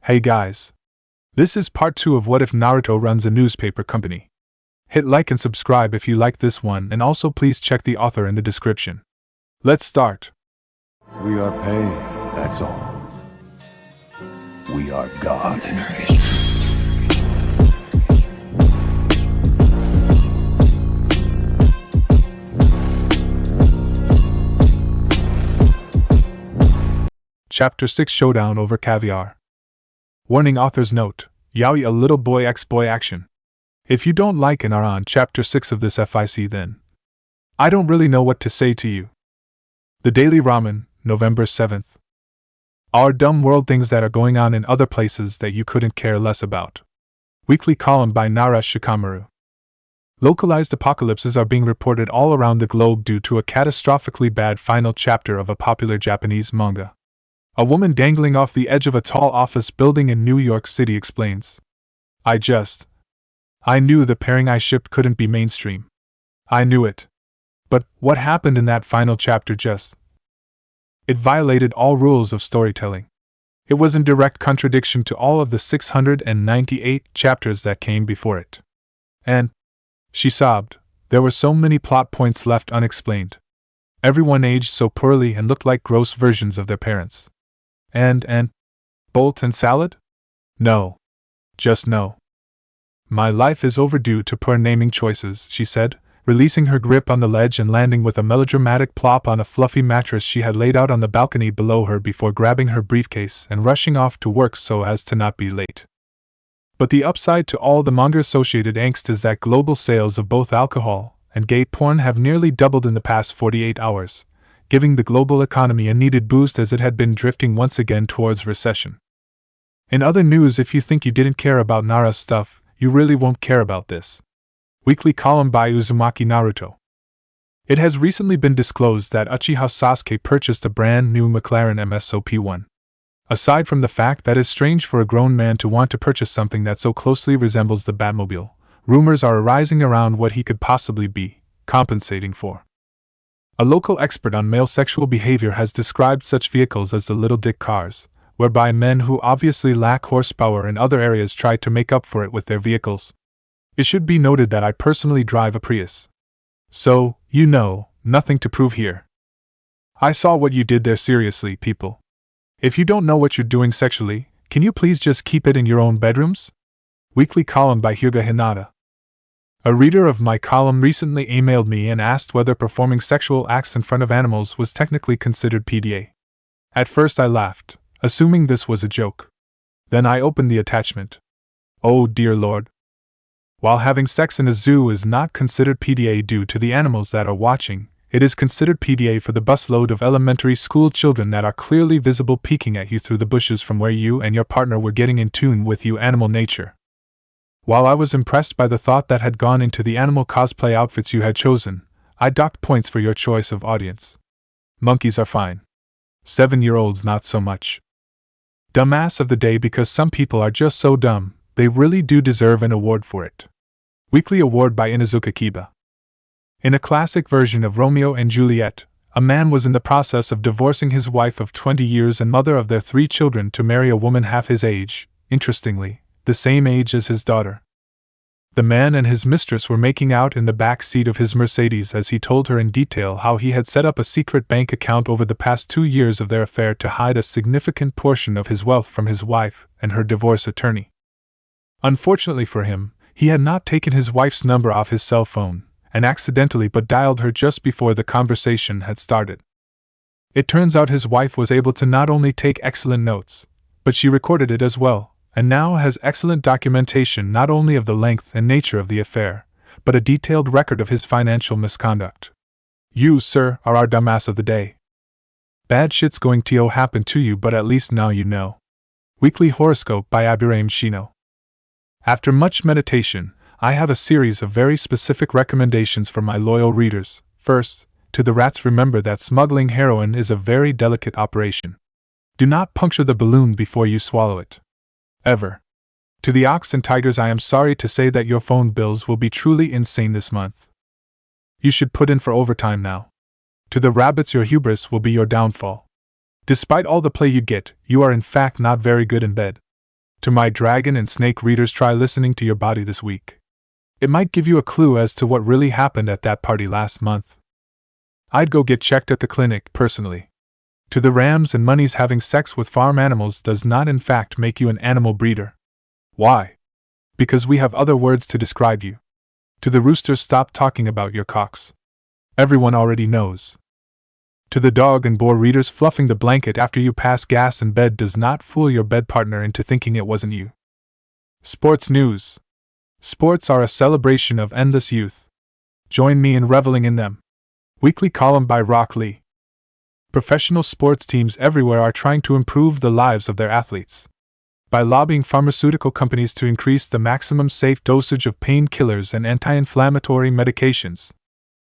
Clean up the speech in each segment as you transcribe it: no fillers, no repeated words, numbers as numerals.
Hey guys. This is part 2 of What If Naruto Runs a Newspaper Company. Hit like and subscribe if you like this one, and also please check the author in the description. Let's start. We are paid, that's all. We are God. Chapter 6 Showdown over Caviar. Warning author's note, yaoi a little boy x-boy action. If you don't like and are on Chapter 6 of this FIC then I don't really know what to say to you. The Daily Ramen, November 7th. Our dumb world, things that are going on in other places that you couldn't care less about. Weekly column by Naresh Shikamaru. Localized apocalypses are being reported all around the globe due to a catastrophically bad final chapter of a popular Japanese manga. A woman dangling off the edge of a tall office building in New York City explains. I knew the pairing I shipped couldn't be mainstream. I knew it. But what happened in that final chapter it violated all rules of storytelling. It was in direct contradiction to all of the 698 chapters that came before it. And, she sobbed, there were so many plot points left unexplained. Everyone aged so poorly and looked like gross versions of their parents. And Bolt and salad? No. Just no. My life is overdue to poor naming choices, she said, releasing her grip on the ledge and landing with a melodramatic plop on a fluffy mattress she had laid out on the balcony below her before grabbing her briefcase and rushing off to work so as to not be late. But the upside to all the manga-associated angst is that global sales of both alcohol and gay porn have nearly doubled in the past 48 hours. Giving the global economy a needed boost as it had been drifting once again towards recession. In other news, if you think you didn't care about Nara's stuff, you really won't care about this. Weekly column by Uzumaki Naruto. It has recently been disclosed that Uchiha Sasuke purchased a brand new McLaren MSOP1. Aside from the fact that it's strange for a grown man to want to purchase something that so closely resembles the Batmobile, rumors are arising around what he could possibly be compensating for. A local expert on male sexual behavior has described such vehicles as the little dick cars, whereby men who obviously lack horsepower in other areas try to make up for it with their vehicles. It should be noted that I personally drive a Prius. So, nothing to prove here. I saw what you did there, seriously, people. If you don't know what you're doing sexually, can you please just keep it in your own bedrooms? Weekly column by Hyuga Hinata. A reader of my column recently emailed me and asked whether performing sexual acts in front of animals was technically considered PDA. At first I laughed, assuming this was a joke. Then I opened the attachment. Oh dear Lord. While having sex in a zoo is not considered PDA due to the animals that are watching, it is considered PDA for the busload of elementary school children that are clearly visible peeking at you through the bushes from where you and your partner were getting in tune with you animal nature. While I was impressed by the thought that had gone into the animal cosplay outfits you had chosen, I docked points for your choice of audience. Monkeys are fine. 7-year-olds not so much. Dumbass of the day, because some people are just so dumb, they really do deserve an award for it. Weekly award by Inuzuka Kiba. In a classic version of Romeo and Juliet, a man was in the process of divorcing his wife of 20 years and mother of their 3 children to marry a woman half his age, interestingly, the same age as his daughter. The man and his mistress were making out in the back seat of his Mercedes as he told her in detail how he had set up a secret bank account over the past 2 years of their affair to hide a significant portion of his wealth from his wife and her divorce attorney. Unfortunately for him, he had not taken his wife's number off his cell phone, and accidentally but dialed her just before the conversation had started. It turns out his wife was able to not only take excellent notes, but she recorded it as well, and now has excellent documentation not only of the length and nature of the affair, but a detailed record of his financial misconduct. You, sir, are our dumbass of the day. Bad shit's going to happen to you, but at least now you know. Weekly horoscope by Aburaim Shino. After much meditation, I have a series of very specific recommendations for my loyal readers. First, to the rats, remember that smuggling heroin is a very delicate operation. Do not puncture the balloon before you swallow it. Ever. To the ox and tigers, I am sorry to say that your phone bills will be truly insane this month. You should put in for overtime now. To the rabbits, your hubris will be your downfall. Despite all the play you get, you are in fact not very good in bed. To my dragon and snake readers, try listening to your body this week. It might give you a clue as to what really happened at that party last month. I'd go get checked at the clinic, personally. To the rams and monies, having sex with farm animals does not in fact make you an animal breeder. Why? Because we have other words to describe you. To the roosters, stop talking about your cocks. Everyone already knows. To the dog and boar readers, fluffing the blanket after you pass gas in bed does not fool your bed partner into thinking it wasn't you. Sports news. Sports are a celebration of endless youth. Join me in reveling in them. Weekly column by Rock Lee. Professional sports teams everywhere are trying to improve the lives of their athletes by lobbying pharmaceutical companies to increase the maximum safe dosage of painkillers and anti-inflammatory medications.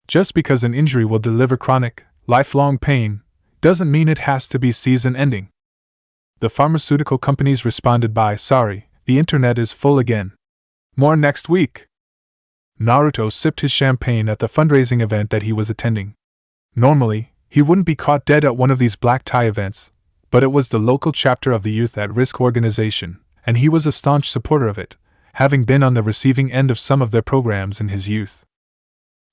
Just because an injury will deliver chronic, lifelong pain doesn't mean it has to be season-ending. The pharmaceutical companies responded by, "Sorry, the internet is full again. More next week." Naruto sipped his champagne at the fundraising event that he was attending. Normally, he wouldn't be caught dead at one of these black tie events, but it was the local chapter of the Youth at Risk organization, and he was a staunch supporter of it, having been on the receiving end of some of their programs in his youth.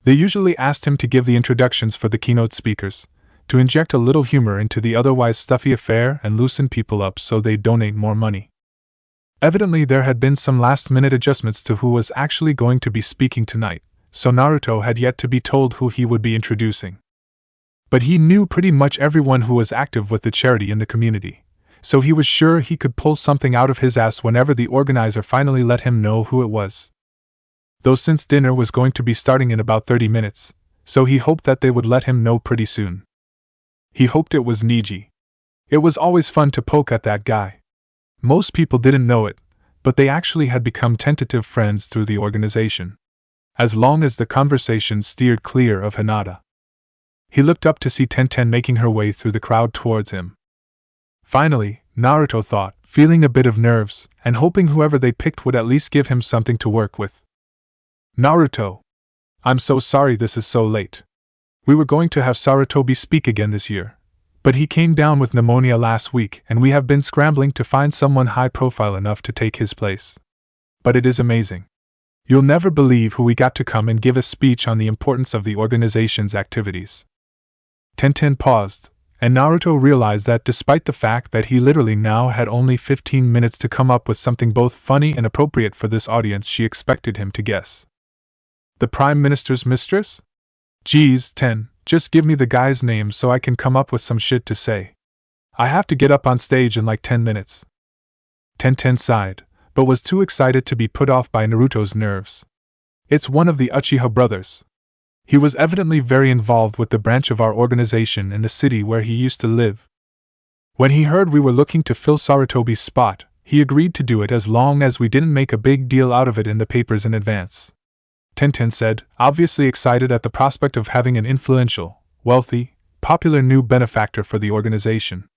They usually asked him to give the introductions for the keynote speakers, to inject a little humor into the otherwise stuffy affair and loosen people up so they'd donate more money. Evidently, there had been some last-minute adjustments to who was actually going to be speaking tonight, so Naruto had yet to be told who he would be introducing. But he knew pretty much everyone who was active with the charity in the community, so he was sure he could pull something out of his ass whenever the organizer finally let him know who it was. Though since dinner was going to be starting in about 30 minutes, so he hoped that they would let him know pretty soon. He hoped it was Niji. It was always fun to poke at that guy. Most people didn't know it, but they actually had become tentative friends through the organization, as long as the conversation steered clear of Hinata. He looked up to see Tenten making her way through the crowd towards him. Finally, Naruto thought, feeling a bit of nerves, and hoping whoever they picked would at least give him something to work with. "Naruto. I'm so sorry this is so late. We were going to have Sarutobi speak again this year, but he came down with pneumonia last week and we have been scrambling to find someone high profile enough to take his place. But it is amazing. You'll never believe who we got to come and give a speech on the importance of the organization's activities." Tenten paused, and Naruto realized that despite the fact that he literally now had only 15 minutes to come up with something both funny and appropriate for this audience, she expected him to guess. "The Prime Minister's mistress? Geez, Ten, just give me the guy's name so I can come up with some shit to say. I have to get up on stage in like 10 minutes. Tenten sighed, but was too excited to be put off by Naruto's nerves. "It's one of the Uchiha brothers. He was evidently very involved with the branch of our organization in the city where he used to live. When he heard we were looking to fill Sarutobi's spot, he agreed to do it as long as we didn't make a big deal out of it in the papers in advance," Tenten said, obviously excited at the prospect of having an influential, wealthy, popular new benefactor for the organization.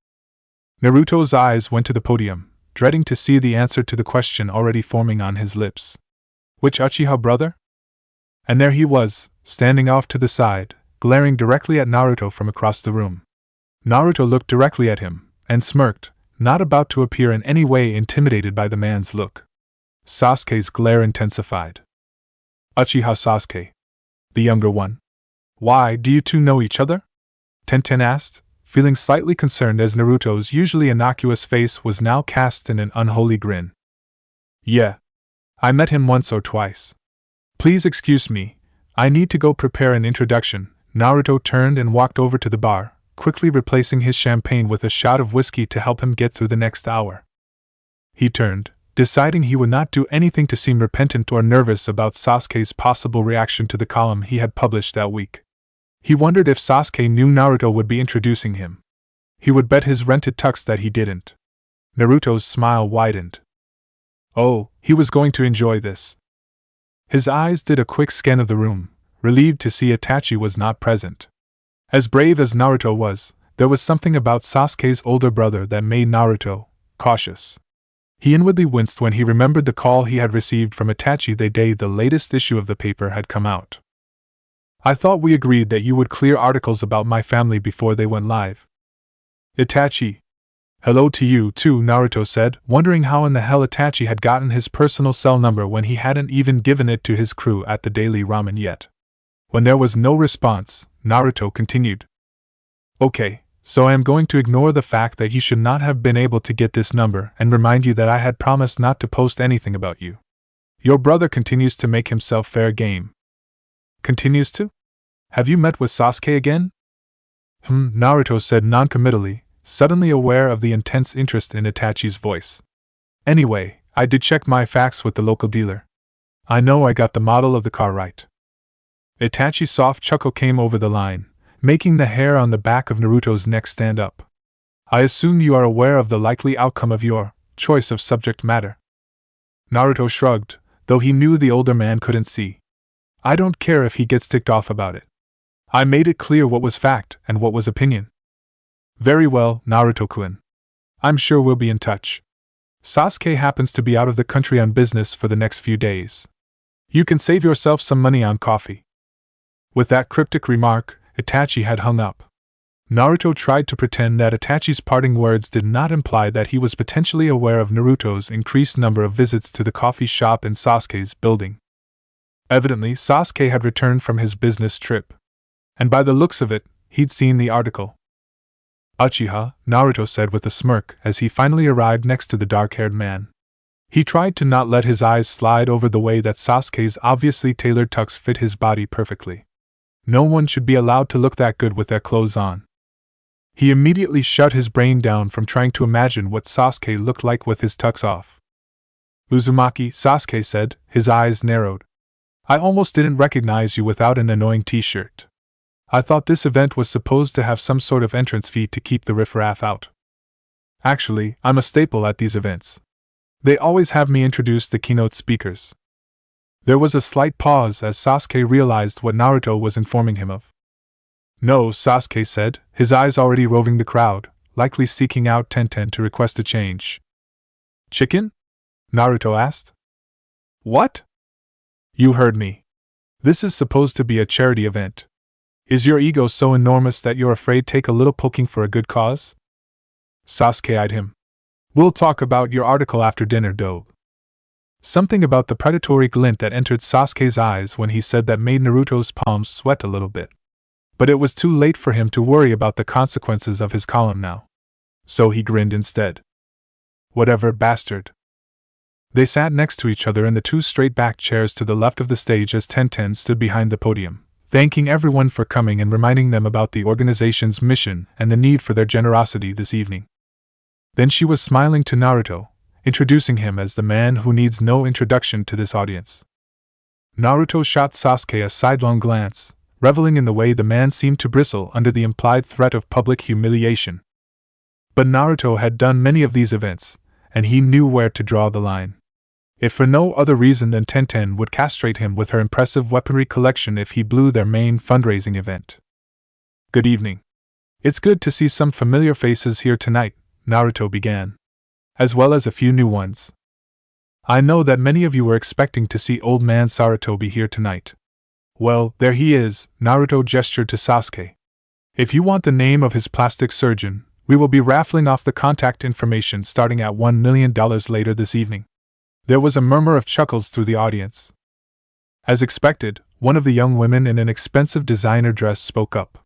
Naruto's eyes went to the podium, dreading to see the answer to the question already forming on his lips. Which Uchiha brother? And there he was, standing off to the side, glaring directly at Naruto from across the room. Naruto looked directly at him, and smirked, not about to appear in any way intimidated by the man's look. Sasuke's glare intensified. "Uchiha Sasuke. The younger one. Why, do you two know each other?" Tenten asked, feeling slightly concerned as Naruto's usually innocuous face was now cast in an unholy grin. "Yeah. I met him once or twice. Please excuse me, I need to go prepare an introduction." Naruto turned and walked over to the bar, quickly replacing his champagne with a shot of whiskey to help him get through the next hour. He turned, deciding he would not do anything to seem repentant or nervous about Sasuke's possible reaction to the column he had published that week. He wondered if Sasuke knew Naruto would be introducing him. He would bet his rented tux that he didn't. Naruto's smile widened. Oh, he was going to enjoy this. His eyes did a quick scan of the room, relieved to see Itachi was not present. As brave as Naruto was, there was something about Sasuke's older brother that made Naruto cautious. He inwardly winced when he remembered the call he had received from Itachi the day the latest issue of the paper had come out. "I thought we agreed that you would clear articles about my family before they went live." Itachi. Hello to you, too, Naruto said, wondering how in the hell Itachi had gotten his personal cell number when he hadn't even given it to his crew at the Daily Ramen yet. When there was no response, Naruto continued. Okay, so I am going to ignore the fact that you should not have been able to get this number and remind you that I had promised not to post anything about you. Your brother continues to make himself fair game. Continues to? Have you met with Sasuke again? Naruto said noncommittally, suddenly aware of the intense interest in Itachi's voice. Anyway, I did check my facts with the local dealer. I know I got the model of the car right. Itachi's soft chuckle came over the line, making the hair on the back of Naruto's neck stand up. I assume you are aware of the likely outcome of your choice of subject matter. Naruto shrugged, though he knew the older man couldn't see. I don't care if he gets ticked off about it. I made it clear what was fact and what was opinion. Very well, Naruto-kun. I'm sure we'll be in touch. Sasuke happens to be out of the country on business for the next few days. You can save yourself some money on coffee. With that cryptic remark, Itachi had hung up. Naruto tried to pretend that Itachi's parting words did not imply that he was potentially aware of Naruto's increased number of visits to the coffee shop in Sasuke's building. Evidently, Sasuke had returned from his business trip. And by the looks of it, he'd seen the article. Uchiha, Naruto said with a smirk as he finally arrived next to the dark-haired man. He tried to not let his eyes slide over the way that Sasuke's obviously tailored tux fit his body perfectly. No one should be allowed to look that good with their clothes on. He immediately shut his brain down from trying to imagine what Sasuke looked like with his tux off. Uzumaki, Sasuke said, his eyes narrowed. I almost didn't recognize you without an annoying t-shirt. I thought this event was supposed to have some sort of entrance fee to keep the riffraff out. Actually, I'm a staple at these events. They always have me introduce the keynote speakers. There was a slight pause as Sasuke realized what Naruto was informing him of. No, Sasuke said, his eyes already roving the crowd, likely seeking out Tenten to request a change. Chicken? Naruto asked. What? You heard me. This is supposed to be a charity event. Is your ego so enormous that you're afraid to take a little poking for a good cause? Sasuke eyed him. We'll talk about your article after dinner, though. Something about the predatory glint that entered Sasuke's eyes when he said that made Naruto's palms sweat a little bit. But it was too late for him to worry about the consequences of his column now. So he grinned instead. Whatever, bastard. They sat next to each other in the two straight-backed chairs to the left of the stage as Tenten stood behind the podium, thanking everyone for coming and reminding them about the organization's mission and the need for their generosity this evening. Then she was smiling to Naruto, introducing him as the man who needs no introduction to this audience. Naruto shot Sasuke a sidelong glance, reveling in the way the man seemed to bristle under the implied threat of public humiliation. But Naruto had done many of these events, and he knew where to draw the line. If for no other reason than Tenten would castrate him with her impressive weaponry collection if he blew their main fundraising event. Good evening. It's good to see some familiar faces here tonight, Naruto began, as well as a few new ones. I know that many of you were expecting to see old man Sarutobi here tonight. Well, there he is, Naruto gestured to Sasuke. If you want the name of his plastic surgeon, we will be raffling off the contact information starting at $1 million later this evening. There was a murmur of chuckles through the audience. As expected, one of the young women in an expensive designer dress spoke up.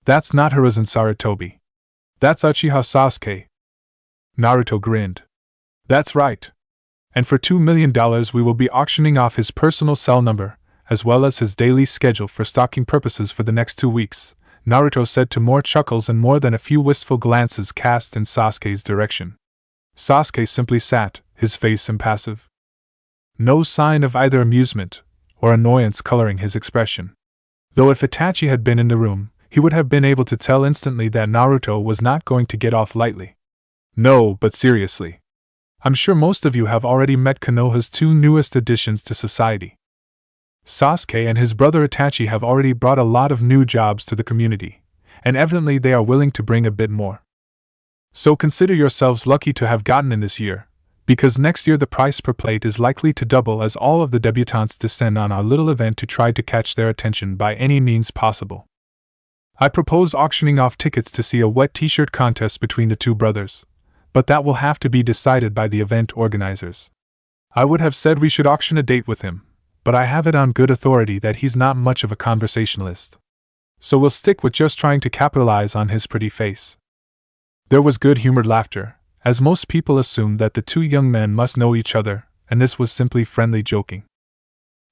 That's not Hiruzen Sarutobi. That's Uchiha Sasuke. Naruto grinned. That's right. And for $2 million we will be auctioning off his personal cell number, as well as his daily schedule for stocking purposes for the next 2 weeks, Naruto said to more chuckles and more than a few wistful glances cast in Sasuke's direction. Sasuke simply sat, his face impassive. No sign of either amusement or annoyance coloring his expression. Though if Itachi had been in the room, he would have been able to tell instantly that Naruto was not going to get off lightly. No, but seriously. I'm sure most of you have already met Konoha's 2 newest additions to society. Sasuke and his brother Itachi have already brought a lot of new jobs to the community, and evidently they are willing to bring a bit more. So consider yourselves lucky to have gotten in this year, because next year the price per plate is likely to double as all of the debutantes descend on our little event to try to catch their attention by any means possible. I propose auctioning off tickets to see a wet t-shirt contest between the 2 brothers, but that will have to be decided by the event organizers. I would have said we should auction a date with him, but I have it on good authority that he's not much of a conversationalist. So we'll stick with just trying to capitalize on his pretty face. There was good-humored laughter, as most people assumed that the two young men must know each other, and this was simply friendly joking.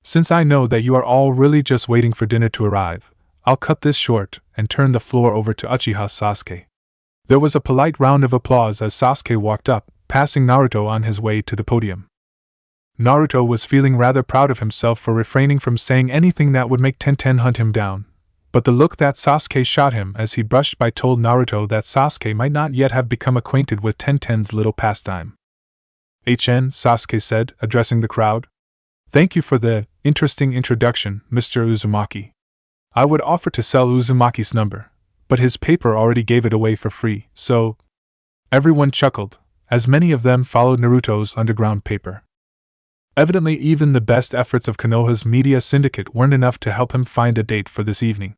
Since I know that you are all really just waiting for dinner to arrive, I'll cut this short and turn the floor over to Uchiha Sasuke. There was a polite round of applause as Sasuke walked up, passing Naruto on his way to the podium. Naruto was feeling rather proud of himself for refraining from saying anything that would make Tenten hunt him down, but the look that Sasuke shot him as he brushed by told Naruto that Sasuke might not yet have become acquainted with Tenten's little pastime. Sasuke said, addressing the crowd. Thank you for the interesting introduction, Mr. Uzumaki. I would offer to sell Uzumaki's number, but his paper already gave it away for free, so... Everyone chuckled, as many of them followed Naruto's underground paper. Evidently even the best efforts of Konoha's media syndicate weren't enough to help him find a date for this evening.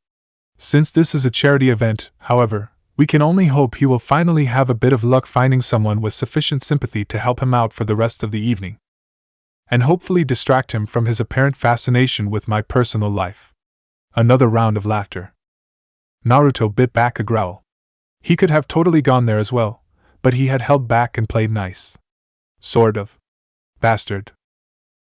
Since this is a charity event, however, we can only hope he will finally have a bit of luck finding someone with sufficient sympathy to help him out for the rest of the evening. And hopefully distract him from his apparent fascination with my personal life. Another round of laughter. Naruto bit back a growl. He could have totally gone there as well, but he had held back and played nice. Sort of. Bastard.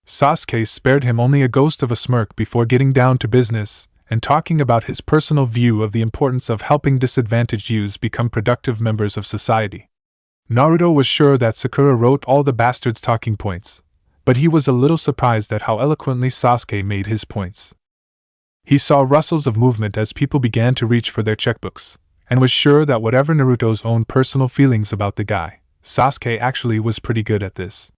Sasuke spared him only a ghost of a smirk before getting down to business and talking about his personal view of the importance of helping disadvantaged youths become productive members of society. Naruto was sure that Sakura wrote all the bastard's talking points, but he was a little surprised at how eloquently Sasuke made his points. He saw rustles of movement as people began to reach for their checkbooks, and was sure that whatever Naruto's own personal feelings about the guy, Sasuke actually was pretty good at this.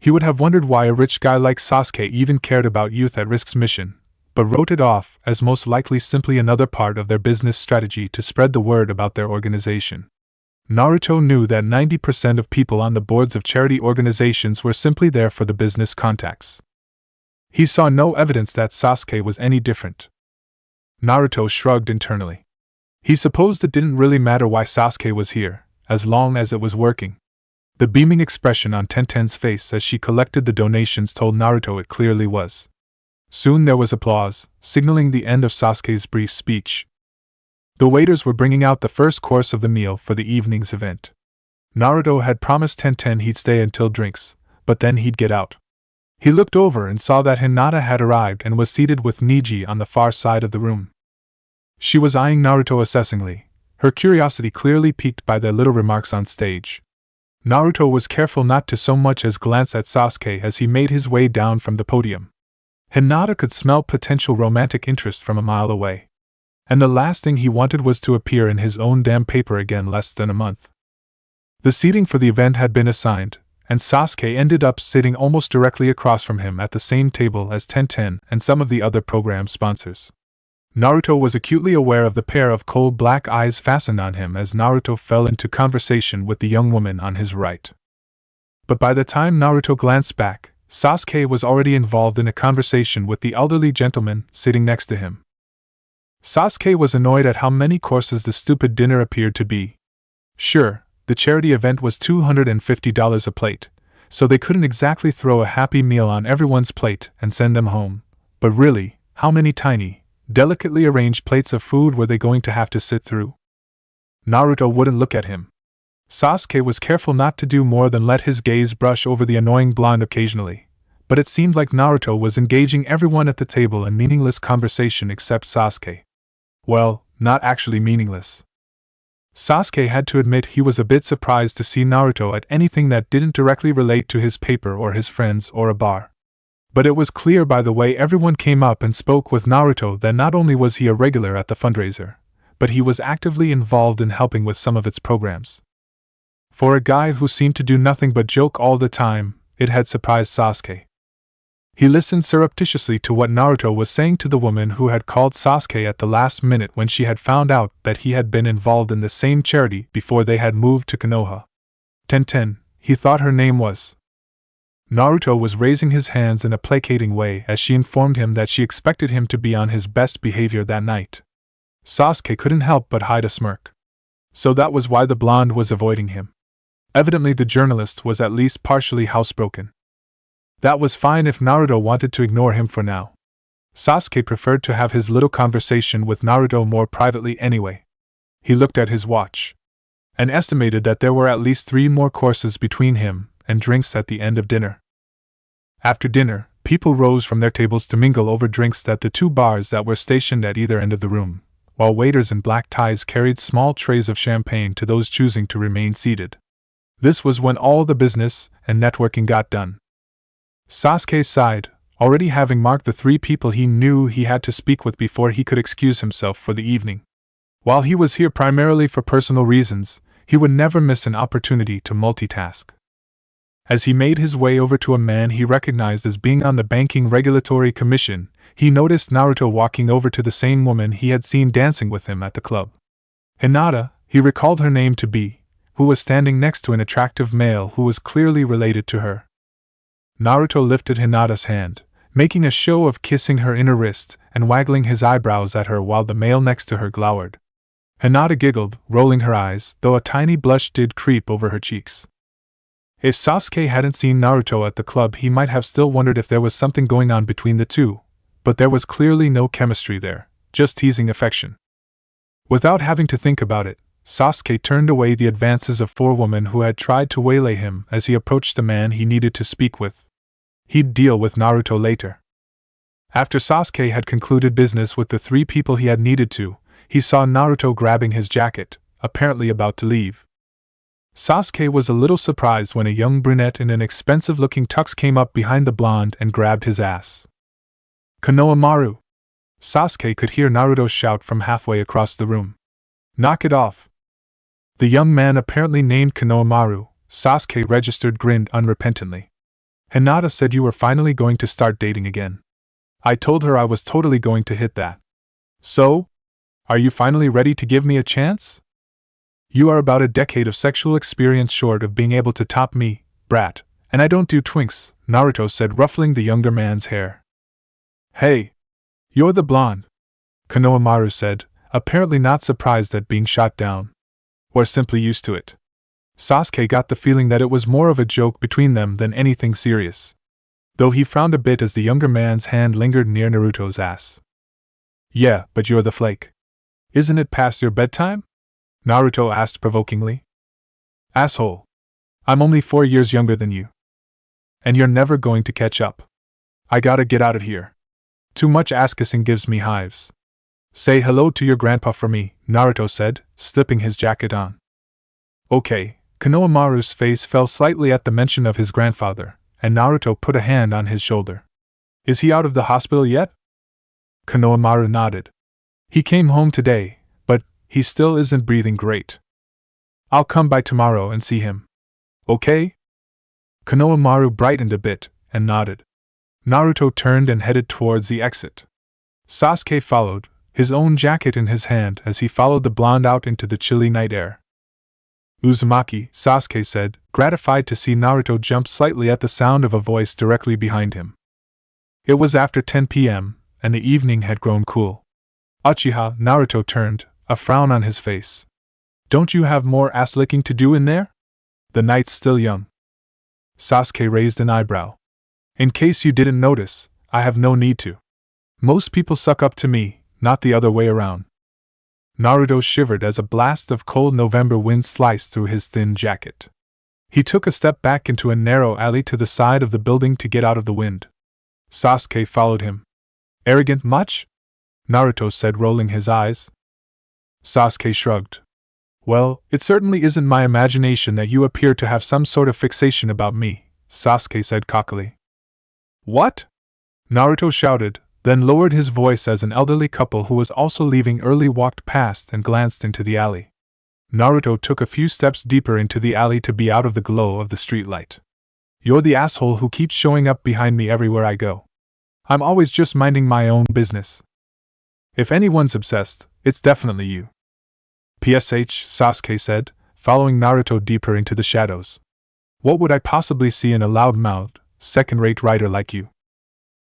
He would have wondered why a rich guy like Sasuke even cared about Youth at Risk's mission, but wrote it off as most likely simply another part of their business strategy to spread the word about their organization. Naruto knew that 90% of people on the boards of charity organizations were simply there for the business contacts. He saw no evidence that Sasuke was any different. Naruto shrugged internally. He supposed it didn't really matter why Sasuke was here, as long as it was working. The beaming expression on Tenten's face as she collected the donations told Naruto it clearly was. Soon there was applause, signaling the end of Sasuke's brief speech. The waiters were bringing out the first course of the meal for the evening's event. Naruto had promised Tenten he'd stay until drinks, but then he'd get out. He looked over and saw that Hinata had arrived and was seated with Niji on the far side of the room. She was eyeing Naruto assessingly, her curiosity clearly piqued by their little remarks on stage. Naruto was careful not to so much as glance at Sasuke as he made his way down from the podium. Hinata could smell potential romantic interest from a mile away. And the last thing he wanted was to appear in his own damn paper again less than a month. The seating for the event had been assigned, and Sasuke ended up sitting almost directly across from him at the same table as Tenten and some of the other program sponsors. Naruto was acutely aware of the pair of cold black eyes fastened on him as Naruto fell into conversation with the young woman on his right. But by the time Naruto glanced back, Sasuke was already involved in a conversation with the elderly gentleman sitting next to him. Sasuke was annoyed at how many courses the stupid dinner appeared to be. Sure, the charity event was $250 a plate, so they couldn't exactly throw a happy meal on everyone's plate and send them home, but really, how many tiny, delicately arranged plates of food were they going to have to sit through? Naruto wouldn't look at him. Sasuke was careful not to do more than let his gaze brush over the annoying blonde occasionally, but it seemed like Naruto was engaging everyone at the table in meaningless conversation except Sasuke. Well, not actually meaningless. Sasuke had to admit he was a bit surprised to see Naruto at anything that didn't directly relate to his paper or his friends or a bar. But it was clear by the way everyone came up and spoke with Naruto that not only was he a regular at the fundraiser, but he was actively involved in helping with some of its programs. For a guy who seemed to do nothing but joke all the time, it had surprised Sasuke. He listened surreptitiously to what Naruto was saying to the woman who had called Sasuke at the last minute when she had found out that he had been involved in the same charity before they had moved to Konoha. Tenten, he thought her name was. Naruto was raising his hands in a placating way as she informed him that she expected him to be on his best behavior that night. Sasuke couldn't help but hide a smirk. So that was why the blonde was avoiding him. Evidently the journalist was at least partially housebroken. That was fine if Naruto wanted to ignore him for now. Sasuke preferred to have his little conversation with Naruto more privately anyway. He looked at his watch and estimated that there were at least 3 more courses between him and drinks at the end of dinner. After dinner, people rose from their tables to mingle over drinks at the 2 bars that were stationed at either end of the room, while waiters in black ties carried small trays of champagne to those choosing to remain seated. This was when all the business and networking got done. Sasuke sighed, already having marked the 3 people he knew he had to speak with before he could excuse himself for the evening. While he was here primarily for personal reasons, he would never miss an opportunity to multitask. As he made his way over to a man he recognized as being on the Banking Regulatory Commission, he noticed Naruto walking over to the same woman he had seen dancing with him at the club. Hinata, he recalled her name to be, who was standing next to an attractive male who was clearly related to her. Naruto lifted Hinata's hand, making a show of kissing her inner wrist and waggling his eyebrows at her while the male next to her glowered. Hinata giggled, rolling her eyes, though a tiny blush did creep over her cheeks. If Sasuke hadn't seen Naruto at the club, he might have still wondered if there was something going on between the two, but there was clearly no chemistry there, just teasing affection. Without having to think about it, Sasuke turned away the advances of 4 women who had tried to waylay him as he approached the man he needed to speak with. He'd deal with Naruto later. After Sasuke had concluded business with the 3 people he had needed to, he saw Naruto grabbing his jacket, apparently about to leave. Sasuke was a little surprised when a young brunette in an expensive-looking tux came up behind the blonde and grabbed his ass. "Konohamaru!" Sasuke could hear Naruto shout from halfway across the room. "Knock it off!" The young man, apparently named Konohamaru, Sasuke registered, grinned unrepentantly. "Hinata said you were finally going to start dating again. I told her I was totally going to hit that. So? Are you finally ready to give me a chance? You are about a decade of sexual experience short of being able to top me, brat, and I don't do twinks," Naruto said, ruffling the younger man's hair. "Hey! You're the blonde," Konohamaru said, apparently not surprised at being shot down. Or simply used to it. Sasuke got the feeling that it was more of a joke between them than anything serious, though he frowned a bit as the younger man's hand lingered near Naruto's ass. "Yeah, but you're the flake. Isn't it past your bedtime?" Naruto asked provokingly. "Asshole. I'm only 4 years younger than you. And you're never going to catch up. I gotta get out of here. Too much ass-kissing gives me hives. Say hello to your grandpa for me," Naruto said, slipping his jacket on. "Okay." Konohamaru's face fell slightly at the mention of his grandfather, and Naruto put a hand on his shoulder. "Is he out of the hospital yet?" Konohamaru nodded. "He came home today, but he still isn't breathing great. I'll come by tomorrow and see him. Okay?" Konohamaru brightened a bit and nodded. Naruto turned and headed towards the exit. Sasuke followed, his own jacket in his hand as he followed the blonde out into the chilly night air. "Uzumaki," Sasuke said, gratified to see Naruto jump slightly at the sound of a voice directly behind him. It was after 10 p.m., and the evening had grown cool. "Uchiha," Naruto turned, a frown on his face. "Don't you have more ass-licking to do in there? The night's still young." Sasuke raised an eyebrow. "In case you didn't notice, I have no need to. Most people suck up to me, not the other way around." Naruto shivered as a blast of cold November wind sliced through his thin jacket. He took a step back into a narrow alley to the side of the building to get out of the wind. Sasuke followed him. "Arrogant much?" Naruto said, rolling his eyes. Sasuke shrugged. "Well, it certainly isn't my imagination that you appear to have some sort of fixation about me," Sasuke said cockily. "What?" Naruto shouted, then lowered his voice as an elderly couple who was also leaving early walked past and glanced into the alley. Naruto took a few steps deeper into the alley to be out of the glow of the streetlight. "You're the asshole who keeps showing up behind me everywhere I go. I'm always just minding my own business. If anyone's obsessed, it's definitely you." "PSH," Sasuke said, following Naruto deeper into the shadows. "What would I possibly see in a loud-mouthed, second-rate writer like you?"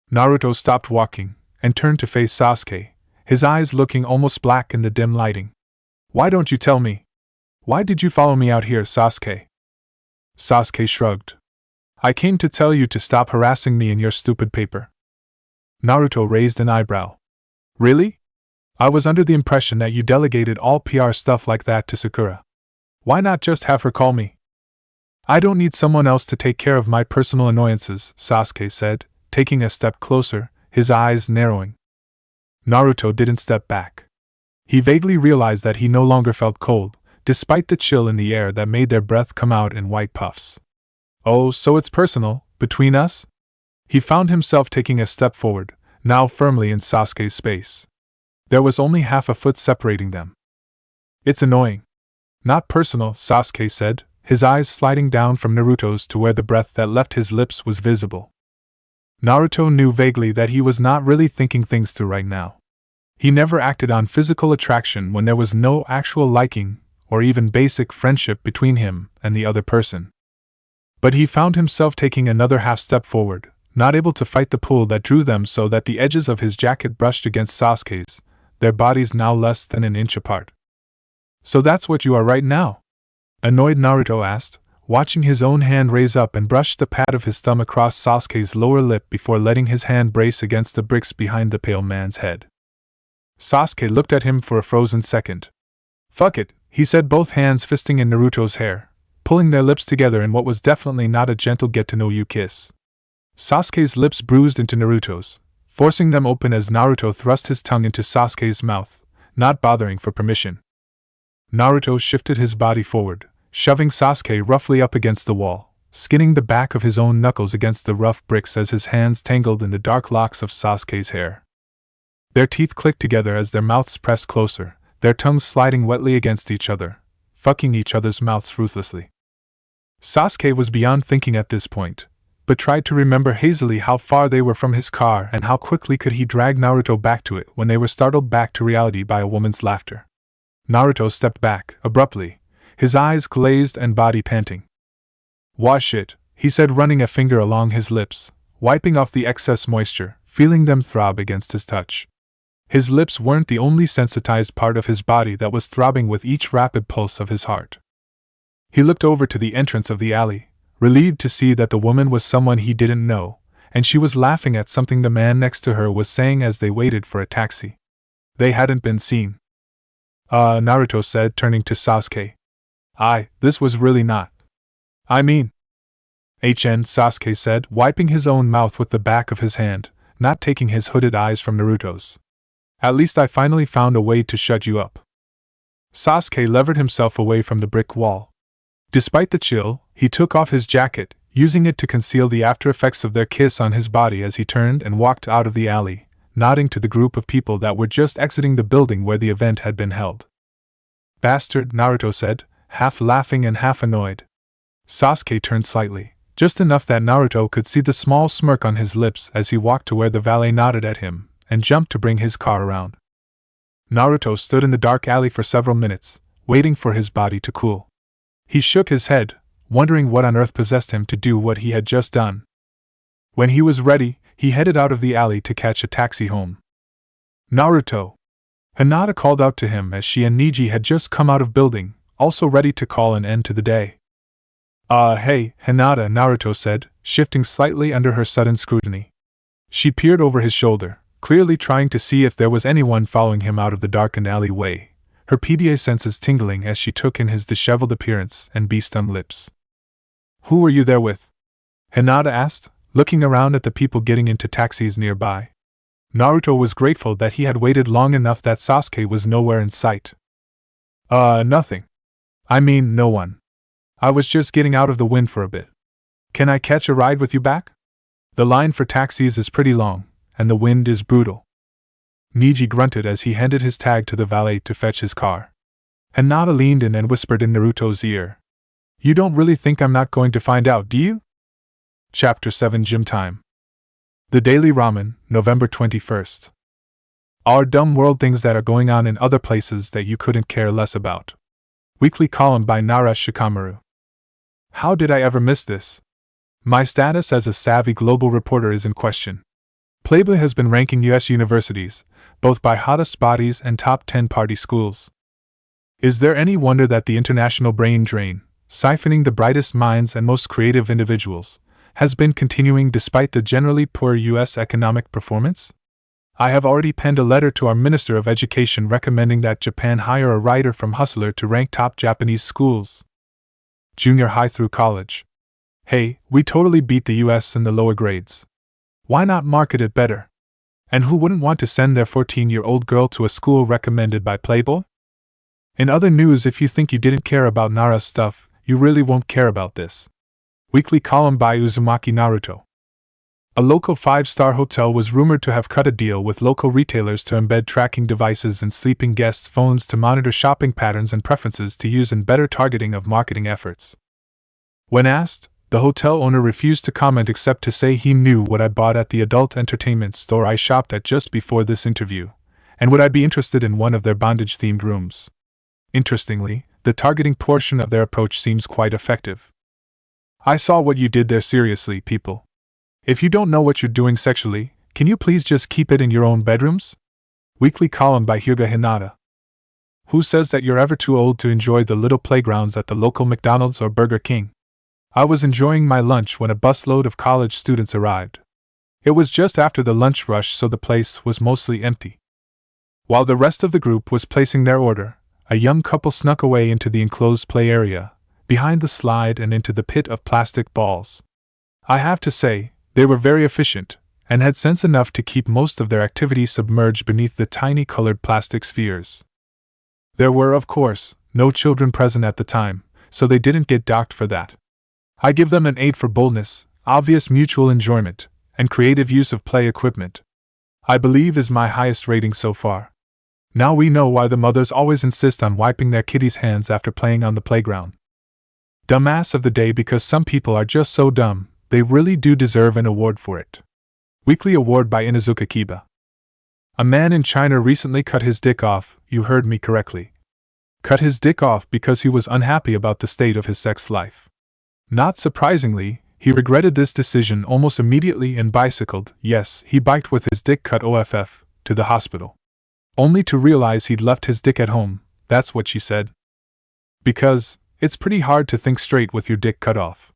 Naruto stopped walking and turned to face Sasuke, his eyes looking almost black in the dim lighting. "Why don't you tell me? Why did you follow me out here, Sasuke?" Sasuke shrugged. I came to tell you to stop harassing me in your stupid paper. Naruto raised an eyebrow. Really? I was under the impression that you delegated all PR stuff like that to Sakura. Why not just have her call me? I don't need someone else to take care of my personal annoyances, Sasuke said, taking a step closer, his eyes narrowing. Naruto didn't step back. He vaguely realized that he no longer felt cold, despite the chill in the air that made their breath come out in white puffs. Oh, so it's personal, between us? He found himself taking a step forward, now firmly in Sasuke's space. There was only half a foot separating them. It's annoying. Not personal, Sasuke said, his eyes sliding down from Naruto's to where the breath that left his lips was visible. Naruto knew vaguely that he was not really thinking things through right now. He never acted on physical attraction when there was no actual liking or even basic friendship between him and the other person. But he found himself taking another half step forward, not able to fight the pull that drew them so that the edges of his jacket brushed against Sasuke's, their bodies now less than an inch apart. So that's what you are right now? Annoyed, Naruto asked, watching his own hand raise up and brush the pad of his thumb across Sasuke's lower lip before letting his hand brace against the bricks behind the pale man's head. Sasuke looked at him for a frozen second. Fuck it, he said, both hands fisting in Naruto's hair, pulling their lips together in what was definitely not a gentle get-to-know-you kiss. Sasuke's lips bruised into Naruto's, forcing them open as Naruto thrust his tongue into Sasuke's mouth, not bothering for permission. Naruto shifted his body forward, shoving Sasuke roughly up against the wall, skinning the back of his own knuckles against the rough bricks as his hands tangled in the dark locks of Sasuke's hair. Their teeth clicked together as their mouths pressed closer, their tongues sliding wetly against each other, fucking each other's mouths ruthlessly. Sasuke was beyond thinking at this point, but tried to remember hazily how far they were from his car and how quickly could he drag Naruto back to it when they were startled back to reality by a woman's laughter. Naruto stepped back, abruptly, his eyes glazed and body panting. Wash it, he said, running a finger along his lips, wiping off the excess moisture, feeling them throb against his touch. His lips weren't the only sensitized part of his body that was throbbing with each rapid pulse of his heart. He looked over to the entrance of the alley, relieved to see that the woman was someone he didn't know, and she was laughing at something the man next to her was saying as they waited for a taxi. They hadn't been seen. Naruto said, turning to Sasuke. This was really not. I mean. Sasuke said, wiping his own mouth with the back of his hand, not taking his hooded eyes from Naruto's. At least I finally found a way to shut you up. Sasuke levered himself away from the brick wall. Despite the chill, he took off his jacket, using it to conceal the after-effects of their kiss on his body as he turned and walked out of the alley, nodding to the group of people that were just exiting the building where the event had been held. Bastard, Naruto said, half laughing and half annoyed. Sasuke turned slightly, just enough that Naruto could see the small smirk on his lips as he walked to where the valet nodded at him, and jumped to bring his car around. Naruto stood in the dark alley for several minutes, waiting for his body to cool. He shook his head, wondering what on earth possessed him to do what he had just done. When he was ready, he headed out of the alley to catch a taxi home. Naruto! Hinata called out to him as she and Neji had just come out of building, also ready to call an end to the day. Hey, Hinata, Naruto said, shifting slightly under her sudden scrutiny. She peered over his shoulder, clearly trying to see if there was anyone following him out of the darkened alleyway, her PDA senses tingling as she took in his disheveled appearance and bee-stung lips. Who were you there with? Hinata asked, looking around at the people getting into taxis nearby. Naruto was grateful that he had waited long enough that Sasuke was nowhere in sight. Nothing. I mean, no one. I was just getting out of the wind for a bit. Can I catch a ride with you back? The line for taxis is pretty long, and the wind is brutal. Neji grunted as he handed his tag to the valet to fetch his car. Hinata leaned in and whispered in Naruto's ear. You don't really think I'm not going to find out, do you? Chapter 7 Gym Time. The Daily Ramen, November 21st. Our dumb world, things that are going on in other places that you couldn't care less about. Weekly column by Naresh Shikamaru. How did I ever miss this? My status as a savvy global reporter is in question. Playboy has been ranking U.S. universities, both by hottest bodies and top 10 party schools. Is there any wonder that the international brain drain, siphoning the brightest minds and most creative individuals, has been continuing despite the generally poor U.S. economic performance? I have already penned a letter to our Minister of Education recommending that Japan hire a writer from Hustler to rank top Japanese schools, junior high through college. Hey, we totally beat the US in the lower grades. Why not market it better? And who wouldn't want to send their 14-year-old girl to a school recommended by Playboy? In other news, if you think you didn't care about Nara's stuff, you really won't care about this. Weekly column by Uzumaki Naruto. A local 5-star hotel was rumored to have cut a deal with local retailers to embed tracking devices in sleeping guests' phones to monitor shopping patterns and preferences to use in better targeting of marketing efforts. When asked, the hotel owner refused to comment except to say he knew what I bought at the adult entertainment store I shopped at just before this interview, and would I be interested in one of their bondage-themed rooms. Interestingly, the targeting portion of their approach seems quite effective. I saw what you did there. Seriously, people. If you don't know what you're doing sexually, can you please just keep it in your own bedrooms? Weekly column by Hyuga Hinata. Who says that you're ever too old to enjoy the little playgrounds at the local McDonald's or Burger King? I was enjoying my lunch when a busload of college students arrived. It was just after the lunch rush, so the place was mostly empty. While the rest of the group was placing their order, a young couple snuck away into the enclosed play area, behind the slide and into the pit of plastic balls. I have to say, they were very efficient, and had sense enough to keep most of their activity submerged beneath the tiny colored plastic spheres. There were, of course, no children present at the time, so they didn't get docked for that. I give them an 8 for boldness, obvious mutual enjoyment, and creative use of play equipment. I believe is my highest rating so far. Now we know why the mothers always insist on wiping their kiddies' hands after playing on the playground. Dumbass of the day, because some people are just so dumb. They really do deserve an award for it. Weekly award by Inuzuka Kiba. A man in China recently cut his dick off. You heard me correctly. Cut his dick off because he was unhappy about the state of his sex life. Not surprisingly, he regretted this decision almost immediately and bicycled, yes, he biked with his dick cut off, to the hospital. Only to realize he'd left his dick at home, that's what she said. Because, it's pretty hard to think straight with your dick cut off.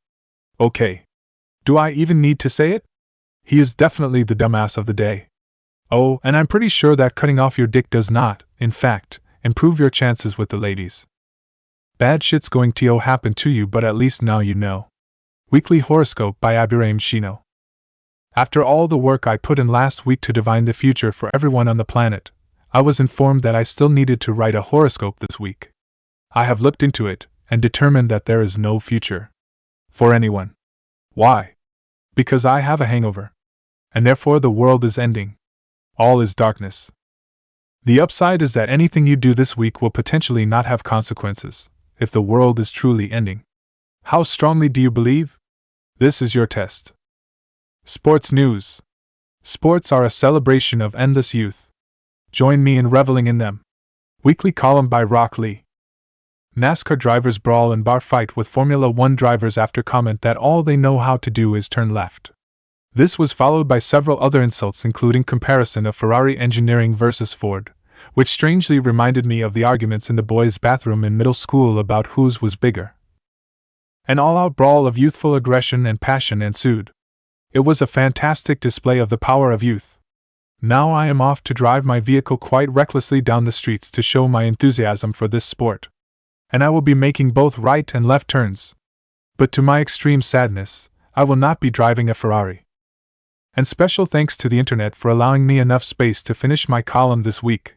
Okay. Do I even need to say it? He is definitely the dumbass of the day. Oh, and I'm pretty sure that cutting off your dick does not, in fact, improve your chances with the ladies. Bad shit's going to happen to you, but at least now you know. Weekly horoscope by Abiraim Shino. After all the work I put in last week to divine the future for everyone on the planet, I was informed that I still needed to write a horoscope this week. I have looked into it, and determined that there is no future. For anyone. Why? Because I have a hangover. And therefore the world is ending. All is darkness. The upside is that anything you do this week will potentially not have consequences, if the world is truly ending. How strongly do you believe? This is your test. Sports news. Sports are a celebration of endless youth. Join me in reveling in them. Weekly column by Rock Lee. NASCAR drivers brawl and bar fight with Formula One drivers after comment that all they know how to do is turn left. This was followed by several other insults, including comparison of Ferrari engineering versus Ford, which strangely reminded me of the arguments in the boys' bathroom in middle school about whose was bigger. An all-out brawl of youthful aggression and passion ensued. It was a fantastic display of the power of youth. Now I am off to drive my vehicle quite recklessly down the streets to show my enthusiasm for this sport. And I will be making both right and left turns. But to my extreme sadness, I will not be driving a Ferrari. And special thanks to the internet for allowing me enough space to finish my column this week.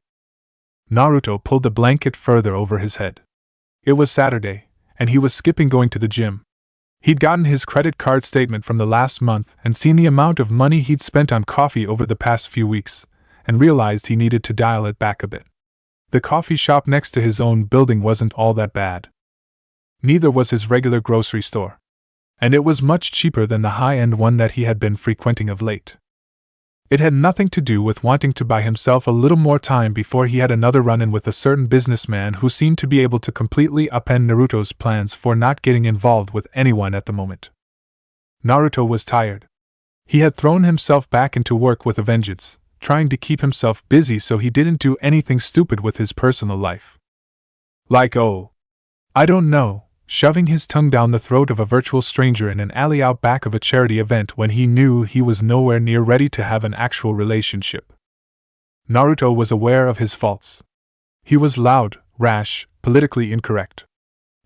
Naruto pulled the blanket further over his head. It was Saturday, and he was skipping going to the gym. He'd gotten his credit card statement from the last month and seen the amount of money he'd spent on coffee over the past few weeks, and realized he needed to dial it back a bit. The coffee shop next to his own building wasn't all that bad. Neither was his regular grocery store. And it was much cheaper than the high-end one that he had been frequenting of late. It had nothing to do with wanting to buy himself a little more time before he had another run-in with a certain businessman who seemed to be able to completely upend Naruto's plans for not getting involved with anyone at the moment. Naruto was tired. He had thrown himself back into work with a vengeance, trying to keep himself busy so he didn't do anything stupid with his personal life. Like, I don't know, shoving his tongue down the throat of a virtual stranger in an alley out back of a charity event when he knew he was nowhere near ready to have an actual relationship. Naruto was aware of his faults. He was loud, rash, politically incorrect.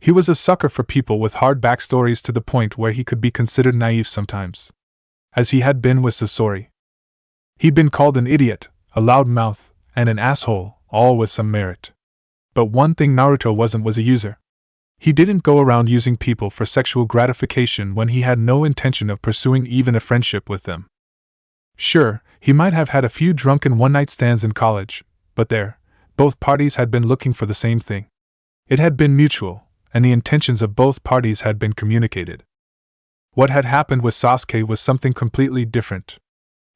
He was a sucker for people with hard backstories to the point where he could be considered naive sometimes. As he had been with Sasori. He'd been called an idiot, a loudmouth, and an asshole, all with some merit. But one thing Naruto wasn't was a user. He didn't go around using people for sexual gratification when he had no intention of pursuing even a friendship with them. Sure, he might have had a few drunken one-night stands in college, but both parties had been looking for the same thing. It had been mutual, and the intentions of both parties had been communicated. What had happened with Sasuke was something completely different.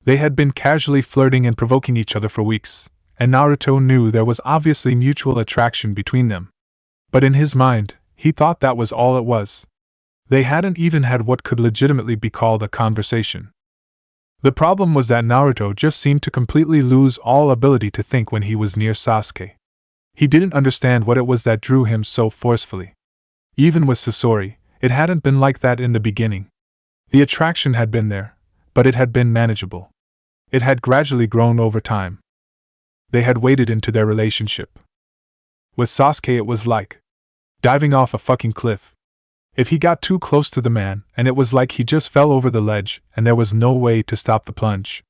They had been casually flirting and provoking each other for weeks, and Naruto knew there was obviously mutual attraction between them. But in his mind, he thought that was all it was. They hadn't even had what could legitimately be called a conversation. The problem was that Naruto just seemed to completely lose all ability to think when he was near Sasuke. He didn't understand what it was that drew him so forcefully. Even with Sasori, it hadn't been like that in the beginning. The attraction had been there, but it had been manageable. It had gradually grown over time. They had waded into their relationship. With Sasuke it was like diving off a fucking cliff. If he got too close to the man, and it was like he just fell over the ledge, and there was no way to stop the plunge.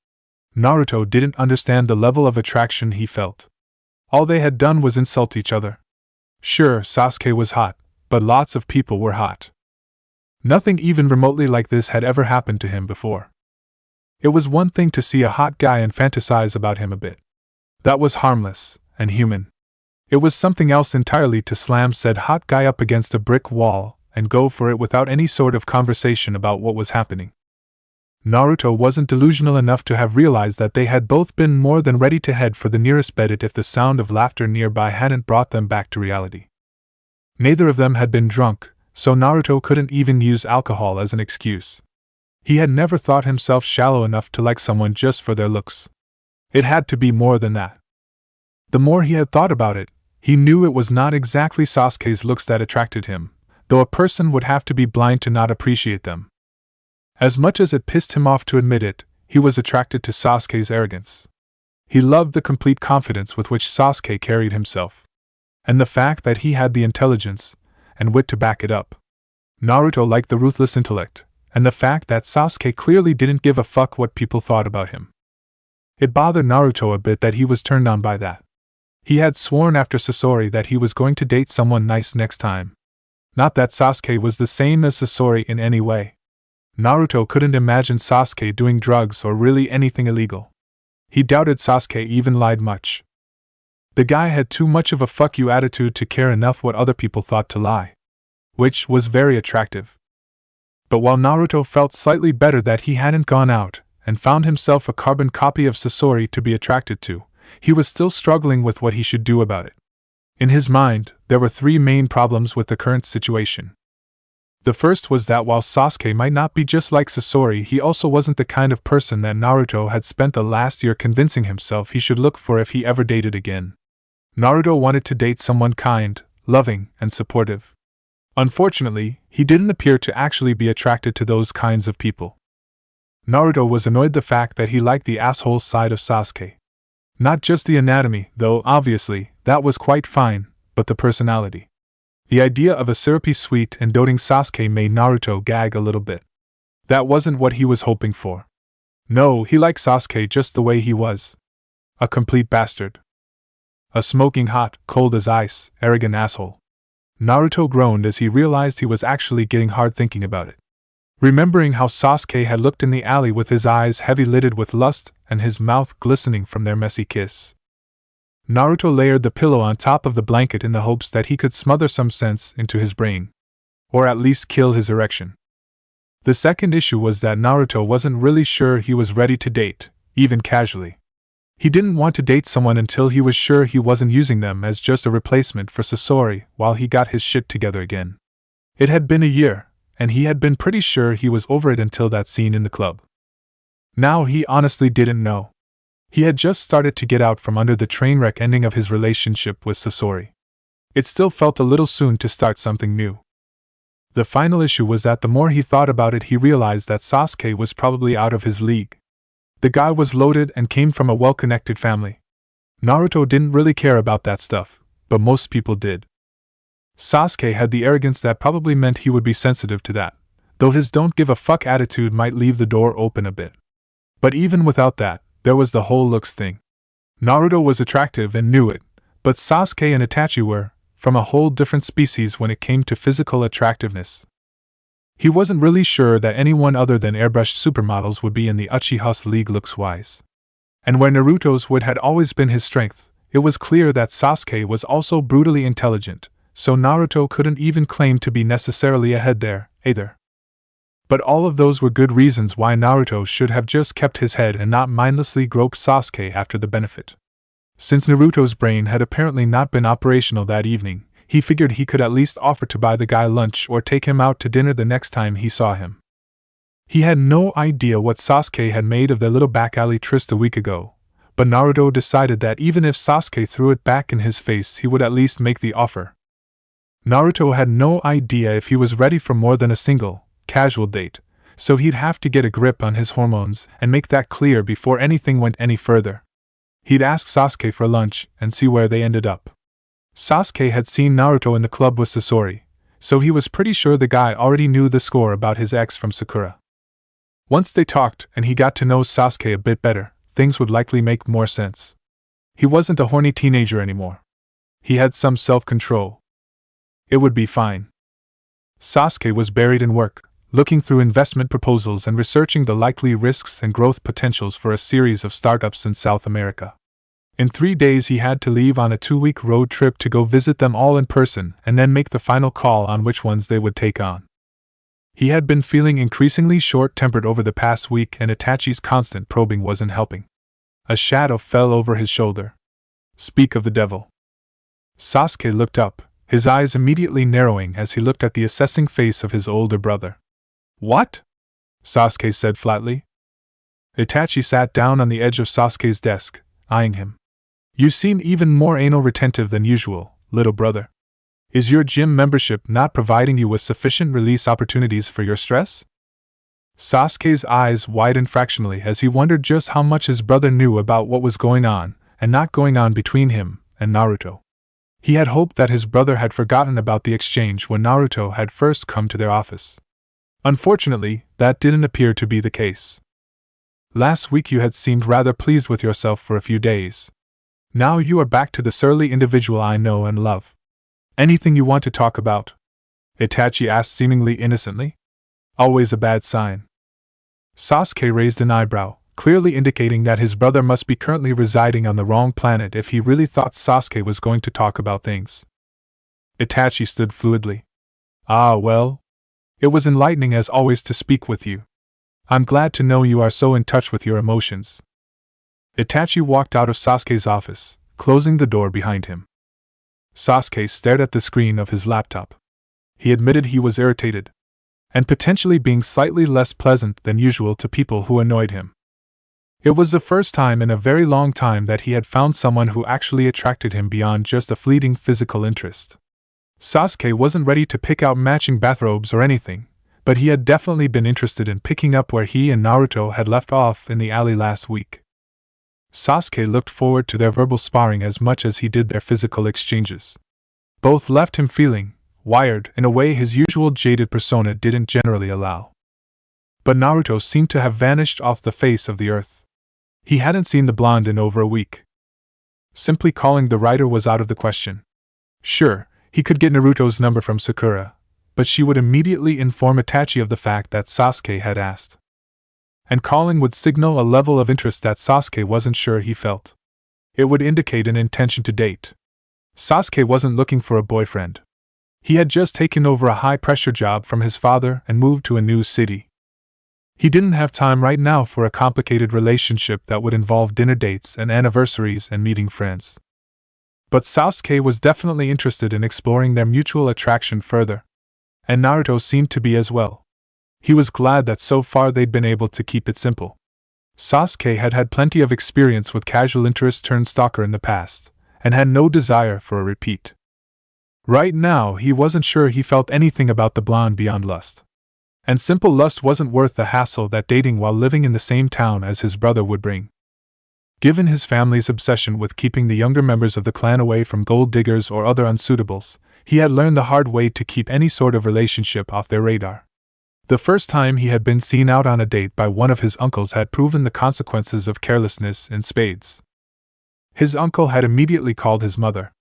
Naruto didn't understand the level of attraction he felt. All they had done was insult each other. Sure, Sasuke was hot, but lots of people were hot. Nothing even remotely like this had ever happened to him before. It was one thing to see a hot guy and fantasize about him a bit. That was harmless and human. It was something else entirely to slam said hot guy up against a brick wall and go for it without any sort of conversation about what was happening. Naruto wasn't delusional enough to have realized that they had both been more than ready to head for the nearest bed if the sound of laughter nearby hadn't brought them back to reality. Neither of them had been drunk, so Naruto couldn't even use alcohol as an excuse. He had never thought himself shallow enough to like someone just for their looks. It had to be more than that. The more he had thought about it, he knew it was not exactly Sasuke's looks that attracted him, though a person would have to be blind to not appreciate them. As much as it pissed him off to admit it, he was attracted to Sasuke's arrogance. He loved the complete confidence with which Sasuke carried himself, and the fact that he had the intelligence and wit to back it up. Naruto liked the ruthless intellect, and the fact that Sasuke clearly didn't give a fuck what people thought about him. It bothered Naruto a bit that he was turned on by that. He had sworn after Sasori that he was going to date someone nice next time. Not that Sasuke was the same as Sasori in any way. Naruto couldn't imagine Sasuke doing drugs or really anything illegal. He doubted Sasuke even lied much. The guy had too much of a fuck you attitude to care enough what other people thought to lie. Which was very attractive. But while Naruto felt slightly better that he hadn't gone out and found himself a carbon copy of Sasori to be attracted to, he was still struggling with what he should do about it. In his mind, there were three main problems with the current situation. The first was that while Sasuke might not be just like Sasori, he also wasn't the kind of person that Naruto had spent the last year convincing himself he should look for if he ever dated again. Naruto wanted to date someone kind, loving, and supportive. Unfortunately, he didn't appear to actually be attracted to those kinds of people. Naruto was annoyed the fact that he liked the asshole side of Sasuke. Not just the anatomy, though obviously, that was quite fine, but the personality. The idea of a syrupy sweet and doting Sasuke made Naruto gag a little bit. That wasn't what he was hoping for. No, he liked Sasuke just the way he was. A complete bastard. A smoking hot, cold as ice, arrogant asshole. Naruto groaned as he realized he was actually getting hard thinking about it. Remembering how Sasuke had looked in the alley with his eyes heavy-lidded with lust and his mouth glistening from their messy kiss. Naruto layered the pillow on top of the blanket in the hopes that he could smother some sense into his brain. Or at least kill his erection. The second issue was that Naruto wasn't really sure he was ready to date, even casually. He didn't want to date someone until he was sure he wasn't using them as just a replacement for Sasori while he got his shit together again. It had been a year, and he had been pretty sure he was over it until that scene in the club. Now he honestly didn't know. He had just started to get out from under the train wreck ending of his relationship with Sasori. It still felt a little soon to start something new. The final issue was that the more he thought about it, he realized that Sasuke was probably out of his league. The guy was loaded and came from a well-connected family. Naruto didn't really care about that stuff, but most people did. Sasuke had the arrogance that probably meant he would be sensitive to that, though his don't give a fuck attitude might leave the door open a bit. But even without that, there was the whole looks thing. Naruto was attractive and knew it, but Sasuke and Itachi were, from a whole different species when it came to physical attractiveness. He wasn't really sure that anyone other than airbrushed supermodels would be in the Uchiha's league looks-wise. And where Naruto's wit had always been his strength, it was clear that Sasuke was also brutally intelligent, so Naruto couldn't even claim to be necessarily ahead there, either. But all of those were good reasons why Naruto should have just kept his head and not mindlessly groped Sasuke after the benefit. Since Naruto's brain had apparently not been operational that evening, he figured he could at least offer to buy the guy lunch or take him out to dinner the next time he saw him. He had no idea what Sasuke had made of their little back alley tryst a week ago, but Naruto decided that even if Sasuke threw it back in his face, he would at least make the offer. Naruto had no idea if he was ready for more than a single, casual date, so he'd have to get a grip on his hormones and make that clear before anything went any further. He'd ask Sasuke for lunch and see where they ended up. Sasuke had seen Naruto in the club with Sasori, so he was pretty sure the guy already knew the score about his ex from Sakura. Once they talked and he got to know Sasuke a bit better, things would likely make more sense. He wasn't a horny teenager anymore. He had some self-control. It would be fine. Sasuke was buried in work, looking through investment proposals and researching the likely risks and growth potentials for a series of startups in South America. In 3 days he had to leave on a 2-week road trip to go visit them all in person and then make the final call on which ones they would take on. He had been feeling increasingly short-tempered over the past week, and Itachi's constant probing wasn't helping. A shadow fell over his shoulder. Speak of the devil. Sasuke looked up, his eyes immediately narrowing as he looked at the assessing face of his older brother. What? Sasuke said flatly. Itachi sat down on the edge of Sasuke's desk, eyeing him. You seem even more anal retentive than usual, little brother. Is your gym membership not providing you with sufficient release opportunities for your stress? Sasuke's eyes widened fractionally as he wondered just how much his brother knew about what was going on and not going on between him and Naruto. He had hoped that his brother had forgotten about the exchange when Naruto had first come to their office. Unfortunately, that didn't appear to be the case. Last week you had seemed rather pleased with yourself for a few days. Now you are back to the surly individual I know and love. Anything you want to talk about? Itachi asked seemingly innocently. Always a bad sign. Sasuke raised an eyebrow, clearly indicating that his brother must be currently residing on the wrong planet if he really thought Sasuke was going to talk about things. Itachi stood fluidly. Ah, well. It was enlightening as always to speak with you. I'm glad to know you are so in touch with your emotions. Itachi walked out of Sasuke's office, closing the door behind him. Sasuke stared at the screen of his laptop. He admitted he was irritated, and potentially being slightly less pleasant than usual to people who annoyed him. It was the first time in a very long time that he had found someone who actually attracted him beyond just a fleeting physical interest. Sasuke wasn't ready to pick out matching bathrobes or anything, but he had definitely been interested in picking up where he and Naruto had left off in the alley last week. Sasuke looked forward to their verbal sparring as much as he did their physical exchanges. Both left him feeling wired in a way his usual jaded persona didn't generally allow. But Naruto seemed to have vanished off the face of the earth. He hadn't seen the blonde in over a week. Simply calling the writer was out of the question. Sure, he could get Naruto's number from Sakura, but she would immediately inform Itachi of the fact that Sasuke had asked. And calling would signal a level of interest that Sasuke wasn't sure he felt. It would indicate an intention to date. Sasuke wasn't looking for a boyfriend. He had just taken over a high-pressure job from his father and moved to a new city. He didn't have time right now for a complicated relationship that would involve dinner dates and anniversaries and meeting friends. But Sasuke was definitely interested in exploring their mutual attraction further. And Naruto seemed to be as well. He was glad that so far they'd been able to keep it simple. Sasuke had had plenty of experience with casual interest turned stalker in the past, and had no desire for a repeat. Right now, he wasn't sure he felt anything about the blonde beyond lust. And simple lust wasn't worth the hassle that dating while living in the same town as his brother would bring. Given his family's obsession with keeping the younger members of the clan away from gold diggers or other unsuitables, he had learned the hard way to keep any sort of relationship off their radar. The first time he had been seen out on a date by one of his uncles had proven the consequences of carelessness in spades. His uncle had immediately called his mother.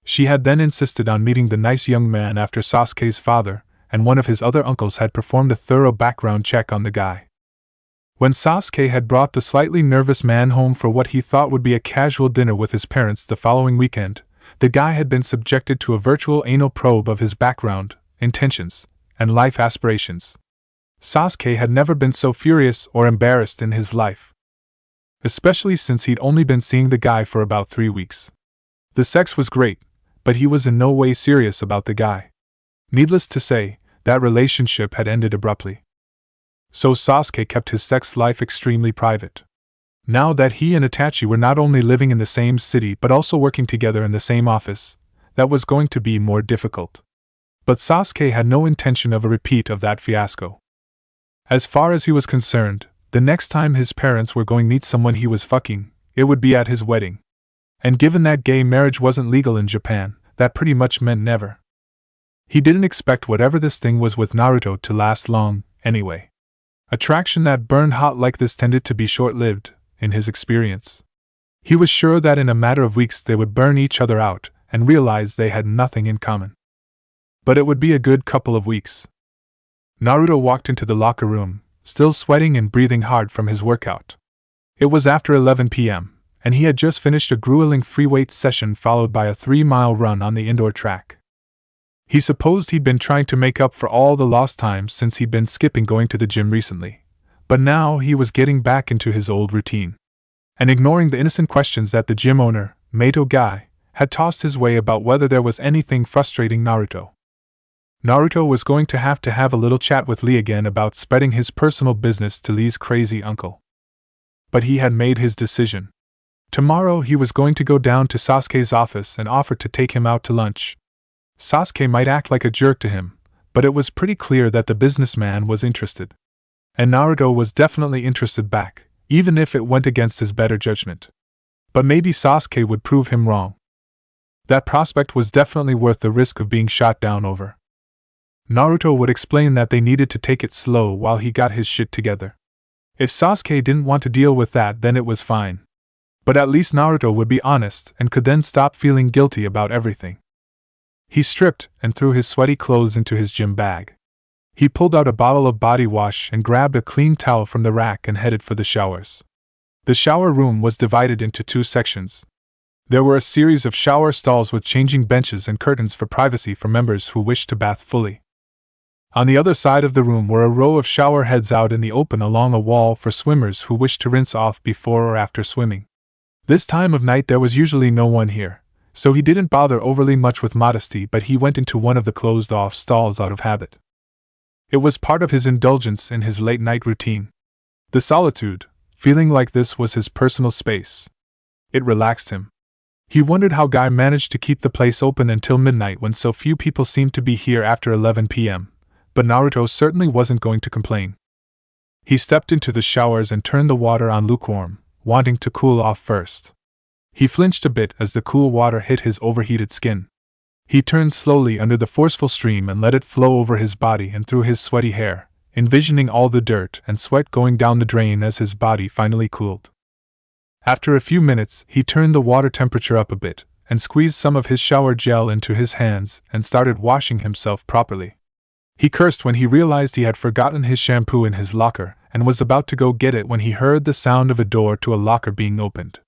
She had then insisted on meeting the nice young man after Sasuke's father, and one of his other uncles had performed a thorough background check on the guy. When Sasuke had brought the slightly nervous man home for what he thought would be a casual dinner with his parents the following weekend, the guy had been subjected to a virtual anal probe of his background, intentions, and life aspirations. Sasuke had never been so furious or embarrassed in his life. Especially since he'd only been seeing the guy for about 3 weeks. The sex was great, but he was in no way serious about the guy. Needless to say, that relationship had ended abruptly. So Sasuke kept his sex life extremely private. Now that he and Itachi were not only living in the same city but also working together in the same office, that was going to be more difficult. But Sasuke had no intention of a repeat of that fiasco. As far as he was concerned, the next time his parents were going to meet someone he was fucking, it would be at his wedding. And given that gay marriage wasn't legal in Japan, that pretty much meant never. He didn't expect whatever this thing was with Naruto to last long, anyway. Attraction that burned hot like this tended to be short-lived, in his experience. He was sure that in a matter of weeks they would burn each other out, and realize they had nothing in common. But it would be a good couple of weeks. Naruto walked into the locker room, still sweating and breathing hard from his workout. It was after 11 p.m., and he had just finished a grueling free weights session followed by a 3-mile run on the indoor track. He supposed he'd been trying to make up for all the lost time since he'd been skipping going to the gym recently, but now he was getting back into his old routine. And ignoring the innocent questions that the gym owner, Mato Guy, had tossed his way about whether there was anything frustrating Naruto. Naruto was going to have a little chat with Lee again about spreading his personal business to Lee's crazy uncle. But he had made his decision. Tomorrow he was going to go down to Sasuke's office and offer to take him out to lunch. Sasuke might act like a jerk to him, but it was pretty clear that the businessman was interested. And Naruto was definitely interested back, even if it went against his better judgment. But maybe Sasuke would prove him wrong. That prospect was definitely worth the risk of being shot down over. Naruto would explain that they needed to take it slow while he got his shit together. If Sasuke didn't want to deal with that, then it was fine. But at least Naruto would be honest and could then stop feeling guilty about everything. He stripped and threw his sweaty clothes into his gym bag. He pulled out a bottle of body wash and grabbed a clean towel from the rack and headed for the showers. The shower room was divided into 2 sections. There were a series of shower stalls with changing benches and curtains for privacy for members who wished to bath fully. On the other side of the room were a row of shower heads out in the open along a wall for swimmers who wished to rinse off before or after swimming. This time of night there was usually no one here, so he didn't bother overly much with modesty, but he went into one of the closed-off stalls out of habit. It was part of his indulgence in his late-night routine. The solitude, feeling like this was his personal space. It relaxed him. He wondered how Guy managed to keep the place open until midnight when so few people seemed to be here after 11 p.m., but Naruto certainly wasn't going to complain. He stepped into the showers and turned the water on lukewarm, wanting to cool off first. He flinched a bit as the cool water hit his overheated skin. He turned slowly under the forceful stream and let it flow over his body and through his sweaty hair, envisioning all the dirt and sweat going down the drain as his body finally cooled. After a few minutes, he turned the water temperature up a bit, and squeezed some of his shower gel into his hands and started washing himself properly. He cursed when he realized he had forgotten his shampoo in his locker and was about to go get it when he heard the sound of a door to a locker being opened.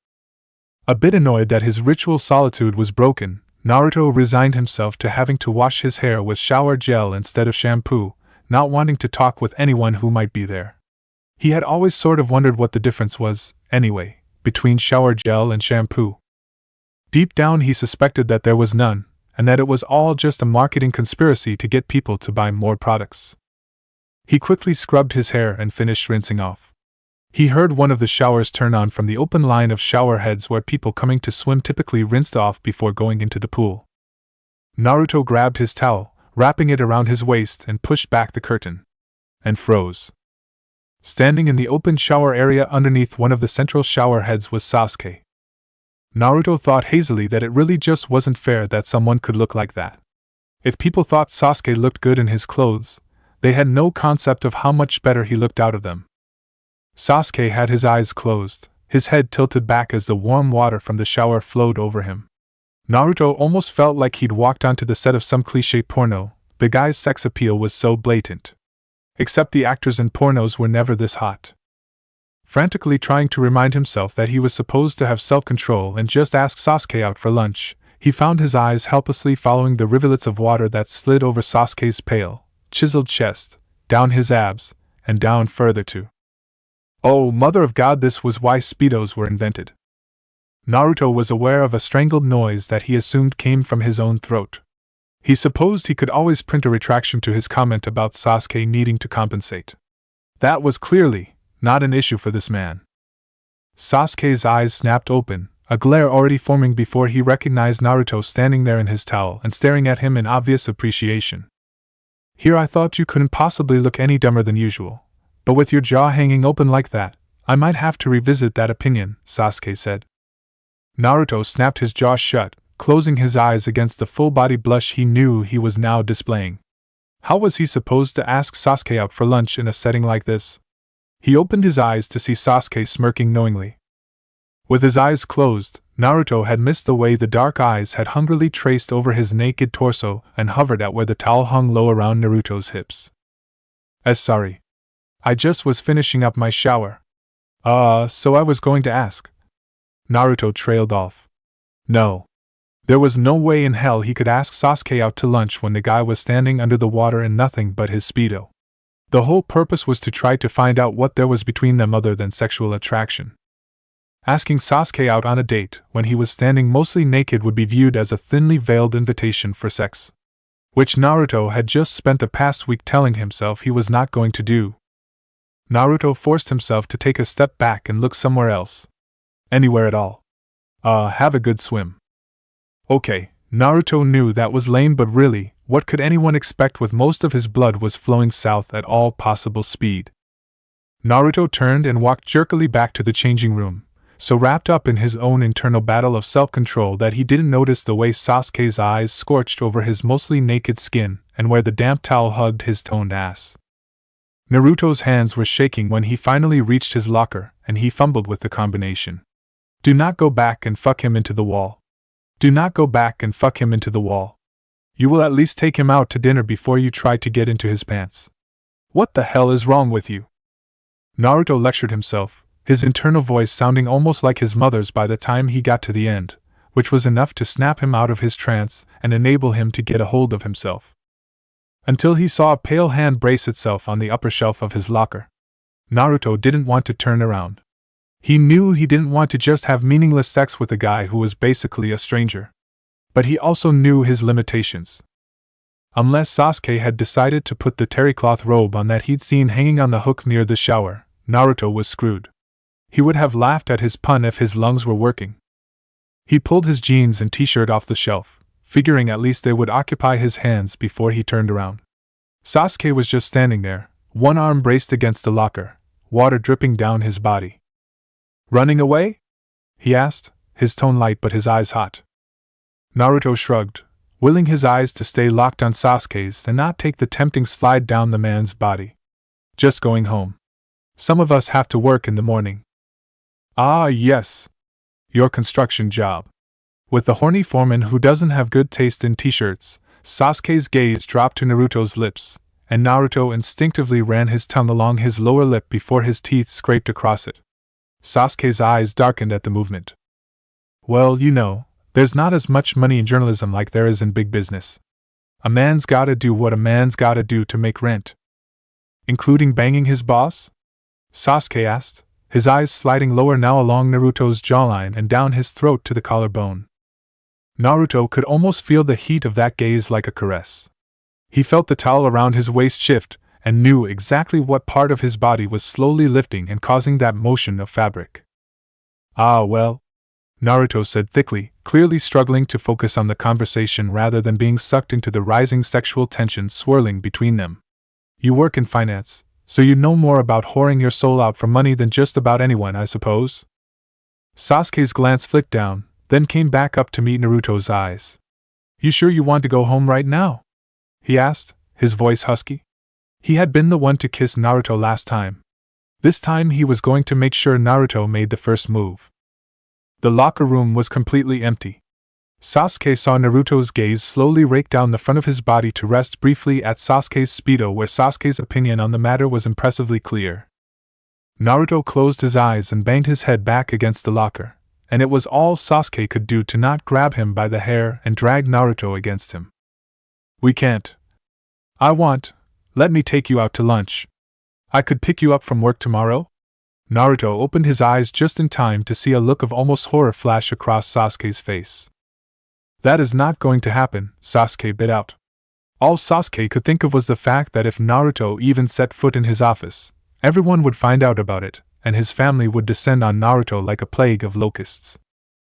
A bit annoyed that his ritual solitude was broken, Naruto resigned himself to having to wash his hair with shower gel instead of shampoo, not wanting to talk with anyone who might be there. He had always sort of wondered what the difference was, anyway, between shower gel and shampoo. Deep down he suspected that there was none, and that it was all just a marketing conspiracy to get people to buy more products. He quickly scrubbed his hair and finished rinsing off. He heard one of the showers turn on from the open line of shower heads where people coming to swim typically rinsed off before going into the pool. Naruto grabbed his towel, wrapping it around his waist, and pushed back the curtain. And froze. Standing in the open shower area underneath one of the central shower heads was Sasuke. Naruto thought hazily that it really just wasn't fair that someone could look like that. If people thought Sasuke looked good in his clothes, they had no concept of how much better he looked out of them. Sasuke had his eyes closed, his head tilted back as the warm water from the shower flowed over him. Naruto almost felt like he'd walked onto the set of some cliché porno. The guy's sex appeal was so blatant. Except the actors in pornos were never this hot. Frantically trying to remind himself that he was supposed to have self-control and just ask Sasuke out for lunch, he found his eyes helplessly following the rivulets of water that slid over Sasuke's pale, chiseled chest, down his abs, and down further too. Oh, mother of God, this was why Speedos were invented. Naruto was aware of a strangled noise that he assumed came from his own throat. He supposed he could always print a retraction to his comment about Sasuke needing to compensate. That was clearly not an issue for this man. Sasuke's eyes snapped open, a glare already forming before he recognized Naruto standing there in his towel and staring at him in obvious appreciation. Here I thought you couldn't possibly look any dumber than usual, but with your jaw hanging open like that, I might have to revisit that opinion, Sasuke said. Naruto snapped his jaw shut, closing his eyes against the full-body blush he knew he was now displaying. How was he supposed to ask Sasuke out for lunch in a setting like this? He opened his eyes to see Sasuke smirking knowingly. With his eyes closed, Naruto had missed the way the dark eyes had hungrily traced over his naked torso and hovered at where the towel hung low around Naruto's hips. Sorry. I just was finishing up my shower. So I was going to ask. Naruto trailed off. No. There was no way in hell he could ask Sasuke out to lunch when the guy was standing under the water in nothing but his Speedo. The whole purpose was to try to find out what there was between them other than sexual attraction. Asking Sasuke out on a date when he was standing mostly naked would be viewed as a thinly veiled invitation for sex, which Naruto had just spent the past week telling himself he was not going to do. Naruto forced himself to take a step back and look somewhere else. Anywhere at all. Have a good swim. Okay, Naruto knew that was lame, but really, what could anyone expect with most of his blood was flowing south at all possible speed? Naruto turned and walked jerkily back to the changing room, so wrapped up in his own internal battle of self-control that he didn't notice the way Sasuke's eyes scorched over his mostly naked skin and where the damp towel hugged his toned ass. Naruto's hands were shaking when he finally reached his locker, and he fumbled with the combination. Do not go back and fuck him into the wall. Do not go back and fuck him into the wall. You will at least take him out to dinner before you try to get into his pants. What the hell is wrong with you? Naruto lectured himself, his internal voice sounding almost like his mother's by the time he got to the end, which was enough to snap him out of his trance and enable him to get a hold of himself. Until he saw a pale hand brace itself on the upper shelf of his locker. Naruto didn't want to turn around. He knew he didn't want to just have meaningless sex with a guy who was basically a stranger. But he also knew his limitations. Unless Sasuke had decided to put the terry cloth robe on that he'd seen hanging on the hook near the shower, Naruto was screwed. He would have laughed at his pun if his lungs were working. He pulled his jeans and t-shirt off the shelf, figuring at least they would occupy his hands before he turned around. Sasuke was just standing there, one arm braced against the locker, water dripping down his body. Running away? He asked, his tone light but his eyes hot. Naruto shrugged, willing his eyes to stay locked on Sasuke's and not take the tempting slide down the man's body. Just going home. Some of us have to work in the morning. Ah, yes. Your construction job. With the horny foreman who doesn't have good taste in t-shirts, Sasuke's gaze dropped to Naruto's lips, and Naruto instinctively ran his tongue along his lower lip before his teeth scraped across it. Sasuke's eyes darkened at the movement. Well, you know, there's not as much money in journalism like there is in big business. A man's gotta do what a man's gotta do to make rent. Including banging his boss? Sasuke asked, his eyes sliding lower now along Naruto's jawline and down his throat to the collarbone. Naruto could almost feel the heat of that gaze like a caress. He felt the towel around his waist shift, and knew exactly what part of his body was slowly lifting and causing that motion of fabric. Ah well. Naruto said thickly, clearly struggling to focus on the conversation rather than being sucked into the rising sexual tension swirling between them. You work in finance, so you know more about whoring your soul out for money than just about anyone, I suppose? Sasuke's glance flicked down, then came back up to meet Naruto's eyes. You sure you want to go home right now? He asked, his voice husky. He had been the one to kiss Naruto last time. This time he was going to make sure Naruto made the first move. The locker room was completely empty. Sasuke saw Naruto's gaze slowly rake down the front of his body to rest briefly at Sasuke's speedo, where Sasuke's opinion on the matter was impressively clear. Naruto closed his eyes and banged his head back against the locker, and it was all Sasuke could do to not grab him by the hair and drag Naruto against him. We can't. Let me take you out to lunch. I could pick you up from work tomorrow? Naruto opened his eyes just in time to see a look of almost horror flash across Sasuke's face. That is not going to happen, Sasuke bit out. All Sasuke could think of was the fact that if Naruto even set foot in his office, everyone would find out about it, and his family would descend on Naruto like a plague of locusts.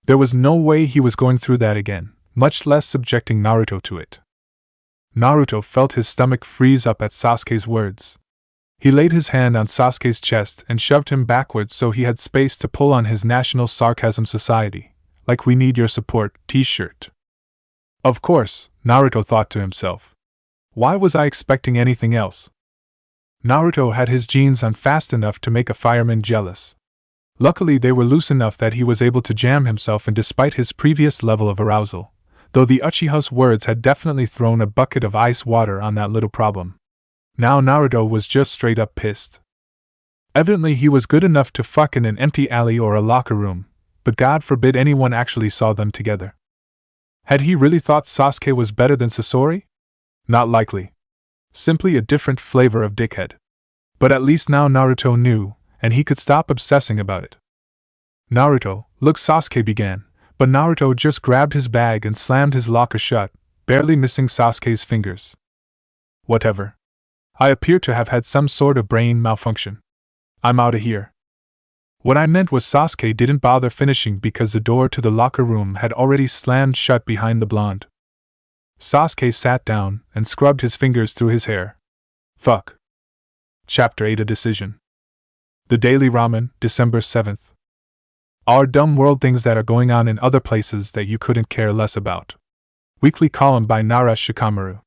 There was no way he was going through that again, much less subjecting Naruto to it. Naruto felt his stomach freeze up at Sasuke's words. He laid his hand on Sasuke's chest and shoved him backwards so he had space to pull on his National Sarcasm Society, like "We need your support" t-shirt. Of course, Naruto thought to himself. Why was I expecting anything else? Naruto had his jeans on fast enough to make a fireman jealous. Luckily they were loose enough that he was able to jam himself in despite his previous level of arousal, though the Uchiha's words had definitely thrown a bucket of ice water on that little problem. Now Naruto was just straight up pissed. Evidently he was good enough to fuck in an empty alley or a locker room, but God forbid anyone actually saw them together. Had he really thought Sasuke was better than Sasori? Not likely. Simply a different flavor of dickhead. But at least now Naruto knew, and he could stop obsessing about it. Naruto, look, Sasuke began, but Naruto just grabbed his bag and slammed his locker shut, barely missing Sasuke's fingers. Whatever. I appear to have had some sort of brain malfunction. I'm outta here. What I meant was Sasuke didn't bother finishing because the door to the locker room had already slammed shut behind the blonde. Sasuke sat down and scrubbed his fingers through his hair. Fuck. Chapter 8: A Decision. The Daily Ramen, December 7th. Our dumb world, things that are going on in other places that you couldn't care less about. Weekly column by Naresh Shikamaru.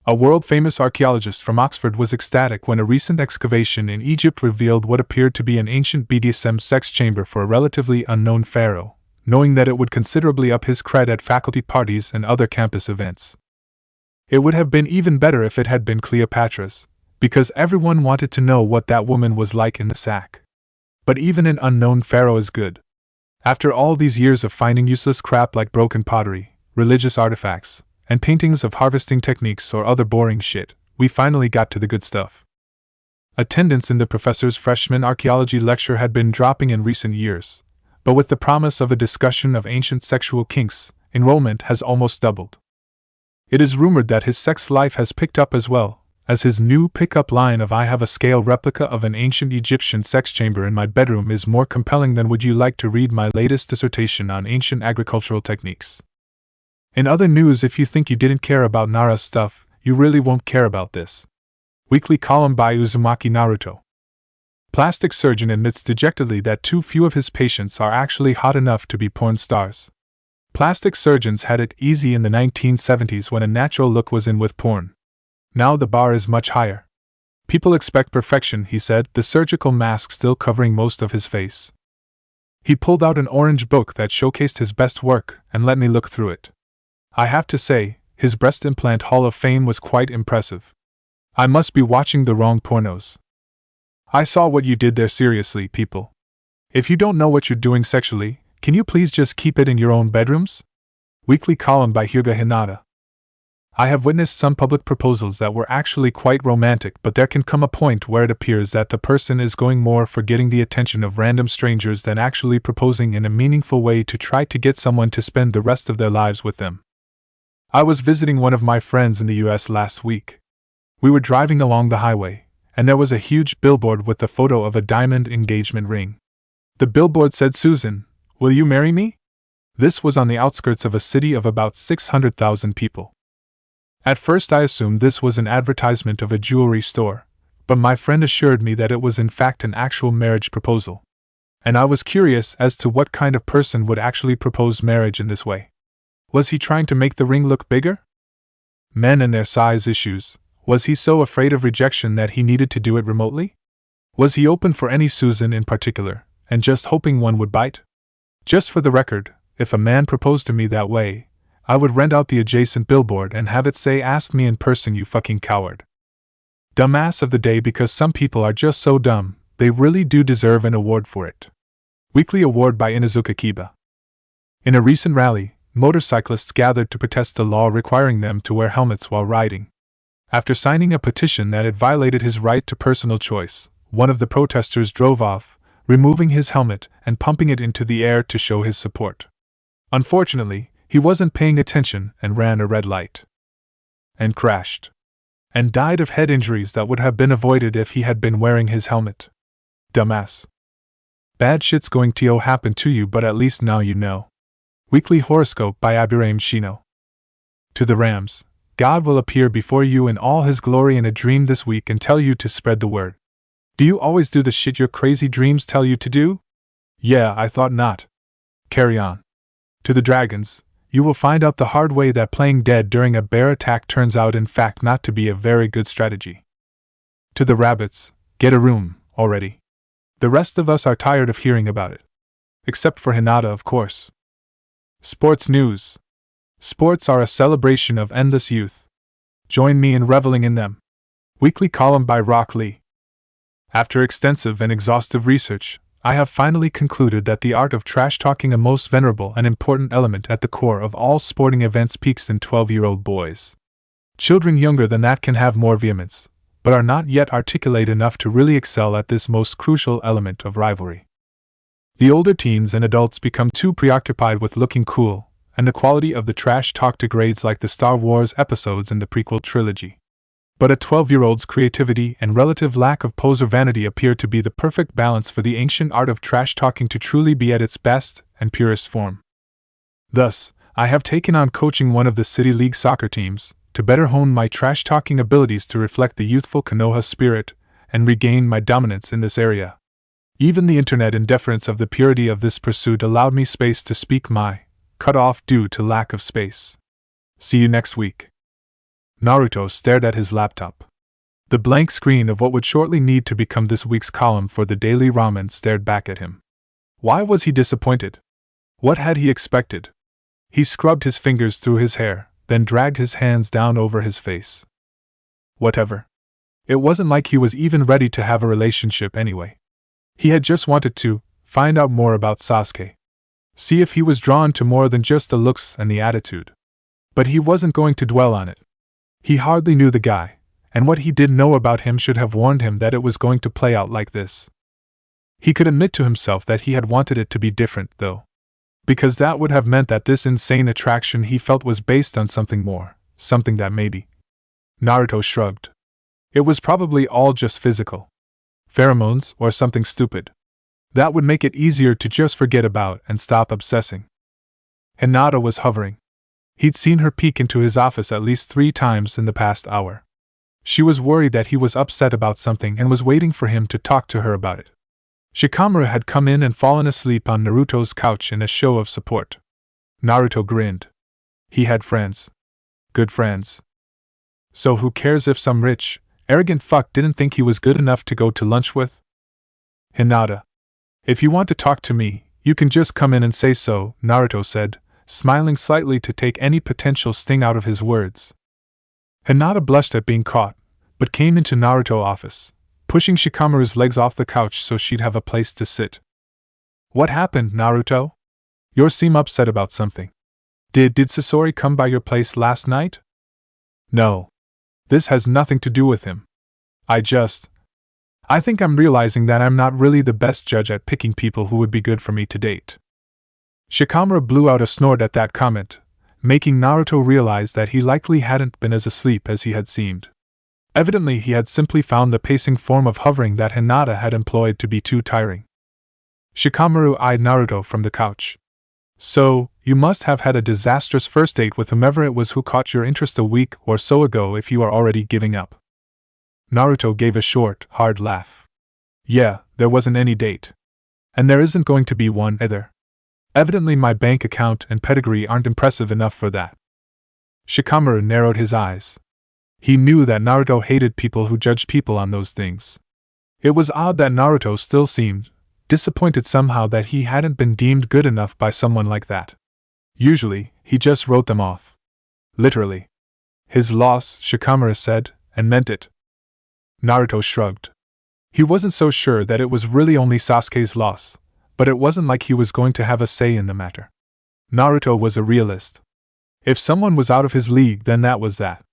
A world-famous archaeologist from Oxford was ecstatic when a recent excavation in Egypt revealed what appeared to be an ancient BDSM sex chamber for a relatively unknown pharaoh, knowing that it would considerably up his cred at faculty parties and other campus events. It would have been even better if it had been Cleopatra's, because everyone wanted to know what that woman was like in the sack. But even an unknown pharaoh is good. After all these years of finding useless crap like broken pottery, religious artifacts, and paintings of harvesting techniques or other boring shit, we finally got to the good stuff. Attendance in the professor's freshman archaeology lecture had been dropping in recent years, but with the promise of a discussion of ancient sexual kinks, enrollment has almost doubled. It is rumored that his sex life has picked up as well, as his new pickup line of "I have a scale replica of an ancient Egyptian sex chamber in my bedroom" is more compelling than "Would you like to read my latest dissertation on ancient agricultural techniques?" In other news, if you think you didn't care about Nara's stuff, you really won't care about this. Weekly column by Uzumaki Naruto. Plastic surgeon admits dejectedly that too few of his patients are actually hot enough to be porn stars. Plastic surgeons had it easy in the 1970s when a natural look was in with porn. Now the bar is much higher. People expect perfection, he said, the surgical mask still covering most of his face. He pulled out an orange book that showcased his best work and let me look through it. I have to say, his breast implant Hall of Fame was quite impressive. I must be watching the wrong pornos. I saw what you did there, seriously, people. If you don't know what you're doing sexually, can you please just keep it in your own bedrooms? Weekly column by Hyuga Hinata. I have witnessed some public proposals that were actually quite romantic, but there can come a point where it appears that the person is going more for getting the attention of random strangers than actually proposing in a meaningful way to try to get someone to spend the rest of their lives with them. I was visiting one of my friends in the US last week. We were driving along the highway, and there was a huge billboard with the photo of a diamond engagement ring. The billboard said, "Susan, Will you marry me? This was on the outskirts of a city of about 600,000 people. At first I assumed this was an advertisement of a jewelry store, but my friend assured me that it was in fact an actual marriage proposal. And I was curious as to what kind of person would actually propose marriage in this way. Was he trying to make the ring look bigger? Men and their size issues. Was he so afraid of rejection that he needed to do it remotely? Was he open for any Susan in particular, and just hoping one would bite? Just for the record, if a man proposed to me that way, I would rent out the adjacent billboard and have it say, "Ask me in person, you fucking coward." Dumbass of the day, because some people are just so dumb, they really do deserve an award for it. Weekly award by Inuzuka Kiba. In a recent rally, motorcyclists gathered to protest the law requiring them to wear helmets while riding. After signing a petition that it violated his right to personal choice, one of the protesters drove off, removing his helmet and pumping it into the air to show his support. Unfortunately, he wasn't paying attention and ran a red light. And crashed. And died of head injuries that would have been avoided if he had been wearing his helmet. Dumbass. Bad shit's going to happen to you, but at least now you know. Weekly horoscope by Abiraim Shino. To the Rams, God will appear before you in all his glory in a dream this week and tell you to spread the word. Do you always do the shit your crazy dreams tell you to do? Yeah, I thought not. Carry on. To the Dragons, you will find out the hard way that playing dead during a bear attack turns out in fact not to be a very good strategy. To the Rabbits, get a room, already. The rest of us are tired of hearing about it. Except for Hinata, of course. Sports news. Sports are a celebration of endless youth. Join me in reveling in them. Weekly column by Rock Lee. After extensive and exhaustive research, I have finally concluded that the art of trash-talking, a most venerable and important element at the core of all sporting events, peaks in 12-year-old boys. Children younger than that can have more vehemence, but are not yet articulate enough to really excel at this most crucial element of rivalry. The older teens and adults become too preoccupied with looking cool, and the quality of the trash talk degrades like the Star Wars episodes in the prequel trilogy. But a 12-year-old's creativity and relative lack of poser vanity appear to be the perfect balance for the ancient art of trash talking to truly be at its best and purest form. Thus, I have taken on coaching one of the City League soccer teams, to better hone my trash talking abilities to reflect the youthful Konoha spirit, and regain my dominance in this area. Even the internet, in deference of the purity of this pursuit, allowed me space to speak my cut off due to lack of space. See you next week. Naruto stared at his laptop. The blank screen of what would shortly need to become this week's column for the Daily Ramen stared back at him. Why was he disappointed? What had he expected? He scrubbed his fingers through his hair, then dragged his hands down over his face. Whatever. It wasn't like he was even ready to have a relationship anyway. He had just wanted to find out more about Sasuke. See if he was drawn to more than just the looks and the attitude. But he wasn't going to dwell on it. He hardly knew the guy, and what he did know about him should have warned him that it was going to play out like this. He could admit to himself that he had wanted it to be different, though. Because that would have meant that this insane attraction he felt was based on something more, something that maybe. Naruto shrugged. It was probably all just physical. Pheromones or something stupid. That would make it easier to just forget about and stop obsessing. Hinata was hovering. He'd seen her peek into his office at least 3 times in the past hour. She was worried that he was upset about something and was waiting for him to talk to her about it. Shikamaru had come in and fallen asleep on Naruto's couch in a show of support. Naruto grinned. He had friends. Good friends. So who cares if some rich, arrogant fuck didn't think he was good enough to go to lunch with? Hinata. If you want to talk to me, you can just come in and say so, Naruto said, smiling slightly to take any potential sting out of his words. Hinata blushed at being caught, but came into Naruto's office, pushing Shikamaru's legs off the couch so she'd have a place to sit. What happened, Naruto? You seem upset about something. Did Sasori come by your place last night? No. This has nothing to do with him. I think I'm realizing that I'm not really the best judge at picking people who would be good for me to date. Shikamaru blew out a snort at that comment, making Naruto realize that he likely hadn't been as asleep as he had seemed. Evidently he had simply found the pacing form of hovering that Hinata had employed to be too tiring. Shikamaru eyed Naruto from the couch. So, you must have had a disastrous first date with whomever it was who caught your interest a week or so ago if you are already giving up. Naruto gave a short, hard laugh. Yeah, there wasn't any date. And there isn't going to be one either. Evidently my bank account and pedigree aren't impressive enough for that. Shikamaru narrowed his eyes. He knew that Naruto hated people who judged people on those things. It was odd that Naruto still seemed disappointed somehow that he hadn't been deemed good enough by someone like that. Usually, he just wrote them off. Literally. His loss, Shikamaru said, and meant it. Naruto shrugged. He wasn't so sure that it was really only Sasuke's loss, but it wasn't like he was going to have a say in the matter. Naruto was a realist. If someone was out of his league, then that was that.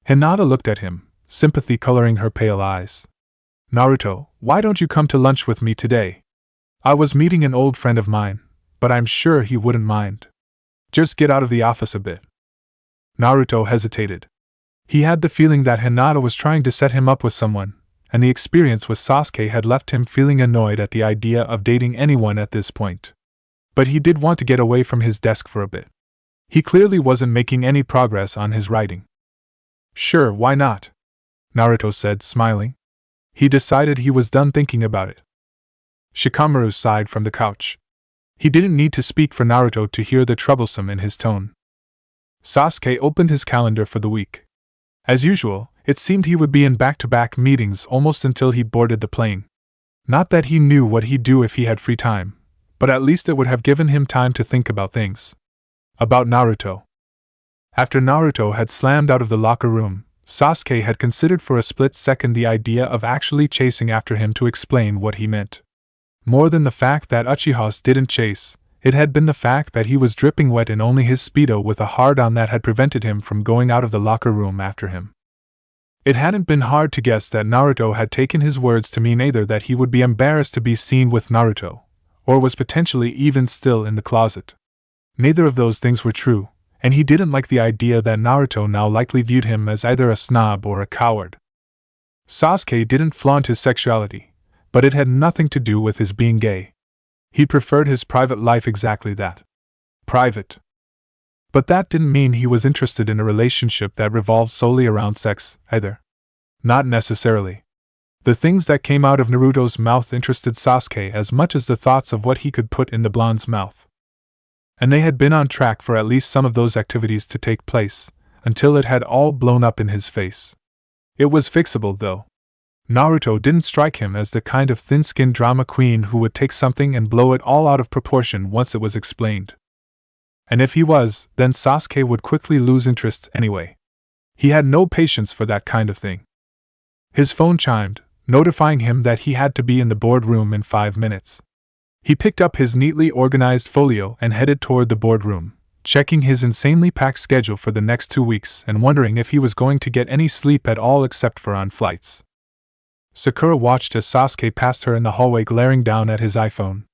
Hinata looked at him, sympathy coloring her pale eyes. Naruto, why don't you come to lunch with me today? I was meeting an old friend of mine, but I'm sure he wouldn't mind. Just get out of the office a bit. Naruto hesitated. He had the feeling that Hinata was trying to set him up with someone, and the experience with Sasuke had left him feeling annoyed at the idea of dating anyone at this point. But he did want to get away from his desk for a bit. He clearly wasn't making any progress on his writing. Sure, why not? Naruto said, smiling. He decided he was done thinking about it. Shikamaru sighed from the couch. He didn't need to speak for Naruto to hear the troublesome in his tone. Sasuke opened his calendar for the week. As usual, it seemed he would be in back-to-back meetings almost until he boarded the plane. Not that he knew what he'd do if he had free time, but at least it would have given him time to think about things. About Naruto. After Naruto had slammed out of the locker room, Sasuke had considered for a split second the idea of actually chasing after him to explain what he meant. More than the fact that Uchihas didn't chase, it had been the fact that he was dripping wet in only his Speedo with a hard-on that had prevented him from going out of the locker room after him. It hadn't been hard to guess that Naruto had taken his words to mean either that he would be embarrassed to be seen with Naruto, or was potentially even still in the closet. Neither of those things were true, and he didn't like the idea that Naruto now likely viewed him as either a snob or a coward. Sasuke didn't flaunt his sexuality, but it had nothing to do with his being gay. He preferred his private life exactly that. Private. But that didn't mean he was interested in a relationship that revolved solely around sex, either. Not necessarily. The things that came out of Naruto's mouth interested Sasuke as much as the thoughts of what he could put in the blonde's mouth. And they had been on track for at least some of those activities to take place, until it had all blown up in his face. It was fixable, though. Naruto didn't strike him as the kind of thin-skinned drama queen who would take something and blow it all out of proportion once it was explained. And if he was, then Sasuke would quickly lose interest anyway. He had no patience for that kind of thing. His phone chimed, notifying him that he had to be in the boardroom in 5 minutes. He picked up his neatly organized folio and headed toward the boardroom, checking his insanely packed schedule for the next 2 weeks and wondering if he was going to get any sleep at all except for on flights. Sakura watched as Sasuke passed her in the hallway glaring down at his iPhone.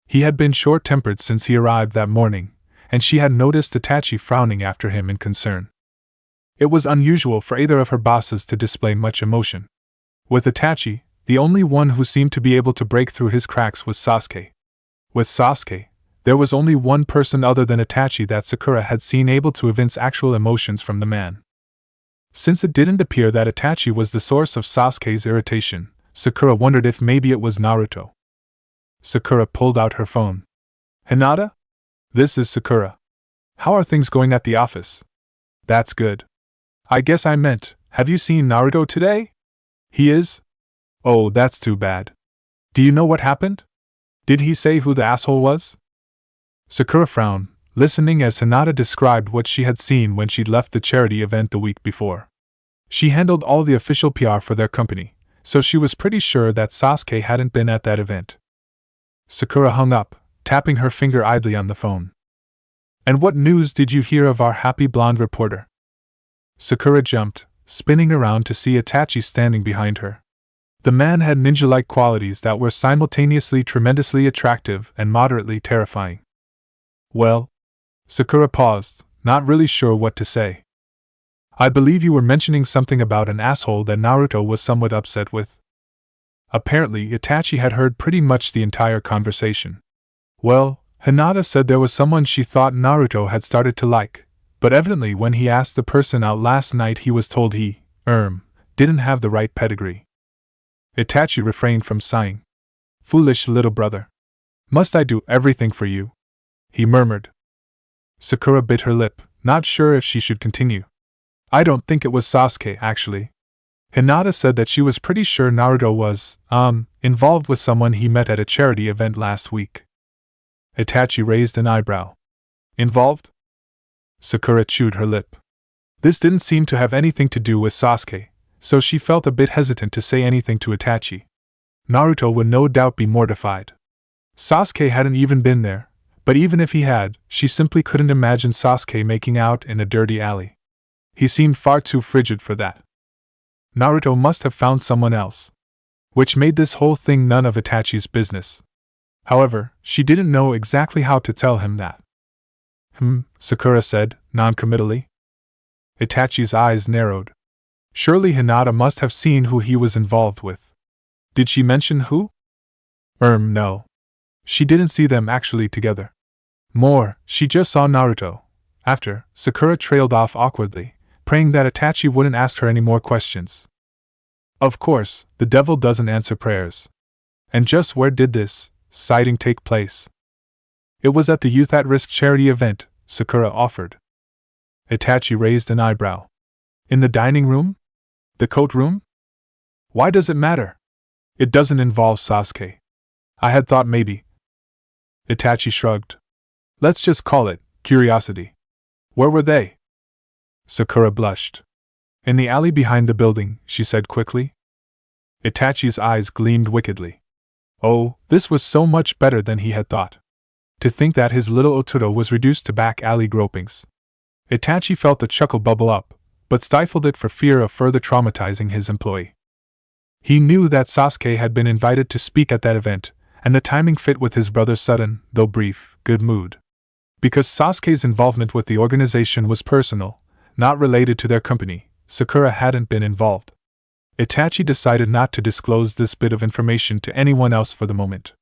He had been short-tempered since he arrived that morning, and she had noticed Itachi frowning after him in concern. It was unusual for either of her bosses to display much emotion. With Itachi, the only one who seemed to be able to break through his cracks was Sasuke. With Sasuke, there was only one person other than Itachi that Sakura had seen able to evince actual emotions from the man. Since it didn't appear that Itachi was the source of Sasuke's irritation, Sakura wondered if maybe it was Naruto. Sakura pulled out her phone. Hinata? This is Sakura. How are things going at the office? That's good. I guess I meant, have you seen Naruto today? He is? Oh, that's too bad. Do you know what happened? Did he say who the asshole was? Sakura frowned, listening as Hinata described what she had seen when she'd left the charity event the week before. She handled all the official PR for their company, so she was pretty sure that Sasuke hadn't been at that event. Sakura hung up, tapping her finger idly on the phone. And what news did you hear of our happy blonde reporter? Sakura jumped, spinning around to see Itachi standing behind her. The man had ninja-like qualities that were simultaneously tremendously attractive and moderately terrifying. Well? Sakura paused, not really sure what to say. I believe you were mentioning something about an asshole that Naruto was somewhat upset with. Apparently, Itachi had heard pretty much the entire conversation. Well, Hinata said there was someone she thought Naruto had started to like, but evidently when he asked the person out last night he was told he, didn't have the right pedigree. Itachi refrained from sighing. Foolish little brother. Must I do everything for you? He murmured. Sakura bit her lip, not sure if she should continue. I don't think it was Sasuke, actually. Hinata said that she was pretty sure Naruto was, involved with someone he met at a charity event last week. Itachi raised an eyebrow. Involved? Sakura chewed her lip. This didn't seem to have anything to do with Sasuke, so she felt a bit hesitant to say anything to Itachi. Naruto would no doubt be mortified. Sasuke hadn't even been there, but even if he had, she simply couldn't imagine Sasuke making out in a dirty alley. He seemed far too frigid for that. Naruto must have found someone else. Which made this whole thing none of Itachi's business. However, she didn't know exactly how to tell him that. Sakura said, non-committally. Itachi's eyes narrowed. Surely Hinata must have seen who he was involved with. Did she mention who? No. She didn't see them actually together. More, she just saw Naruto. After, Sakura trailed off awkwardly, praying that Itachi wouldn't ask her any more questions. Of course, the devil doesn't answer prayers. And just where did this sighting take place? It was at the Youth at Risk charity event, Sakura offered. Itachi raised an eyebrow. In the dining room? The coat room? Why does it matter? It doesn't involve Sasuke. I had thought maybe. Itachi shrugged. Let's just call it curiosity. Where were they? Sakura blushed. In the alley behind the building, she said quickly. Itachi's eyes gleamed wickedly. Oh, this was so much better than he had thought. To think that his little Otoro was reduced to back alley gropings. Itachi felt a chuckle bubble up, but stifled it for fear of further traumatizing his employee. He knew that Sasuke had been invited to speak at that event, and the timing fit with his brother's sudden, though brief, good mood. Because Sasuke's involvement with the organization was personal, not related to their company, Sakura hadn't been involved. Itachi decided not to disclose this bit of information to anyone else for the moment.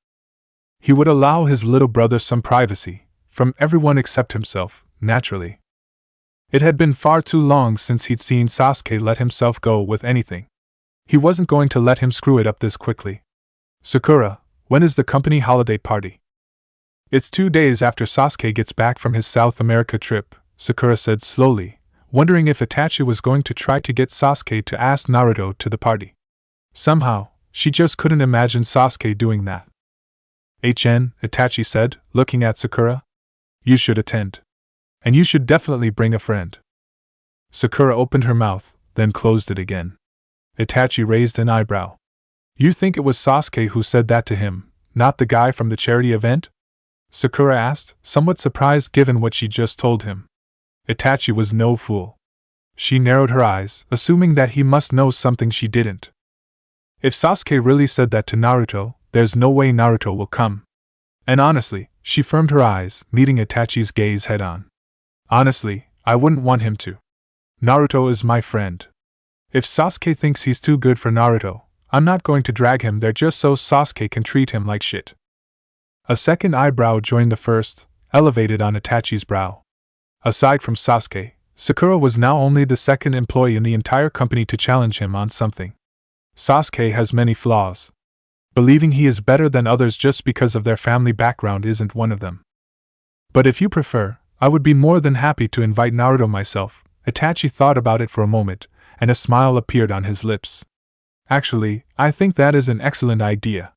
He would allow his little brother some privacy, from everyone except himself, naturally. It had been far too long since he'd seen Sasuke let himself go with anything. He wasn't going to let him screw it up this quickly. Sakura, when is the company holiday party? It's 2 days after Sasuke gets back from his South America trip, Sakura said slowly, wondering if Itachi was going to try to get Sasuke to ask Naruto to the party. Somehow, she just couldn't imagine Sasuke doing that. Itachi said, looking at Sakura. You should attend. And you should definitely bring a friend. Sakura opened her mouth, then closed it again. Itachi raised an eyebrow. You think it was Sasuke who said that to him, not the guy from the charity event? Sakura asked, somewhat surprised given what she just told him. Itachi was no fool. She narrowed her eyes, assuming that he must know something she didn't. If Sasuke really said that to Naruto, there's no way Naruto will come. And honestly, she firmed her eyes, meeting Itachi's gaze head-on. Honestly, I wouldn't want him to. Naruto is my friend. If Sasuke thinks he's too good for Naruto, I'm not going to drag him there just so Sasuke can treat him like shit. A second eyebrow joined the first, elevated on Itachi's brow. Aside from Sasuke, Sakura was now only the second employee in the entire company to challenge him on something. Sasuke has many flaws. Believing he is better than others just because of their family background isn't one of them. But if you prefer, I would be more than happy to invite Naruto myself. Itachi thought about it for a moment, and a smile appeared on his lips. Actually, I think that is an excellent idea.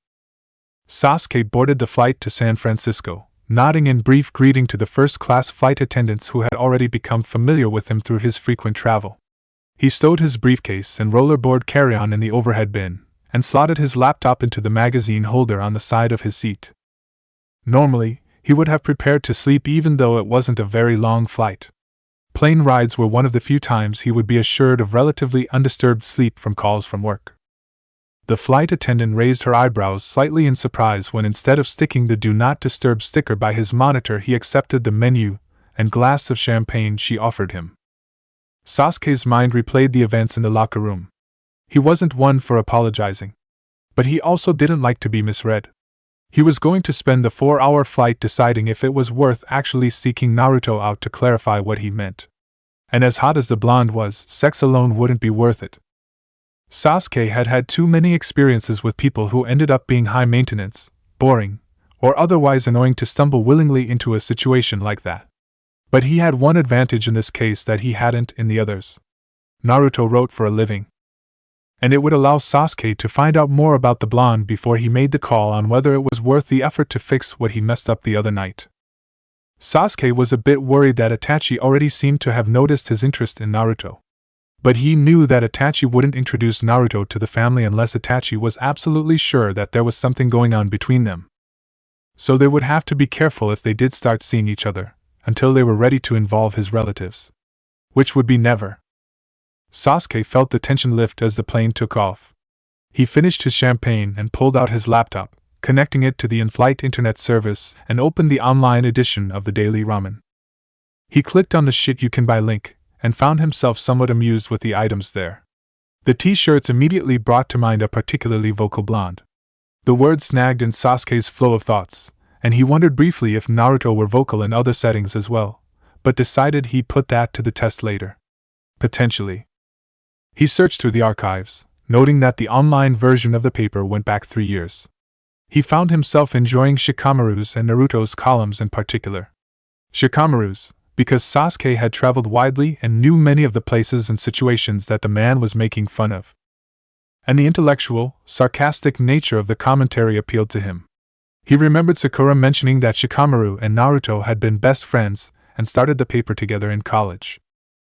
Sasuke boarded the flight to San Francisco, nodding in brief greeting to the first-class flight attendants who had already become familiar with him through his frequent travel. He stowed his briefcase and rollerboard carry-on in the overhead bin, and slotted his laptop into the magazine holder on the side of his seat. Normally, he would have prepared to sleep even though it wasn't a very long flight. Plane rides were one of the few times he would be assured of relatively undisturbed sleep from calls from work. The flight attendant raised her eyebrows slightly in surprise when instead of sticking the Do Not Disturb sticker by his monitor he accepted the menu and glass of champagne she offered him. Sasuke's mind replayed the events in the locker room. He wasn't one for apologizing. But he also didn't like to be misread. He was going to spend the 4-hour flight deciding if it was worth actually seeking Naruto out to clarify what he meant. And as hot as the blonde was, sex alone wouldn't be worth it. Sasuke had had too many experiences with people who ended up being high maintenance, boring, or otherwise annoying to stumble willingly into a situation like that. But he had one advantage in this case that he hadn't in the others. Naruto wrote for a living. And it would allow Sasuke to find out more about the blonde before he made the call on whether it was worth the effort to fix what he messed up the other night. Sasuke was a bit worried that Itachi already seemed to have noticed his interest in Naruto. But he knew that Itachi wouldn't introduce Naruto to the family unless Itachi was absolutely sure that there was something going on between them. So they would have to be careful if they did start seeing each other, until they were ready to involve his relatives. Which would be never. Sasuke felt the tension lift as the plane took off. He finished his champagne and pulled out his laptop, connecting it to the in-flight internet service, and opened the online edition of the Daily Ramen. He clicked on the shit you can buy link, and found himself somewhat amused with the items there. The t-shirts immediately brought to mind a particularly vocal blonde. The word snagged in Sasuke's flow of thoughts, and he wondered briefly if Naruto were vocal in other settings as well, but decided he'd put that to the test later. Potentially. He searched through the archives, noting that the online version of the paper went back 3 years. He found himself enjoying Shikamaru's and Naruto's columns in particular. Shikamaru's, because Sasuke had traveled widely and knew many of the places and situations that the man was making fun of. And the intellectual, sarcastic nature of the commentary appealed to him. He remembered Sakura mentioning that Shikamaru and Naruto had been best friends and started the paper together in college.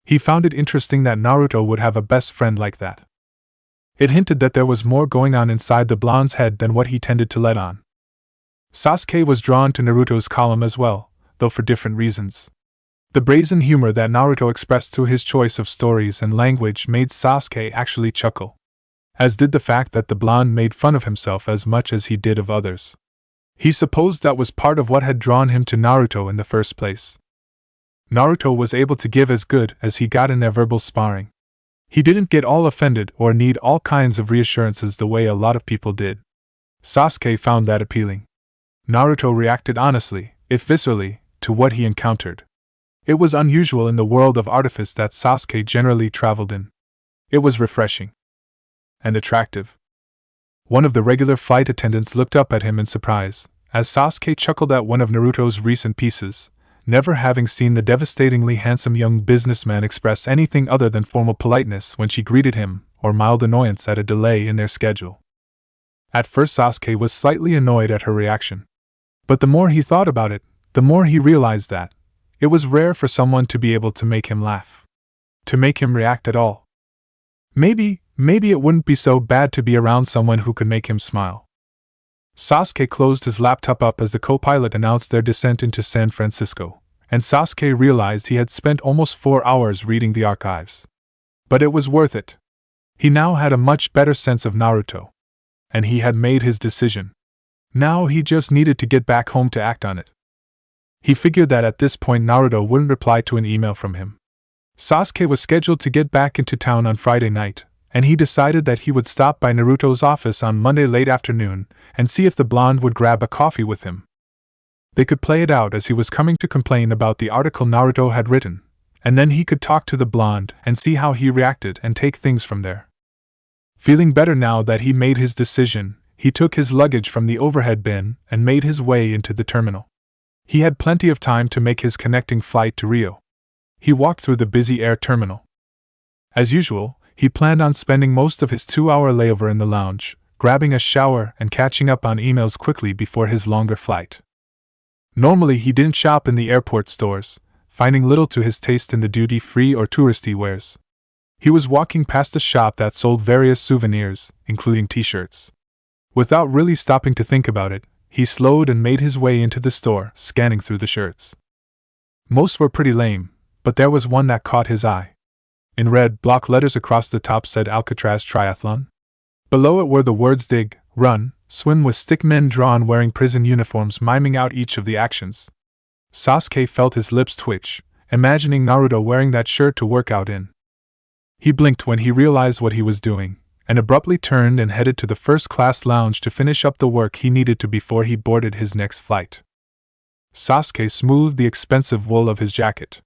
He found it interesting that Naruto would have a best friend like that. It hinted that there was more going on inside the blonde's head than what he tended to let on. Sasuke was drawn to Naruto's column as well, though for different reasons. The brazen humor that Naruto expressed through his choice of stories and language made Sasuke actually chuckle, as did the fact that the blonde made fun of himself as much as he did of others. He supposed that was part of what had drawn him to Naruto in the first place. Naruto was able to give as good as he got in their verbal sparring. He didn't get all offended or need all kinds of reassurances the way a lot of people did. Sasuke found that appealing. Naruto reacted honestly, if viscerally, to what he encountered. It was unusual in the world of artifice that Sasuke generally traveled in. It was refreshing. And attractive. One of the regular flight attendants looked up at him in surprise, as Sasuke chuckled at one of Naruto's recent pieces, never having seen the devastatingly handsome young businessman express anything other than formal politeness when she greeted him, or mild annoyance at a delay in their schedule. At first Sasuke was slightly annoyed at her reaction. But the more he thought about it, the more he realized that it was rare for someone to be able to make him laugh. To make him react at all. Maybe it wouldn't be so bad to be around someone who could make him smile. Sasuke closed his laptop up as the co-pilot announced their descent into San Francisco, and Sasuke realized he had spent almost 4 hours reading the archives. But it was worth it. He now had a much better sense of Naruto. And he had made his decision. Now he just needed to get back home to act on it. He figured that at this point Naruto wouldn't reply to an email from him. Sasuke was scheduled to get back into town on Friday night, and he decided that he would stop by Naruto's office on Monday late afternoon and see if the blonde would grab a coffee with him. They could play it out as he was coming to complain about the article Naruto had written, and then he could talk to the blonde and see how he reacted and take things from there. Feeling better now that he made his decision, he took his luggage from the overhead bin and made his way into the terminal. He had plenty of time to make his connecting flight to Rio. He walked through the busy air terminal. As usual, he planned on spending most of his 2-hour layover in the lounge, grabbing a shower and catching up on emails quickly before his longer flight. Normally he didn't shop in the airport stores, finding little to his taste in the duty-free or touristy wares. He was walking past a shop that sold various souvenirs, including t-shirts. Without really stopping to think about it, he slowed and made his way into the store, scanning through the shirts. Most were pretty lame, but there was one that caught his eye. In red block letters across the top said Alcatraz Triathlon. Below it were the words dig, run, swim with stickmen drawn wearing prison uniforms miming out each of the actions. Sasuke felt his lips twitch, imagining Naruto wearing that shirt to work out in. He blinked when he realized what he was doing, and abruptly turned and headed to the first-class lounge to finish up the work he needed to before he boarded his next flight. Sasuke smoothed the expensive wool of his jacket.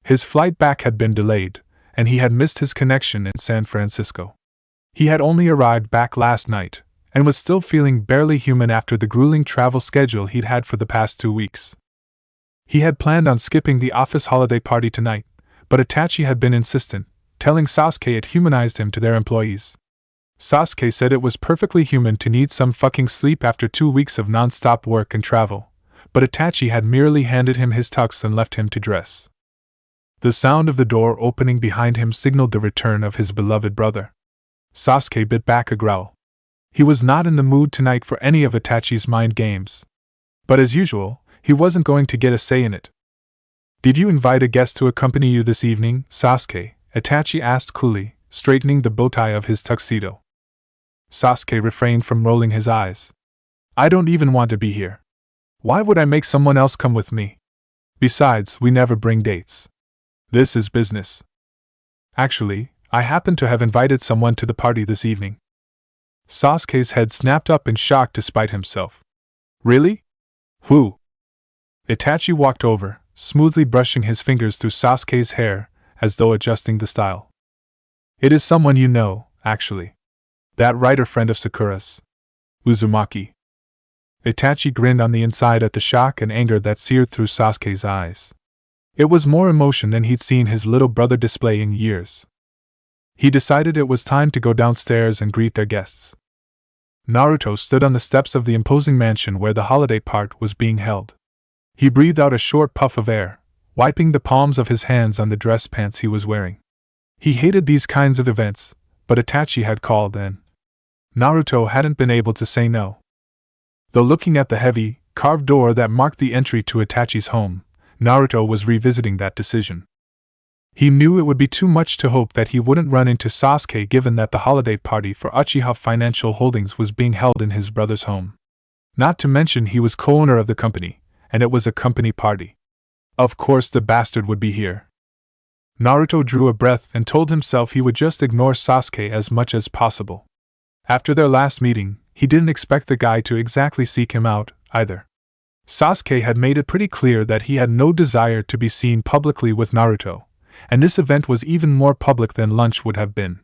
His flight back had been delayed, and he had missed his connection in San Francisco. He had only arrived back last night, and was still feeling barely human after the grueling travel schedule he'd had for the past 2 weeks. He had planned on skipping the office holiday party tonight, but Itachi had been insistent, telling Sasuke it humanized him to their employees. Sasuke said it was perfectly human to need some fucking sleep after 2 weeks of non-stop work and travel, but Itachi had merely handed him his tux and left him to dress. The sound of the door opening behind him signaled the return of his beloved brother. Sasuke bit back a growl. He was not in the mood tonight for any of Itachi's mind games. But as usual, he wasn't going to get a say in it. "Did you invite a guest to accompany you this evening, Sasuke?" Itachi asked coolly, straightening the bow tie of his tuxedo. Sasuke refrained from rolling his eyes. "I don't even want to be here. Why would I make someone else come with me? Besides, we never bring dates. This is business. Actually, I happen to have invited someone to the party this evening." Sasuke's head snapped up in shock despite himself. "Really? Who?" Itachi walked over, smoothly brushing his fingers through Sasuke's hair, as though adjusting the style. "It is someone you know, actually. That writer friend of Sakura's. Uzumaki." Itachi grinned on the inside at the shock and anger that seared through Sasuke's eyes. It was more emotion than he'd seen his little brother display in years. He decided it was time to go downstairs and greet their guests. Naruto stood on the steps of the imposing mansion where the holiday part was being held. He breathed out a short puff of air, wiping the palms of his hands on the dress pants he was wearing. He hated these kinds of events, but Itachi had called and Naruto hadn't been able to say no. Though looking at the heavy, carved door that marked the entry to Itachi's home, Naruto was revisiting that decision. He knew it would be too much to hope that he wouldn't run into Sasuke given that the holiday party for Uchiha Financial Holdings was being held in his brother's home. Not to mention he was co-owner of the company, and it was a company party. Of course the bastard would be here. Naruto drew a breath and told himself he would just ignore Sasuke as much as possible. After their last meeting, he didn't expect the guy to exactly seek him out, either. Sasuke had made it pretty clear that he had no desire to be seen publicly with Naruto, and this event was even more public than lunch would have been.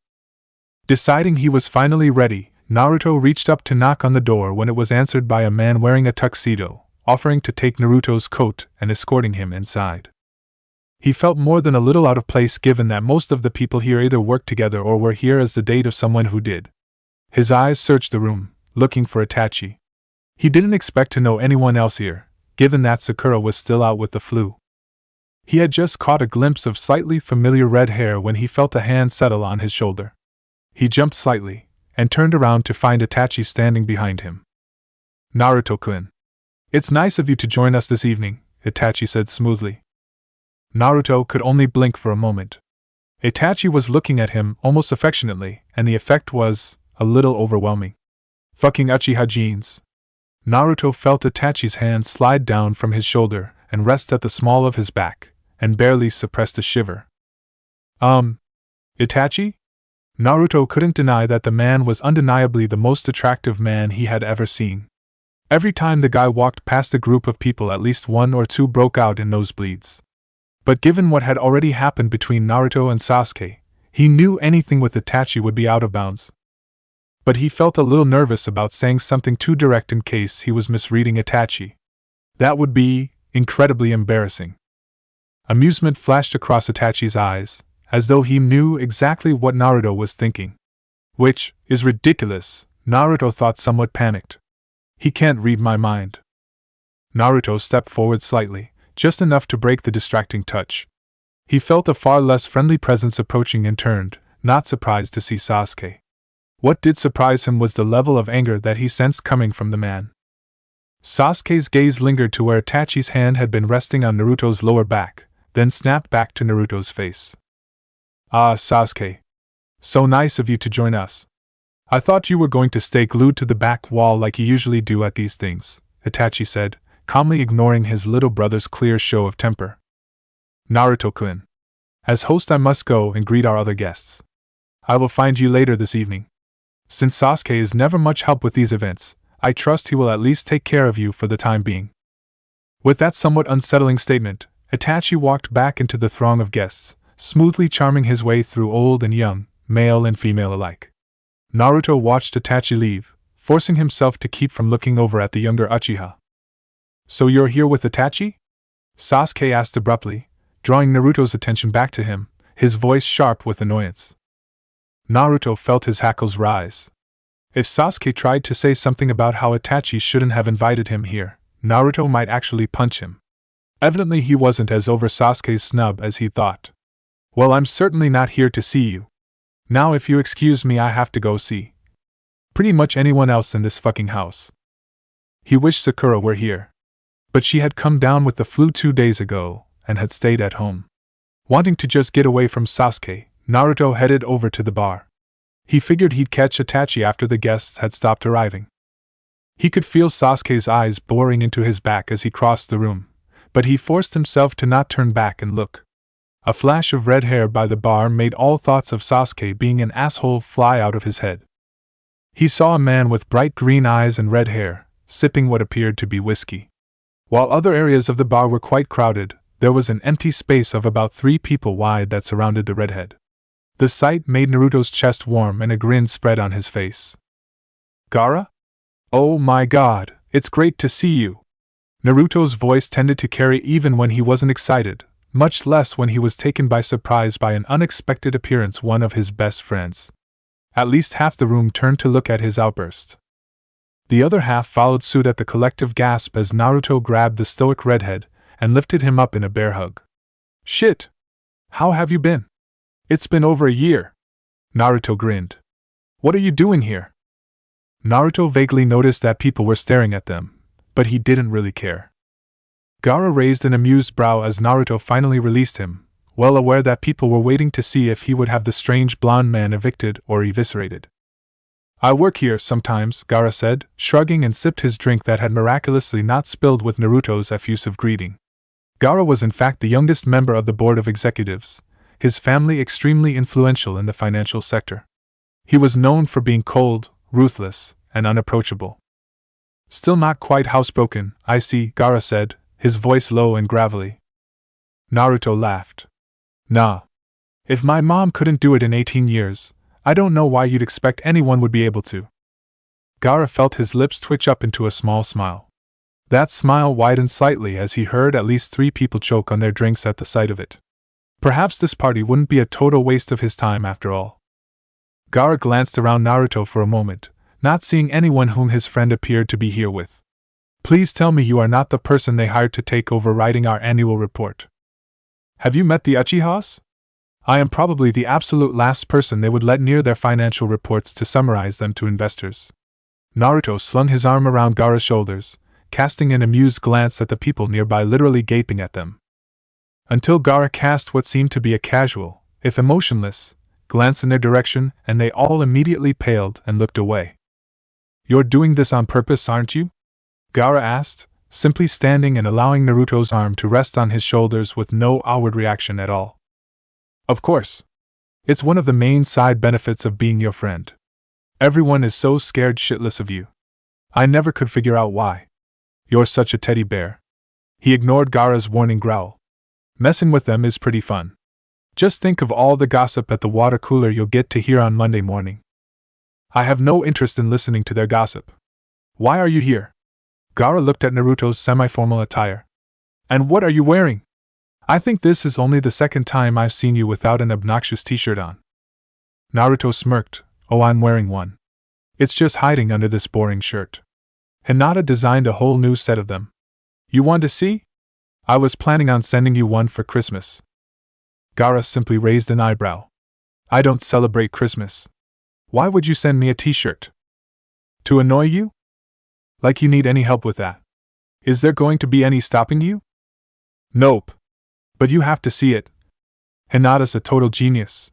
Deciding he was finally ready, Naruto reached up to knock on the door when it was answered by a man wearing a tuxedo, offering to take Naruto's coat and escorting him inside. He felt more than a little out of place given that most of the people here either worked together or were here as the date of someone who did. His eyes searched the room, looking for Itachi. He didn't expect to know anyone else here, given that Sakura was still out with the flu. He had just caught a glimpse of slightly familiar red hair when he felt a hand settle on his shoulder. He jumped slightly, and turned around to find Itachi standing behind him. "Naruto-kun. It's nice of you to join us this evening," Itachi said smoothly. Naruto could only blink for a moment. Itachi was looking at him almost affectionately, and the effect was a little overwhelming. "Fucking Uchiha jeans." Naruto felt Itachi's hand slide down from his shoulder and rest at the small of his back, and barely suppressed a shiver. Itachi?" Naruto couldn't deny that the man was undeniably the most attractive man he had ever seen. Every time the guy walked past a group of people, at least one or two broke out in nosebleeds. But given what had already happened between Naruto and Sasuke, he knew anything with Itachi would be out of bounds. But he felt a little nervous about saying something too direct in case he was misreading Itachi. That would be incredibly embarrassing. Amusement flashed across Itachi's eyes, as though he knew exactly what Naruto was thinking. Which is ridiculous, Naruto thought, somewhat panicked. He can't read my mind. Naruto stepped forward slightly, just enough to break the distracting touch. He felt a far less friendly presence approaching and turned, not surprised to see Sasuke. What did surprise him was the level of anger that he sensed coming from the man. Sasuke's gaze lingered to where Itachi's hand had been resting on Naruto's lower back, then snapped back to Naruto's face. "Ah, Sasuke. So nice of you to join us. I thought you were going to stay glued to the back wall like you usually do at these things," Itachi said, calmly ignoring his little brother's clear show of temper. "Naruto-kun. As host I must go and greet our other guests. I will find you later this evening." Since Sasuke is never much help with these events, I trust he will at least take care of you for the time being. With that somewhat unsettling statement, Itachi walked back into the throng of guests, smoothly charming his way through old and young, male and female alike. Naruto watched Itachi leave, forcing himself to keep from looking over at the younger Uchiha. So you're here with Itachi? Sasuke asked abruptly, drawing Naruto's attention back to him, his voice sharp with annoyance. Naruto felt his hackles rise. If Sasuke tried to say something about how Itachi shouldn't have invited him here, Naruto might actually punch him. Evidently he wasn't as over Sasuke's snub as he thought. Well, I'm certainly not here to see you. Now if you excuse me, I have to go see pretty much anyone else in this fucking house. He wished Sakura were here. But she had come down with the flu 2 days ago, and had stayed at home. Wanting to just get away from Sasuke, Naruto headed over to the bar. He figured he'd catch Itachi after the guests had stopped arriving. He could feel Sasuke's eyes boring into his back as he crossed the room, but he forced himself to not turn back and look. A flash of red hair by the bar made all thoughts of Sasuke being an asshole fly out of his head. He saw a man with bright green eyes and red hair, sipping what appeared to be whiskey. While other areas of the bar were quite crowded, there was an empty space of about 3 people wide that surrounded the redhead. The sight made Naruto's chest warm and a grin spread on his face. Gaara? Oh my god, it's great to see you. Naruto's voice tended to carry even when he wasn't excited, much less when he was taken by surprise by an unexpected appearance one of his best friends. At least half the room turned to look at his outburst. The other half followed suit at the collective gasp as Naruto grabbed the stoic redhead and lifted him up in a bear hug. Shit! How have you been? It's been over a year. Naruto grinned. What are you doing here? Naruto vaguely noticed that people were staring at them, but he didn't really care. Gaara raised an amused brow as Naruto finally released him, well aware that people were waiting to see if he would have the strange blonde man evicted or eviscerated. I work here sometimes, Gaara said, shrugging, and sipped his drink that had miraculously not spilled with Naruto's effusive greeting. Gaara was in fact the youngest member of the board of executives, his family extremely influential in the financial sector. He was known for being cold, ruthless, and unapproachable. Still not quite housebroken, I see, Gaara said, his voice low and gravelly. Naruto laughed. Nah. If my mom couldn't do it in 18 years, I don't know why you'd expect anyone would be able to. Gaara felt his lips twitch up into a small smile. That smile widened slightly as he heard at least 3 people choke on their drinks at the sight of it. Perhaps this party wouldn't be a total waste of his time after all. Gaara glanced around Naruto for a moment, not seeing anyone whom his friend appeared to be here with. Please tell me you are not the person they hired to take over writing our annual report. Have you met the Uchihas? I am probably the absolute last person they would let near their financial reports to summarize them to investors. Naruto slung his arm around Gaara's shoulders, casting an amused glance at the people nearby, literally gaping at them. Until Gaara cast what seemed to be a casual, if emotionless, glance in their direction, and they all immediately paled and looked away. You're doing this on purpose, aren't you? Gaara asked, simply standing and allowing Naruto's arm to rest on his shoulders with no outward reaction at all. Of course. It's one of the main side benefits of being your friend. Everyone is so scared shitless of you. I never could figure out why. You're such a teddy bear. He ignored Gaara's warning growl. Messing with them is pretty fun. Just think of all the gossip at the water cooler you'll get to hear on Monday morning. I have no interest in listening to their gossip. Why are you here? Gaara looked at Naruto's semi-formal attire. And what are you wearing? I think this is only the second time I've seen you without an obnoxious t-shirt on. Naruto smirked. Oh, I'm wearing one. It's just hiding under this boring shirt. Hinata designed a whole new set of them. You want to see? I was planning on sending you one for Christmas. Gaara simply raised an eyebrow. I don't celebrate Christmas. Why would you send me a t-shirt? To annoy you? Like you need any help with that. Is there going to be any stopping you? Nope. But you have to see it. Hinata's a total genius.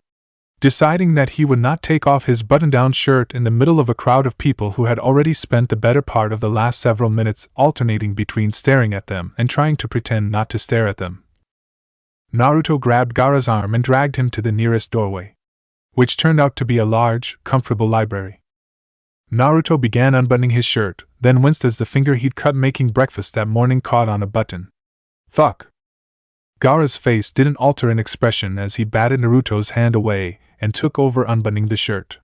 Deciding that he would not take off his button-down shirt in the middle of a crowd of people who had already spent the better part of the last several minutes alternating between staring at them and trying to pretend not to stare at them. Naruto grabbed Gaara's arm and dragged him to the nearest doorway, which turned out to be a large, comfortable library. Naruto began unbuttoning his shirt, then winced as the finger he'd cut making breakfast that morning caught on a button. Fuck! Gaara's face didn't alter in expression as he batted Naruto's hand away and took over unbuttoning the shirt.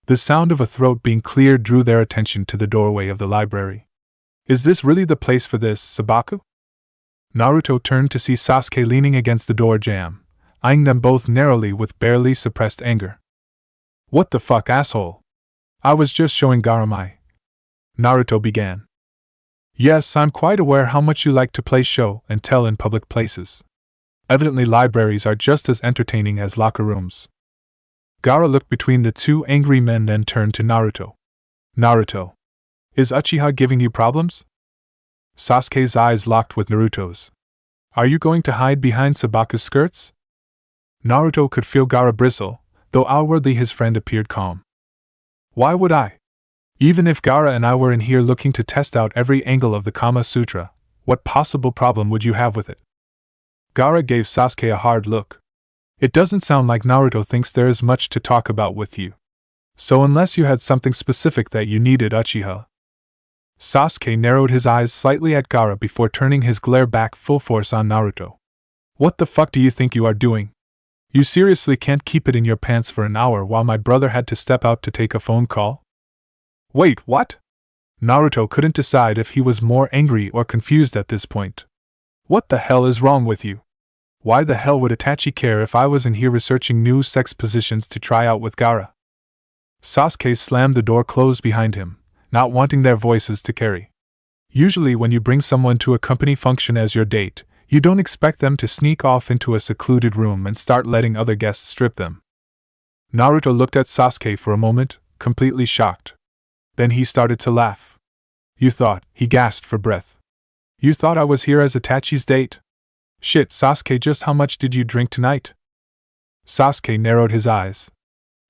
The sound of a throat being cleared drew their attention to the doorway of the library. Is this really the place for this, Sabaku? Naruto turned to see Sasuke leaning against the door jamb, eyeing them both narrowly with barely suppressed anger. What the fuck, asshole? I was just showing Gaara my... Naruto began. Yes, I'm quite aware how much you like to play show and tell in public places. Evidently libraries are just as entertaining as locker rooms. Gaara looked between the two angry men then turned to Naruto. Naruto. Is Uchiha giving you problems? Sasuke's eyes locked with Naruto's. Are you going to hide behind Sabaku's skirts? Naruto could feel Gaara bristle, though outwardly his friend appeared calm. Why would I? Even if Gaara and I were in here looking to test out every angle of the Kama Sutra, what possible problem would you have with it? Gaara gave Sasuke a hard look. It doesn't sound like Naruto thinks there is much to talk about with you. So unless you had something specific that you needed, Uchiha. Sasuke narrowed his eyes slightly at Gaara before turning his glare back full force on Naruto. What the fuck do you think you are doing? You seriously can't keep it in your pants for an hour while my brother had to step out to take a phone call? Wait, what? Naruto couldn't decide if he was more angry or confused at this point. What the hell is wrong with you? Why the hell would Itachi care if I was in here researching new sex positions to try out with Gaara? Sasuke slammed the door closed behind him, not wanting their voices to carry. Usually when you bring someone to a company function as your date, you don't expect them to sneak off into a secluded room and start letting other guests strip them. Naruto looked at Sasuke for a moment, completely shocked. Then he started to laugh. You thought, he gasped for breath. You thought I was here as Itachi's date? Shit, Sasuke, just how much did you drink tonight? Sasuke narrowed his eyes.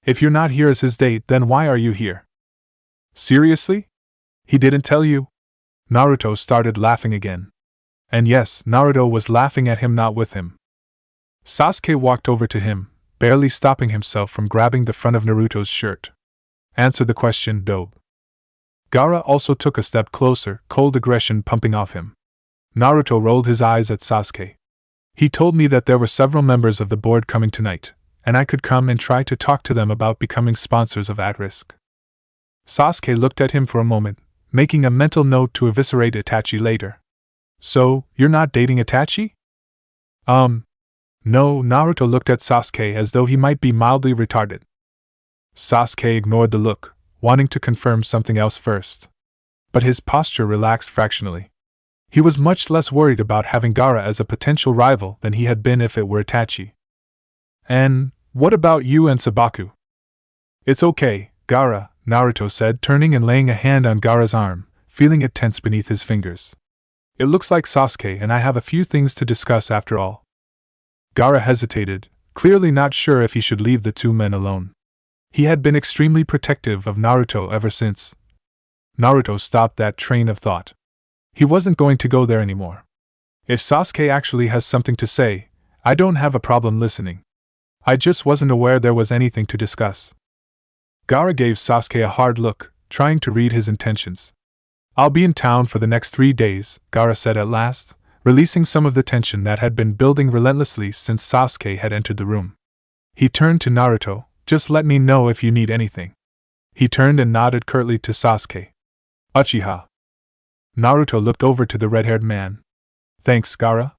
If you're not here as his date, then why are you here? Seriously? He didn't tell you? Naruto started laughing again. And yes, Naruto was laughing at him, not with him. Sasuke walked over to him, barely stopping himself from grabbing the front of Naruto's shirt. Answer the question, dope. Gaara also took a step closer, cold aggression pumping off him. Naruto rolled his eyes at Sasuke. He told me that there were several members of the board coming tonight, and I could come and try to talk to them about becoming sponsors of At Risk. Sasuke looked at him for a moment, making a mental note to eviscerate Itachi later. So, you're not dating Itachi? No, Naruto looked at Sasuke as though he might be mildly retarded. Sasuke ignored the look, wanting to confirm something else first. But his posture relaxed fractionally. He was much less worried about having Gaara as a potential rival than he had been if it were Itachi. And what about you and Sabaku? It's okay, Gaara, Naruto said, turning and laying a hand on Gaara's arm, feeling it tense beneath his fingers. It looks like Sasuke and I have a few things to discuss after all. Gaara hesitated, clearly not sure if he should leave the two men alone. He had been extremely protective of Naruto ever since. Naruto stopped that train of thought. He wasn't going to go there anymore. If Sasuke actually has something to say, I don't have a problem listening. I just wasn't aware there was anything to discuss. Gaara gave Sasuke a hard look, trying to read his intentions. I'll be in town for the next 3 days, Gaara said at last, releasing some of the tension that had been building relentlessly since Sasuke had entered the room. He turned to Naruto. Just let me know if you need anything. He turned and nodded curtly to Sasuke. Uchiha. Naruto looked over to the red-haired man. Thanks, Gaara.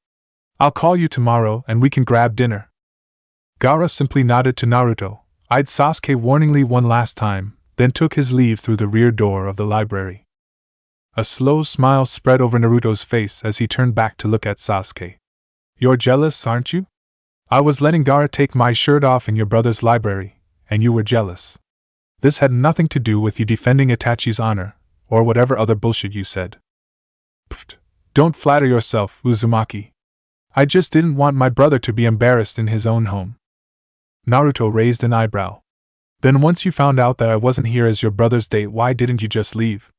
I'll call you tomorrow and we can grab dinner. Gaara simply nodded to Naruto, eyed Sasuke warningly one last time, then took his leave through the rear door of the library. A slow smile spread over Naruto's face as he turned back to look at Sasuke. You're jealous, aren't you? I was letting Gaara take my shirt off in your brother's library, and you were jealous. This had nothing to do with you defending Itachi's honor, or whatever other bullshit you said. Pfft, don't flatter yourself, Uzumaki. I just didn't want my brother to be embarrassed in his own home. Naruto raised an eyebrow. Then once you found out that I wasn't here as your brother's date, why didn't you just leave?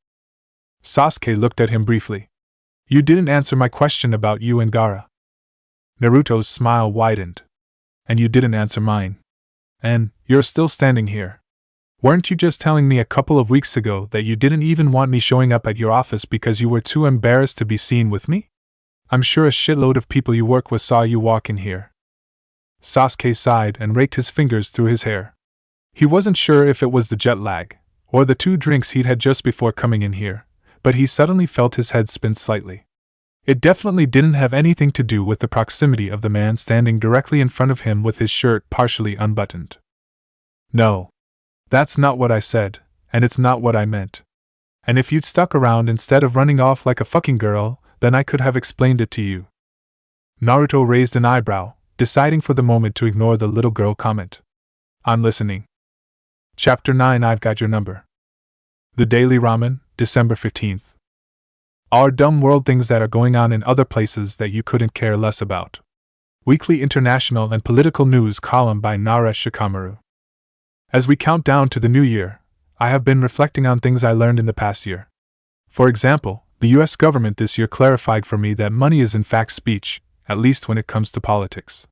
Sasuke looked at him briefly. You didn't answer my question about you and Gaara. Naruto's smile widened. And you didn't answer mine. And you're still standing here. Weren't you just telling me a couple of weeks ago that you didn't even want me showing up at your office because you were too embarrassed to be seen with me? I'm sure a shitload of people you work with saw you walk in here." Sasuke sighed and raked his fingers through his hair. He wasn't sure if it was the jet lag, or the 2 drinks he'd had just before coming in here, but he suddenly felt his head spin slightly. It definitely didn't have anything to do with the proximity of the man standing directly in front of him with his shirt partially unbuttoned. "No. That's not what I said, and it's not what I meant. And if you'd stuck around instead of running off like a fucking girl, then I could have explained it to you." Naruto raised an eyebrow, deciding for the moment to ignore the little girl comment. "I'm listening." Chapter 9. I've got your number. The Daily Ramen, December 15th. Our dumb world, things that are going on in other places that you couldn't care less about. Weekly international and political news column by Naresh Shikamaru. As we count down to the new year, I have been reflecting on things I learned in the past year. For example, the US government this year clarified for me that money is in fact speech, at least when it comes to politics.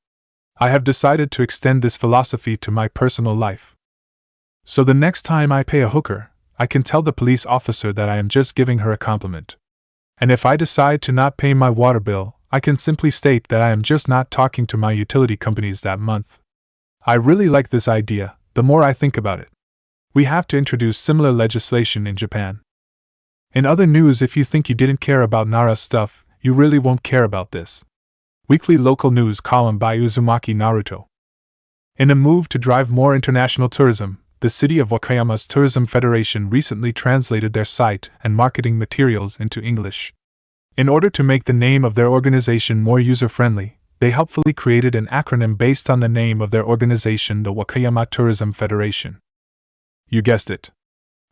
I have decided to extend this philosophy to my personal life. So the next time I pay a hooker, I can tell the police officer that I am just giving her a compliment. And if I decide to not pay my water bill, I can simply state that I am just not talking to my utility companies that month. I really like this idea, the more I think about it. We have to introduce similar legislation in Japan. In other news, if you think you didn't care about Nara's stuff, you really won't care about this. Weekly local news column by Uzumaki Naruto. In a move to drive more international tourism, the city of Wakayama's Tourism Federation recently translated their site and marketing materials into English. In order to make the name of their organization more user-friendly, they helpfully created an acronym based on the name of their organization, the Wakayama Tourism Federation. You guessed it.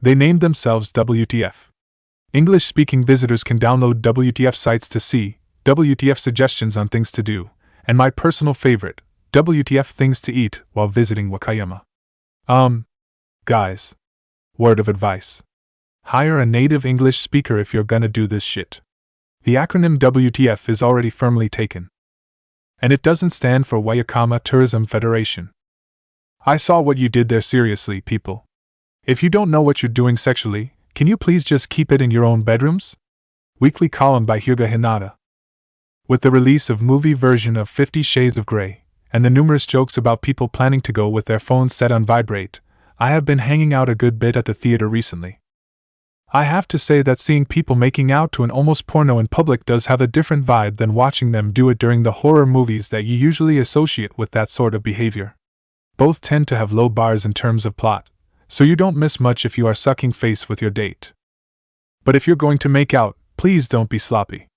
They named themselves WTF. English-speaking visitors can download WTF sites to see WTF suggestions on things to do, and my personal favorite, WTF things to eat while visiting Wakayama. Guys. Word of advice. Hire a native English speaker if you're gonna do this shit. The acronym WTF is already firmly taken. And it doesn't stand for Wakayama Tourism Federation. I saw what you did there, seriously, people. If you don't know what you're doing sexually, can you please just keep it in your own bedrooms? Weekly column by Hyuga Hinata. With the release of movie version of 50 Shades of Grey, and the numerous jokes about people planning to go with their phones set on vibrate, I have been hanging out a good bit at the theater recently. I have to say that seeing people making out to an almost porno in public does have a different vibe than watching them do it during the horror movies that you usually associate with that sort of behavior. Both tend to have low bars in terms of plot, so you don't miss much if you are sucking face with your date. But if you're going to make out, please don't be sloppy.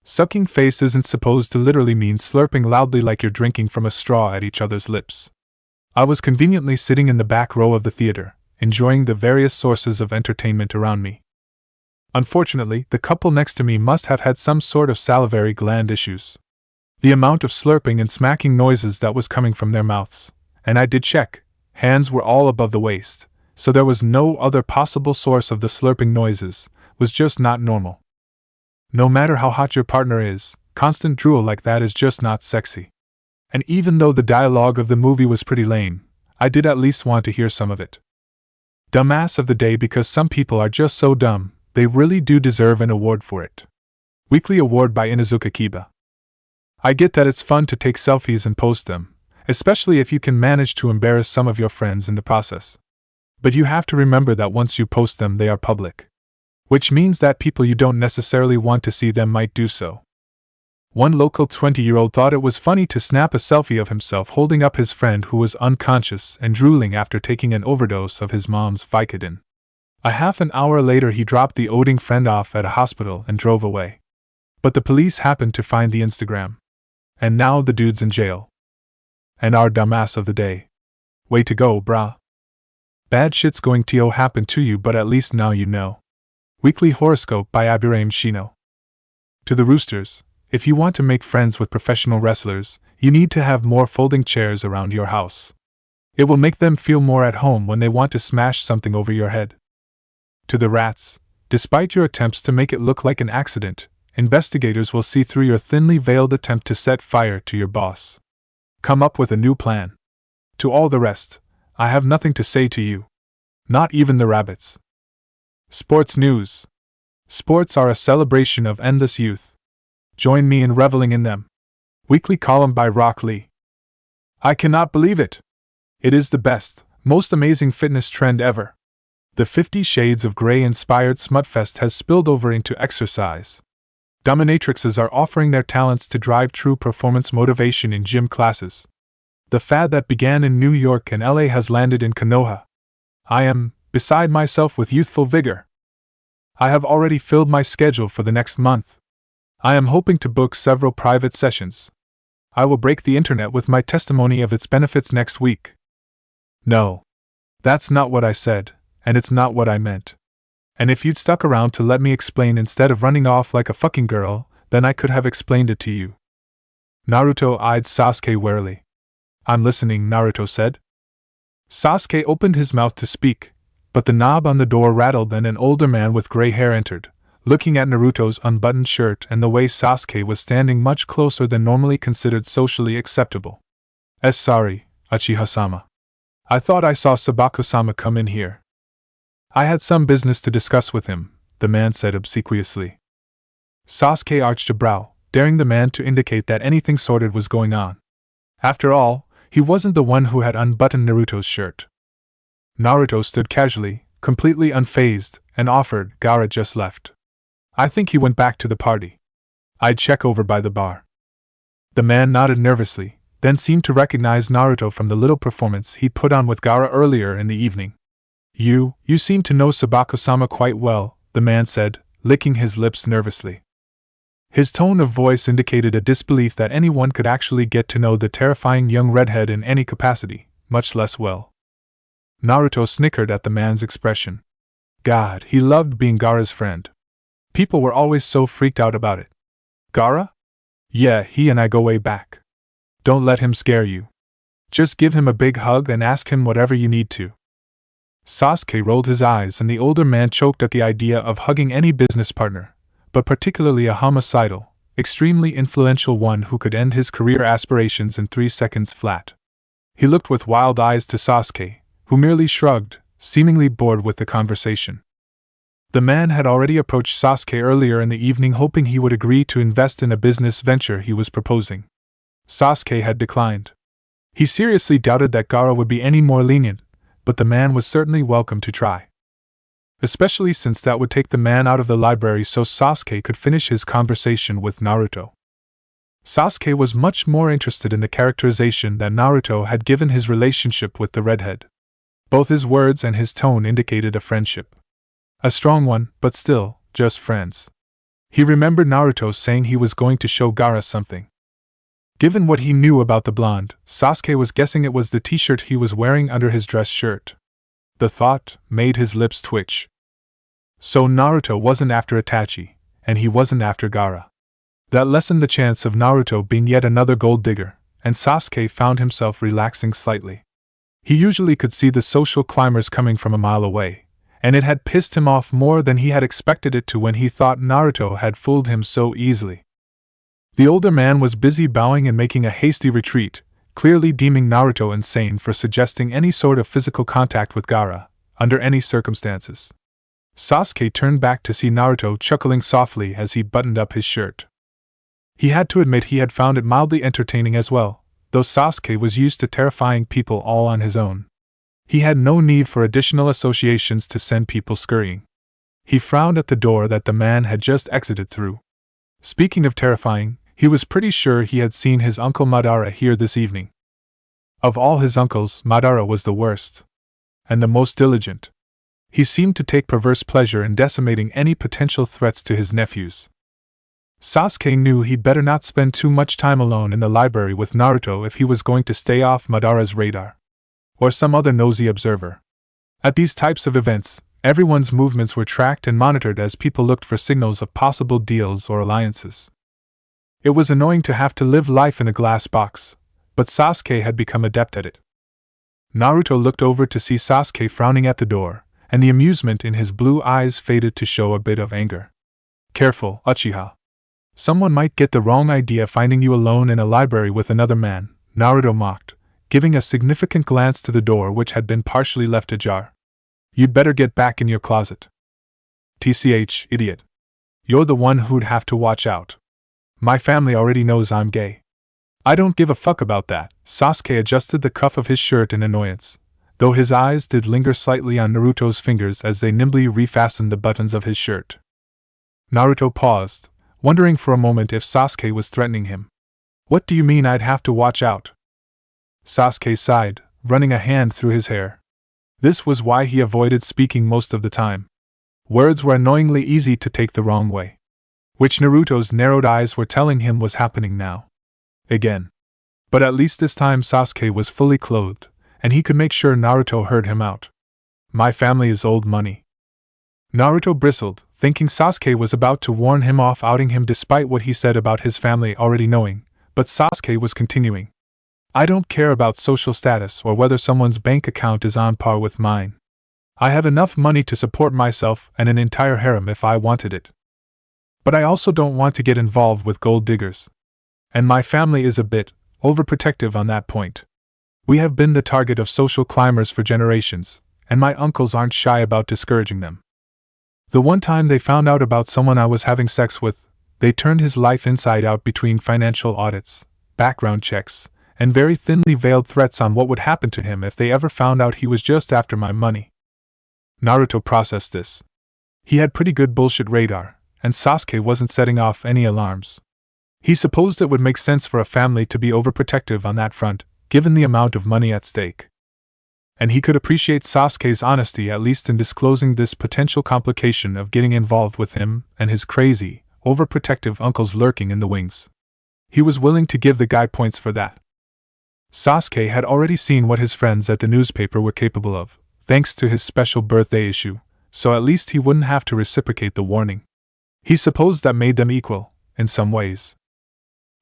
Sucking face isn't supposed to literally mean slurping loudly like you're drinking from a straw at each other's lips. I was conveniently sitting in the back row of the theater, enjoying the various sources of entertainment around me. Unfortunately, the couple next to me must have had some sort of salivary gland issues. The amount of slurping and smacking noises that was coming from their mouths, and I did check, hands were all above the waist, so there was no other possible source of the slurping noises, was just not normal. No matter how hot your partner is, constant drool like that is just not sexy. And even though the dialogue of the movie was pretty lame, I did at least want to hear some of it. Dumbass of the day, because some people are just so dumb, they really do deserve an award for it. Weekly award by Inuzuka Kiba. I get that it's fun to take selfies and post them, especially if you can manage to embarrass some of your friends in the process. But you have to remember that once you post them, they are public. Which means that people you don't necessarily want to see them might do so. One local 20-year-old thought it was funny to snap a selfie of himself holding up his friend who was unconscious and drooling after taking an overdose of his mom's Vicodin. A half an hour later he dropped the ODing friend off at a hospital and drove away. But the police happened to find the Instagram. And now the dude's in jail. And our dumbass of the day. Way to go, brah. Bad shit's going to happen to you, but at least now you know. Weekly horoscope by Abiraim Shino. To the roosters. If you want to make friends with professional wrestlers, you need to have more folding chairs around your house. It will make them feel more at home when they want to smash something over your head. To the rats, despite your attempts to make it look like an accident, investigators will see through your thinly veiled attempt to set fire to your boss. Come up with a new plan. To all the rest, I have nothing to say to you. Not even the rabbits. Sports news. Sports are a celebration of endless youth. Join me in reveling in them. Weekly column by Rock Lee. I cannot believe it. It is the best, most amazing fitness trend ever. The 50 Shades of Grey inspired Smutfest has spilled over into exercise. Dominatrixes are offering their talents to drive true performance motivation in gym classes. The fad that began in New York and LA has landed in Konoha. I am beside myself with youthful vigor. I have already filled my schedule for the next month. I am hoping to book several private sessions. I will break the internet with my testimony of its benefits next week. No. That's not what I said, and it's not what I meant. And if you'd stuck around to let me explain instead of running off like a fucking girl, then I could have explained it to you. Naruto eyed Sasuke warily. I'm listening, Naruto said. Sasuke opened his mouth to speak, but the knob on the door rattled and an older man with gray hair entered, looking at Naruto's unbuttoned shirt and the way Sasuke was standing much closer than normally considered socially acceptable. Sorry, Uchiha-sama. I thought I saw Sabako-sama come in here. I had some business to discuss with him, the man said obsequiously. Sasuke arched a brow, daring the man to indicate that anything sordid was going on. After all, he wasn't the one who had unbuttoned Naruto's shirt. Naruto stood casually, completely unfazed, and offered. Gaara just left. I think he went back to the party. I'd check over by the bar. The man nodded nervously, then seemed to recognize Naruto from the little performance he'd put on with Gaara earlier in the evening. You seem to know Sabako-sama quite well, the man said, licking his lips nervously. His tone of voice indicated a disbelief that anyone could actually get to know the terrifying young redhead in any capacity, much less well. Naruto snickered at the man's expression. God, he loved being Gaara's friend. People were always so freaked out about it. Gaara? Yeah, he and I go way back. Don't let him scare you. Just give him a big hug and ask him whatever you need to. Sasuke rolled his eyes and the older man choked at the idea of hugging any business partner, but particularly a homicidal, extremely influential one who could end his career aspirations in 3 seconds flat. He looked with wild eyes to Sasuke, who merely shrugged, seemingly bored with the conversation. The man had already approached Sasuke earlier in the evening hoping he would agree to invest in a business venture he was proposing. Sasuke had declined. He seriously doubted that Gaara would be any more lenient, but the man was certainly welcome to try. Especially since that would take the man out of the library so Sasuke could finish his conversation with Naruto. Sasuke was much more interested in the characterization that Naruto had given his relationship with the redhead. Both his words and his tone indicated a friendship. A strong one, but still, just friends. He remembered Naruto saying he was going to show Gaara something. Given what he knew about the blonde, Sasuke was guessing it was the t-shirt he was wearing under his dress shirt. The thought made his lips twitch. So Naruto wasn't after Itachi, and he wasn't after Gaara. That lessened the chance of Naruto being yet another gold digger, and Sasuke found himself relaxing slightly. He usually could see the social climbers coming from a mile away, and it had pissed him off more than he had expected it to when he thought Naruto had fooled him so easily. The older man was busy bowing and making a hasty retreat, clearly deeming Naruto insane for suggesting any sort of physical contact with Gaara, under any circumstances. Sasuke turned back to see Naruto chuckling softly as he buttoned up his shirt. He had to admit he had found it mildly entertaining as well, though Sasuke was used to terrifying people all on his own. He had no need for additional associations to send people scurrying. He frowned at the door that the man had just exited through. Speaking of terrifying, he was pretty sure he had seen his uncle Madara here this evening. Of all his uncles, Madara was the worst. And the most diligent. He seemed to take perverse pleasure in decimating any potential threats to his nephews. Sasuke knew he'd better not spend too much time alone in the library with Naruto if he was going to stay off Madara's radar. Or some other nosy observer. At these types of events, everyone's movements were tracked and monitored as people looked for signals of possible deals or alliances. It was annoying to have to live life in a glass box, but Sasuke had become adept at it. Naruto looked over to see Sasuke frowning at the door, and the amusement in his blue eyes faded to show a bit of anger. Careful, Uchiha. Someone might get the wrong idea finding you alone in a library with another man, Naruto mocked, giving a significant glance to the door which had been partially left ajar. You'd better get back in your closet. TCH, idiot. You're the one who'd have to watch out. My family already knows I'm gay. I don't give a fuck about that. Sasuke adjusted the cuff of his shirt in annoyance, though his eyes did linger slightly on Naruto's fingers as they nimbly refastened the buttons of his shirt. Naruto paused, wondering for a moment if Sasuke was threatening him. What do you mean I'd have to watch out? Sasuke sighed, running a hand through his hair. This was why he avoided speaking most of the time. Words were annoyingly easy to take the wrong way, which Naruto's narrowed eyes were telling him was happening now. Again. But at least this time Sasuke was fully clothed, and he could make sure Naruto heard him out. My family is old money. Naruto bristled, thinking Sasuke was about to warn him off outing him despite what he said about his family already knowing, but Sasuke was continuing. I don't care about social status or whether someone's bank account is on par with mine. I have enough money to support myself and an entire harem if I wanted it. But I also don't want to get involved with gold diggers. And my family is a bit overprotective on that point. We have been the target of social climbers for generations, and my uncles aren't shy about discouraging them. The one time they found out about someone I was having sex with, they turned his life inside out between financial audits, background checks, and very thinly veiled threats on what would happen to him if they ever found out he was just after my money. Naruto processed this. He had pretty good bullshit radar, and Sasuke wasn't setting off any alarms. He supposed it would make sense for a family to be overprotective on that front, given the amount of money at stake. And he could appreciate Sasuke's honesty at least in disclosing this potential complication of getting involved with him and his crazy, overprotective uncles lurking in the wings. He was willing to give the guy points for that. Sasuke had already seen what his friends at the newspaper were capable of, thanks to his special birthday issue, so at least he wouldn't have to reciprocate the warning. He supposed that made them equal, in some ways.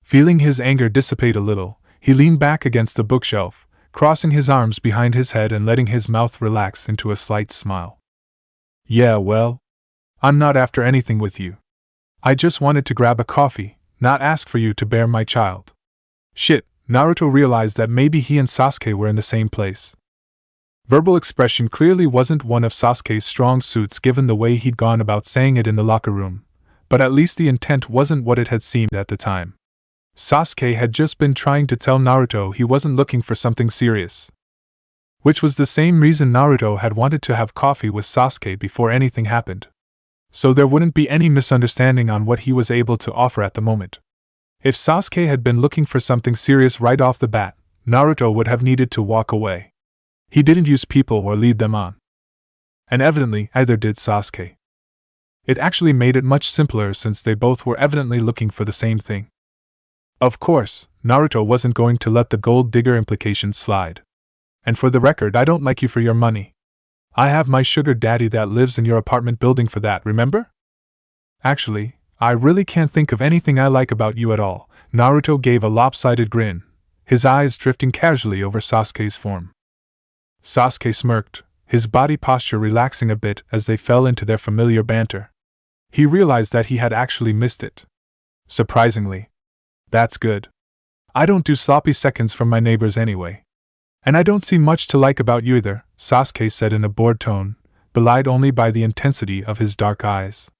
Feeling his anger dissipate a little, he leaned back against the bookshelf, crossing his arms behind his head and letting his mouth relax into a slight smile. Yeah, well, I'm not after anything with you. I just wanted to grab a coffee, not ask for you to bear my child. Shit, Naruto realized that maybe he and Sasuke were in the same place. Verbal expression clearly wasn't one of Sasuke's strong suits given the way he'd gone about saying it in the locker room, but at least the intent wasn't what it had seemed at the time. Sasuke had just been trying to tell Naruto he wasn't looking for something serious. Which was the same reason Naruto had wanted to have coffee with Sasuke before anything happened. So there wouldn't be any misunderstanding on what he was able to offer at the moment. If Sasuke had been looking for something serious right off the bat, Naruto would have needed to walk away. He didn't use people or lead them on. And evidently, either did Sasuke. It actually made it much simpler since they both were evidently looking for the same thing. Of course, Naruto wasn't going to let the gold digger implications slide. And for the record, I don't like you for your money. I have my sugar daddy that lives in your apartment building for that, remember? Actually, I really can't think of anything I like about you at all. Naruto gave a lopsided grin, his eyes drifting casually over Sasuke's form. Sasuke smirked, his body posture relaxing a bit as they fell into their familiar banter. He realized that he had actually missed it. Surprisingly. That's good. I don't do sloppy seconds from my neighbors anyway. And I don't see much to like about you either, Sasuke said in a bored tone, belied only by the intensity of his dark eyes.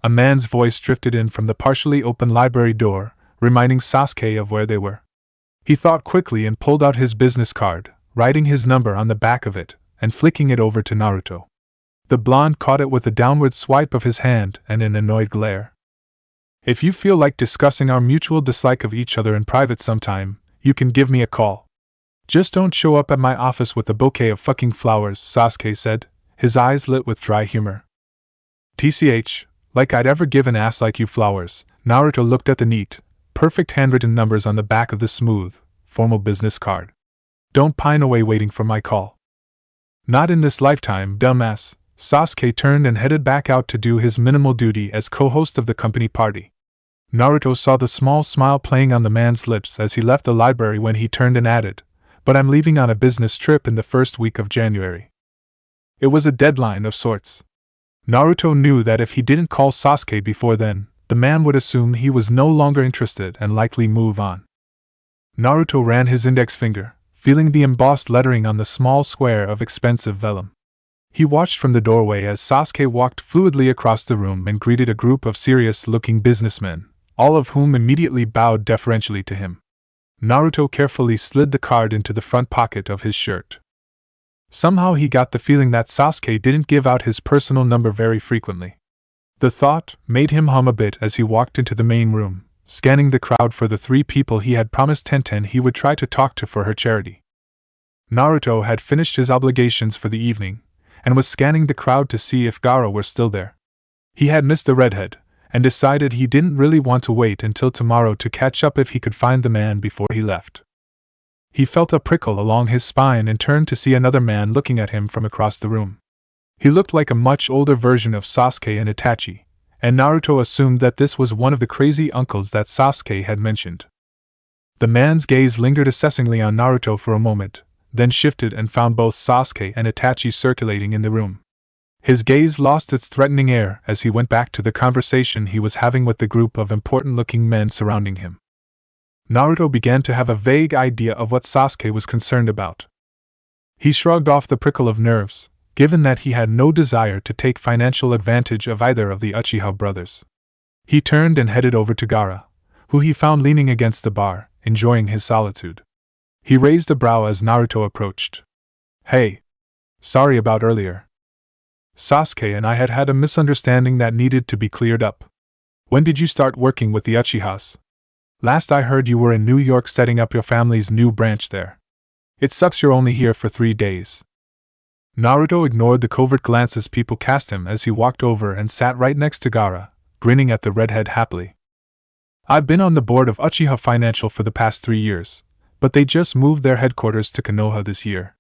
A man's voice drifted in from the partially open library door, reminding Sasuke of where they were. He thought quickly and pulled out his business card, writing his number on the back of it, and flicking it over to Naruto. The blonde caught it with a downward swipe of his hand and an annoyed glare. If you feel like discussing our mutual dislike of each other in private sometime, you can give me a call. Just don't show up at my office with a bouquet of fucking flowers, Sasuke said, his eyes lit with dry humor. TCH, like I'd ever give an ass like you flowers. Naruto looked at the neat, perfect handwritten numbers on the back of the smooth, formal business card. Don't pine away waiting for my call. Not in this lifetime, dumbass. Sasuke turned and headed back out to do his minimal duty as co-host of the company party. Naruto saw the small smile playing on the man's lips as he left the library when he turned and added, "But I'm leaving on a business trip in the first week of January." It was a deadline of sorts. Naruto knew that if he didn't call Sasuke before then, the man would assume he was no longer interested and likely move on. Naruto ran his index finger, feeling the embossed lettering on the small square of expensive vellum. He watched from the doorway as Sasuke walked fluidly across the room and greeted a group of serious-looking businessmen, all of whom immediately bowed deferentially to him. Naruto carefully slid the card into the front pocket of his shirt. Somehow he got the feeling that Sasuke didn't give out his personal number very frequently. The thought made him hum a bit as he walked into the main room, scanning the crowd for the 3 people he had promised Tenten he would try to talk to for her charity. Naruto had finished his obligations for the evening, and was scanning the crowd to see if Gaara were still there. He had missed the redhead, and decided he didn't really want to wait until tomorrow to catch up if he could find the man before he left. He felt a prickle along his spine and turned to see another man looking at him from across the room. He looked like a much older version of Sasuke and Itachi, and Naruto assumed that this was one of the crazy uncles that Sasuke had mentioned. The man's gaze lingered assessingly on Naruto for a moment, then shifted and found both Sasuke and Itachi circulating in the room. His gaze lost its threatening air as he went back to the conversation he was having with the group of important-looking men surrounding him. Naruto began to have a vague idea of what Sasuke was concerned about. He shrugged off the prickle of nerves, given that he had no desire to take financial advantage of either of the Uchiha brothers. He turned and headed over to Gaara, who he found leaning against the bar, enjoying his solitude. He raised a brow as Naruto approached. "Hey. Sorry about earlier. Sasuke and I had had a misunderstanding that needed to be cleared up. When did you start working with the Uchihas? Last I heard you were in New York setting up your family's new branch there. It sucks you're only here for 3 days. Naruto ignored the covert glances people cast him as he walked over and sat right next to Gaara, grinning at the redhead happily. I've been on the board of Uchiha Financial for the past 3 years, but they just moved their headquarters to Konoha this year.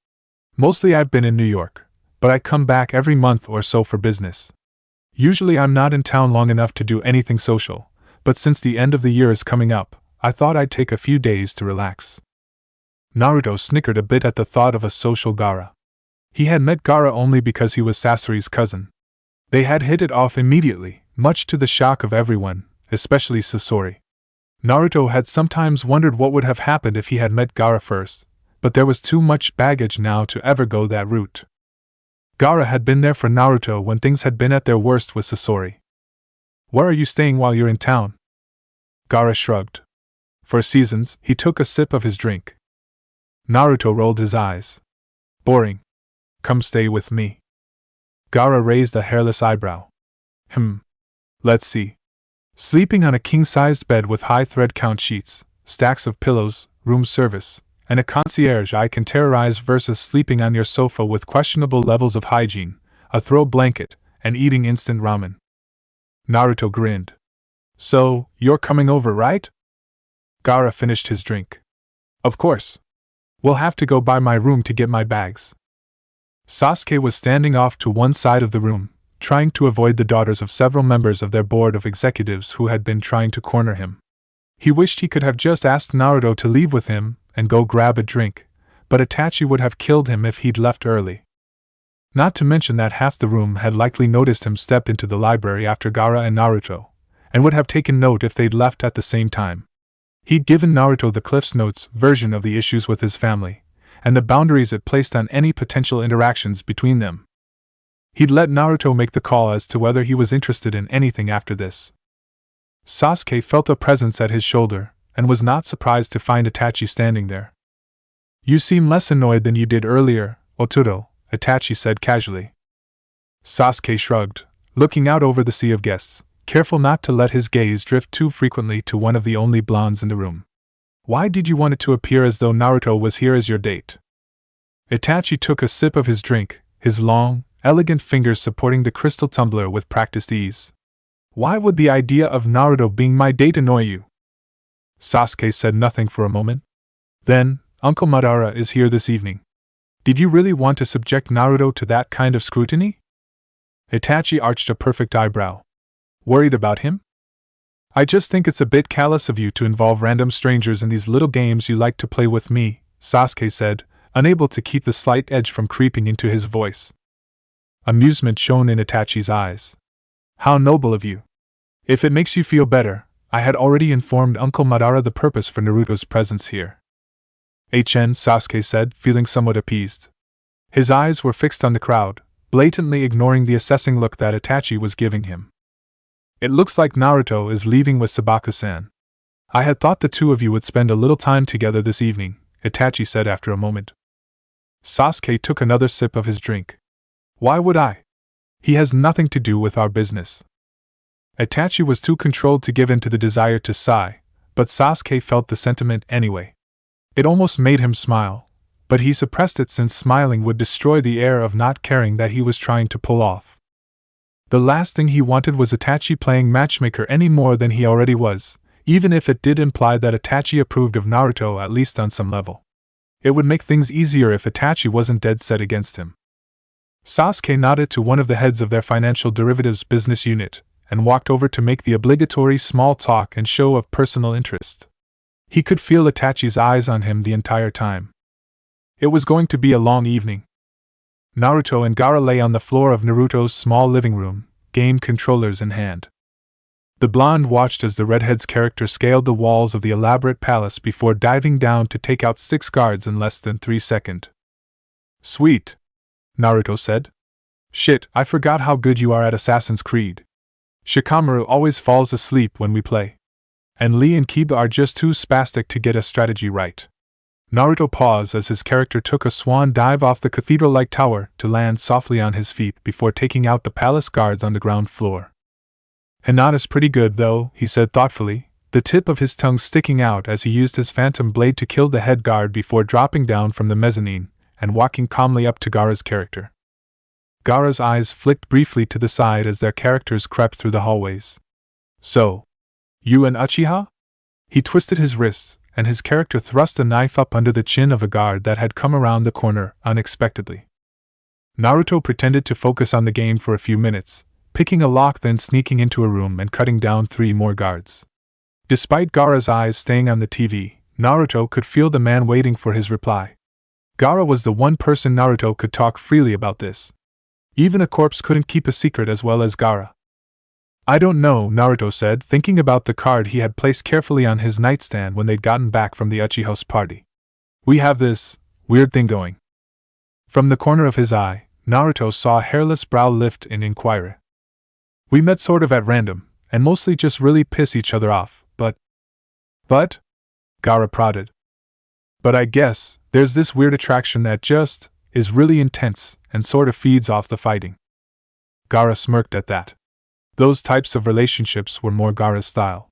Mostly I've been in New York, but I come back every month or so for business. Usually I'm not in town long enough to do anything social, but since the end of the year is coming up, I thought I'd take a few days to relax." Naruto snickered a bit at the thought of a social Gaara. He had met Gaara only because he was Sasori's cousin. They had hit it off immediately, much to the shock of everyone, especially Sasori. Naruto had sometimes wondered what would have happened if he had met Gaara first, but there was too much baggage now to ever go that route. Gaara had been there for Naruto when things had been at their worst with Sasori. "Where are you staying while you're in town?" Gaara shrugged. For seasons, he took a sip of his drink. Naruto rolled his eyes. "Boring. Come stay with me." Gaara raised a hairless eyebrow. Let's see. Sleeping on a king-sized bed with high thread count sheets, stacks of pillows, room service, and a concierge I can terrorize versus sleeping on your sofa with questionable levels of hygiene, a throw blanket, and eating instant ramen. Naruto grinned. "So, you're coming over, right?" Gaara finished his drink. "Of course. We'll have to go by my room to get my bags." Sasuke was standing off to one side of the room, trying to avoid the daughters of several members of their board of executives who had been trying to corner him. He wished he could have just asked Naruto to leave with him and go grab a drink, but Itachi would have killed him if he'd left early. Not to mention that half the room had likely noticed him step into the library after Gaara and Naruto, and would have taken note if they'd left at the same time. He'd given Naruto the Cliff's Notes version of the issues with his family, and the boundaries it placed on any potential interactions between them. He'd let Naruto make the call as to whether he was interested in anything after this. Sasuke felt a presence at his shoulder, and was not surprised to find Itachi standing there. "You seem less annoyed than you did earlier, Oturo," Itachi said casually. Sasuke shrugged, looking out over the sea of guests, careful not to let his gaze drift too frequently to one of the only blondes in the room. "Why did you want it to appear as though Naruto was here as your date?" Itachi took a sip of his drink, his long, elegant fingers supporting the crystal tumbler with practiced ease. "Why would the idea of Naruto being my date annoy you?" Sasuke said nothing for a moment. Then, "Uncle Madara is here this evening. Did you really want to subject Naruto to that kind of scrutiny?" Itachi arched a perfect eyebrow. "Worried about him?" "I just think it's a bit callous of you to involve random strangers in these little games you like to play with me," Sasuke said, unable to keep the slight edge from creeping into his voice. Amusement shone in Itachi's eyes. "How noble of you. If it makes you feel better, I had already informed Uncle Madara the purpose for Naruto's presence here." "Sasuke said, feeling somewhat appeased. His eyes were fixed on the crowd, blatantly ignoring the assessing look that Itachi was giving him. It looks like Naruto is leaving with Sabaku-san. I had thought the two of you would spend a little time together this evening, Itachi said after a moment. Sasuke took another sip of his drink. Why would I? He has nothing to do with our business. Itachi was too controlled to give in to the desire to sigh, but Sasuke felt the sentiment anyway. It almost made him smile, but he suppressed it since smiling would destroy the air of not caring that he was trying to pull off. The last thing he wanted was Itachi playing matchmaker any more than he already was, even if it did imply that Itachi approved of Naruto at least on some level. It would make things easier if Itachi wasn't dead set against him. Sasuke nodded to one of the heads of their financial derivatives business unit, and walked over to make the obligatory small talk and show of personal interest. He could feel Itachi's eyes on him the entire time. It was going to be a long evening. Naruto and Gaara lay on the floor of Naruto's small living room, game controllers in hand. The blonde watched as the redhead's character scaled the walls of the elaborate palace before diving down to take out 6 guards in less than 3 seconds. Sweet, Naruto said. Shit, I forgot how good you are at Assassin's Creed. Shikamaru always falls asleep when we play. And Lee and Kiba are just too spastic to get a strategy right. Naruto paused as his character took a swan dive off the cathedral-like tower to land softly on his feet before taking out the palace guards on the ground floor. Hinata's pretty good though, he said thoughtfully, the tip of his tongue sticking out as he used his phantom blade to kill the head guard before dropping down from the mezzanine and walking calmly up to Gaara's character. Gaara's eyes flicked briefly to the side as their characters crept through the hallways. So, you and Uchiha? He twisted his wrists, and his character thrust a knife up under the chin of a guard that had come around the corner unexpectedly. Naruto pretended to focus on the game for a few minutes, picking a lock then sneaking into a room and cutting down 3 more guards. Despite Gaara's eyes staying on the TV, Naruto could feel the man waiting for his reply. Gaara was the one person Naruto could talk freely about this. Even a corpse couldn't keep a secret as well as Gaara. I don't know, Naruto said, thinking about the card he had placed carefully on his nightstand when they'd gotten back from the Uchiha's party. We have this weird thing going. From the corner of his eye, Naruto saw a hairless brow lift in inquiry. We met sort of at random, and mostly just really piss each other off, but? Gaara prodded. But I guess, there's this weird attraction that just is really intense and sort of feeds off the fighting. Gaara smirked at that. Those types of relationships were more Gaara's style.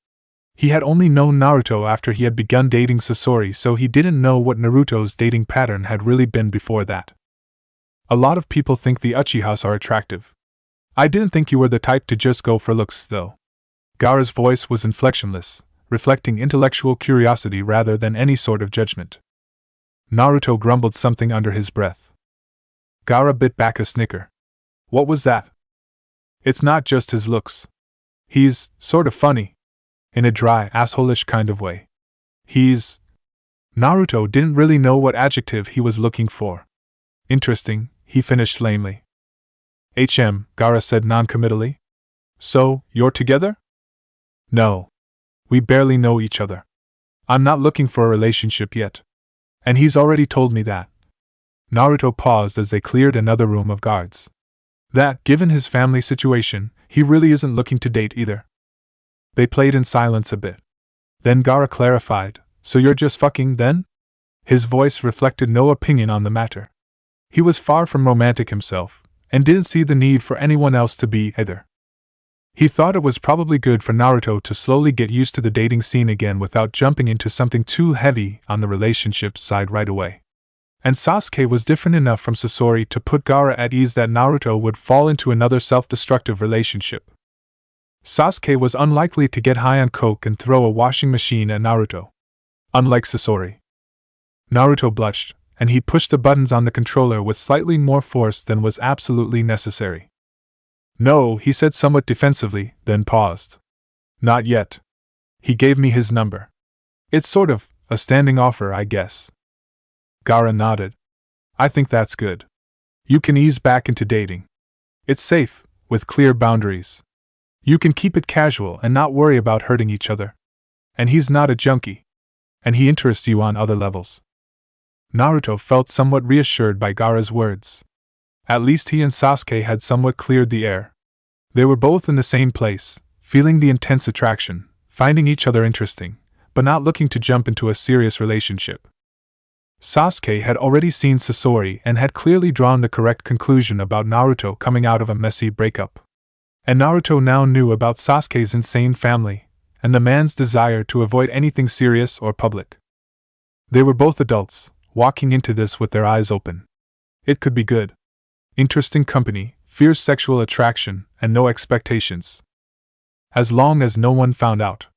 He had only known Naruto after he had begun dating Sasori, so he didn't know what Naruto's dating pattern had really been before that. A lot of people think the Uchihas are attractive. I didn't think you were the type to just go for looks, though. Gaara's voice was inflectionless, reflecting intellectual curiosity rather than any sort of judgment. Naruto grumbled something under his breath. Gaara bit back a snicker. What was that? It's not just his looks. He's sort of funny. In a dry, asshole-ish kind of way. Naruto didn't really know what adjective he was looking for. Interesting, he finished lamely. Gaara said non-committally. So, you're together? No. We barely know each other. I'm not looking for a relationship yet. And he's already told me that. Naruto paused as they cleared another room of guards. That, given his family situation, he really isn't looking to date either. They played in silence a bit. Then Gaara clarified, so you're just fucking then? His voice reflected no opinion on the matter. He was far from romantic himself, and didn't see the need for anyone else to be either. He thought it was probably good for Naruto to slowly get used to the dating scene again without jumping into something too heavy on the relationship side right away. And Sasuke was different enough from Sasori to put Gaara at ease that Naruto would fall into another self-destructive relationship. Sasuke was unlikely to get high on coke and throw a washing machine at Naruto. Unlike Sasori. Naruto blushed, and he pushed the buttons on the controller with slightly more force than was absolutely necessary. No, he said somewhat defensively, then paused. Not yet. He gave me his number. It's sort of a standing offer, I guess. Gaara nodded. I think that's good. You can ease back into dating. It's safe, with clear boundaries. You can keep it casual and not worry about hurting each other. And he's not a junkie. And he interests you on other levels. Naruto felt somewhat reassured by Gaara's words. At least he and Sasuke had somewhat cleared the air. They were both in the same place, feeling the intense attraction, finding each other interesting, but not looking to jump into a serious relationship. Sasuke had already seen Sasori and had clearly drawn the correct conclusion about Naruto coming out of a messy breakup. And Naruto now knew about Sasuke's insane family, and the man's desire to avoid anything serious or public. They were both adults, walking into this with their eyes open. It could be good. Interesting company, fierce sexual attraction, and no expectations. As long as no one found out.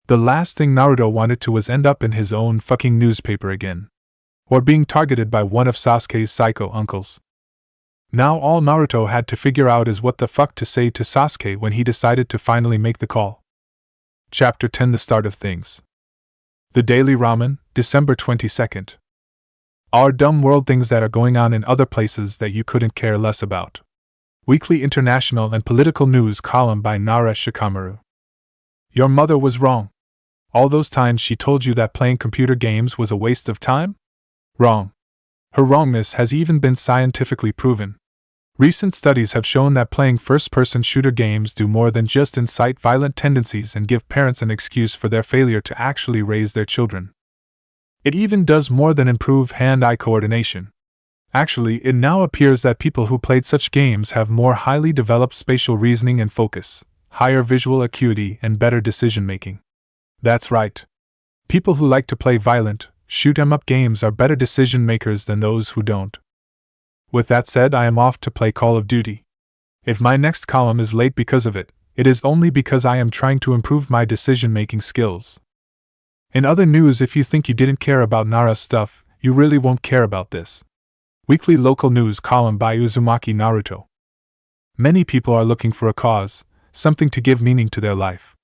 The last thing Naruto wanted to was end up in his own fucking newspaper again. Or being targeted by one of Sasuke's psycho uncles. Now all Naruto had to figure out is what the fuck to say to Sasuke when he decided to finally make the call. Chapter 10: The Start of Things. The Daily Ramen, December 22nd. Our dumb world, things that are going on in other places that you couldn't care less about. Weekly international and political news column by Nara Shikamaru. Your mother was wrong. All those times she told you that playing computer games was a waste of time? Wrong. Her wrongness has even been scientifically proven. Recent studies have shown that playing first-person shooter games do more than just incite violent tendencies and give parents an excuse for their failure to actually raise their children. It even does more than improve hand-eye coordination. Actually, it now appears that people who played such games have more highly developed spatial reasoning and focus, higher visual acuity, and better decision-making. That's right. People who like to play violent, shoot-'em-up games are better decision-makers than those who don't. With that said, I am off to play Call of Duty. If my next column is late because of it, it is only because I am trying to improve my decision-making skills. In other news, if you think you didn't care about Nara's stuff, you really won't care about this. Weekly local news column by Uzumaki Naruto. Many people are looking for a cause, something to give meaning to their life.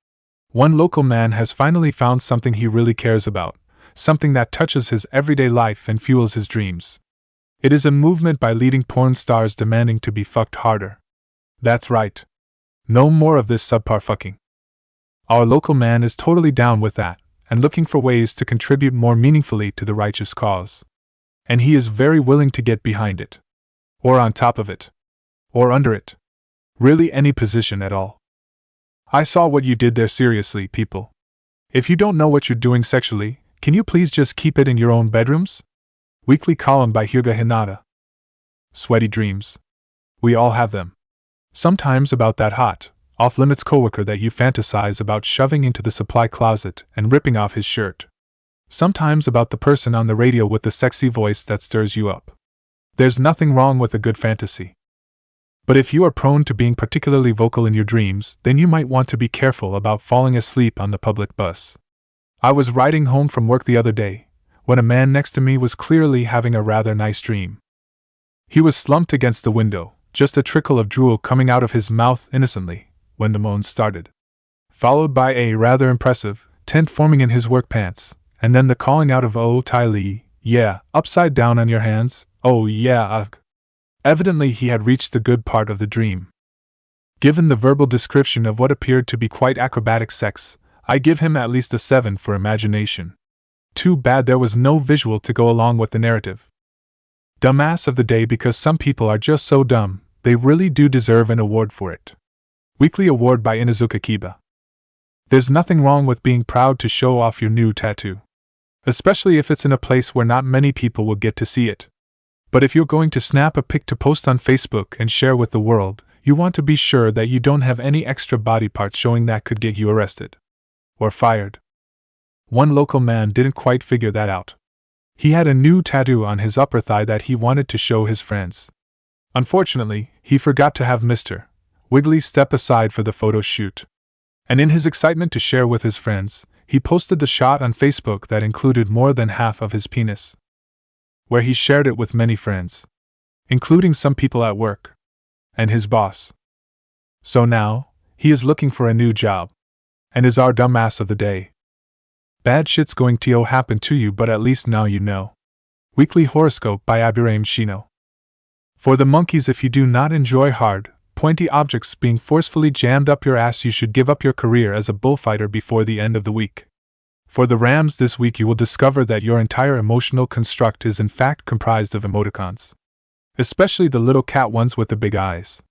One local man has finally found something he really cares about, something that touches his everyday life and fuels his dreams. It is a movement by leading porn stars demanding to be fucked harder. That's right. No more of this subpar fucking. Our local man is totally down with that, and looking for ways to contribute more meaningfully to the righteous cause. And he is very willing to get behind it. Or on top of it. Or under it. Really any position at all. I saw what you did there, seriously, people. If you don't know what you're doing sexually, can you please just keep it in your own bedrooms? Weekly column by Hyuga Hinata. Sweaty dreams. We all have them. Sometimes about that hot, off-limits coworker that you fantasize about shoving into the supply closet and ripping off his shirt. Sometimes about the person on the radio with the sexy voice that stirs you up. There's nothing wrong with a good fantasy. But if you are prone to being particularly vocal in your dreams, then you might want to be careful about falling asleep on the public bus. I was riding home from work the other day, when a man next to me was clearly having a rather nice dream. He was slumped against the window, just a trickle of drool coming out of his mouth innocently, when the moans started. Followed by a rather impressive tent forming in his work pants, and then the calling out of "Oh Tai Li, yeah, upside down on your hands, oh yeah, ugh." Evidently he had reached the good part of the dream. Given the verbal description of what appeared to be quite acrobatic sex, I give him at least a 7 for imagination. Too bad there was no visual to go along with the narrative. Dumbass of the day, because some people are just so dumb, they really do deserve an award for it. Weekly award by Inuzuka Kiba. There's nothing wrong with being proud to show off your new tattoo. Especially if it's in a place where not many people will get to see it. But if you're going to snap a pic to post on Facebook and share with the world, you want to be sure that you don't have any extra body parts showing that could get you arrested. Or fired. One local man didn't quite figure that out. He had a new tattoo on his upper thigh that he wanted to show his friends. Unfortunately, he forgot to have Mr. Wiggly step aside for the photo shoot. And in his excitement to share with his friends, he posted the shot on Facebook that included more than half of his penis. Where he shared it with many friends, including some people at work, and his boss. So now, he is looking for a new job, and is our dumbass of the day. Bad shit's going to happen to you, but at least now you know. Weekly horoscope by Abirame Shino. For the monkeys, if you do not enjoy hard, pointy objects being forcefully jammed up your ass, you should give up your career as a bullfighter before the end of the week. For the Rams, this week you will discover that your entire emotional construct is in fact comprised of emoticons. especially the little cat ones with the big eyes.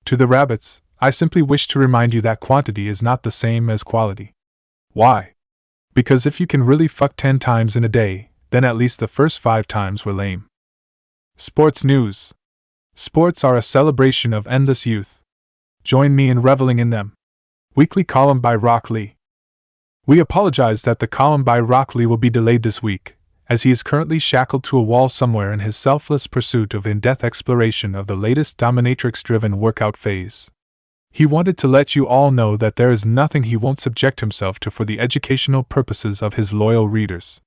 To the rabbits, I simply wish to remind you that quantity is not the same as quality. Why? Because if you can really fuck 10 times in a day, then at least the first 5 times were lame. Sports news. Sports are a celebration of endless youth. Join me in reveling in them. Weekly column by Rock Lee. We apologize that the column by Rock Lee will be delayed this week, as he is currently shackled to a wall somewhere in his selfless pursuit of in-depth exploration of the latest dominatrix-driven workout phase. He wanted to let you all know that there is nothing he won't subject himself to for the educational purposes of his loyal readers.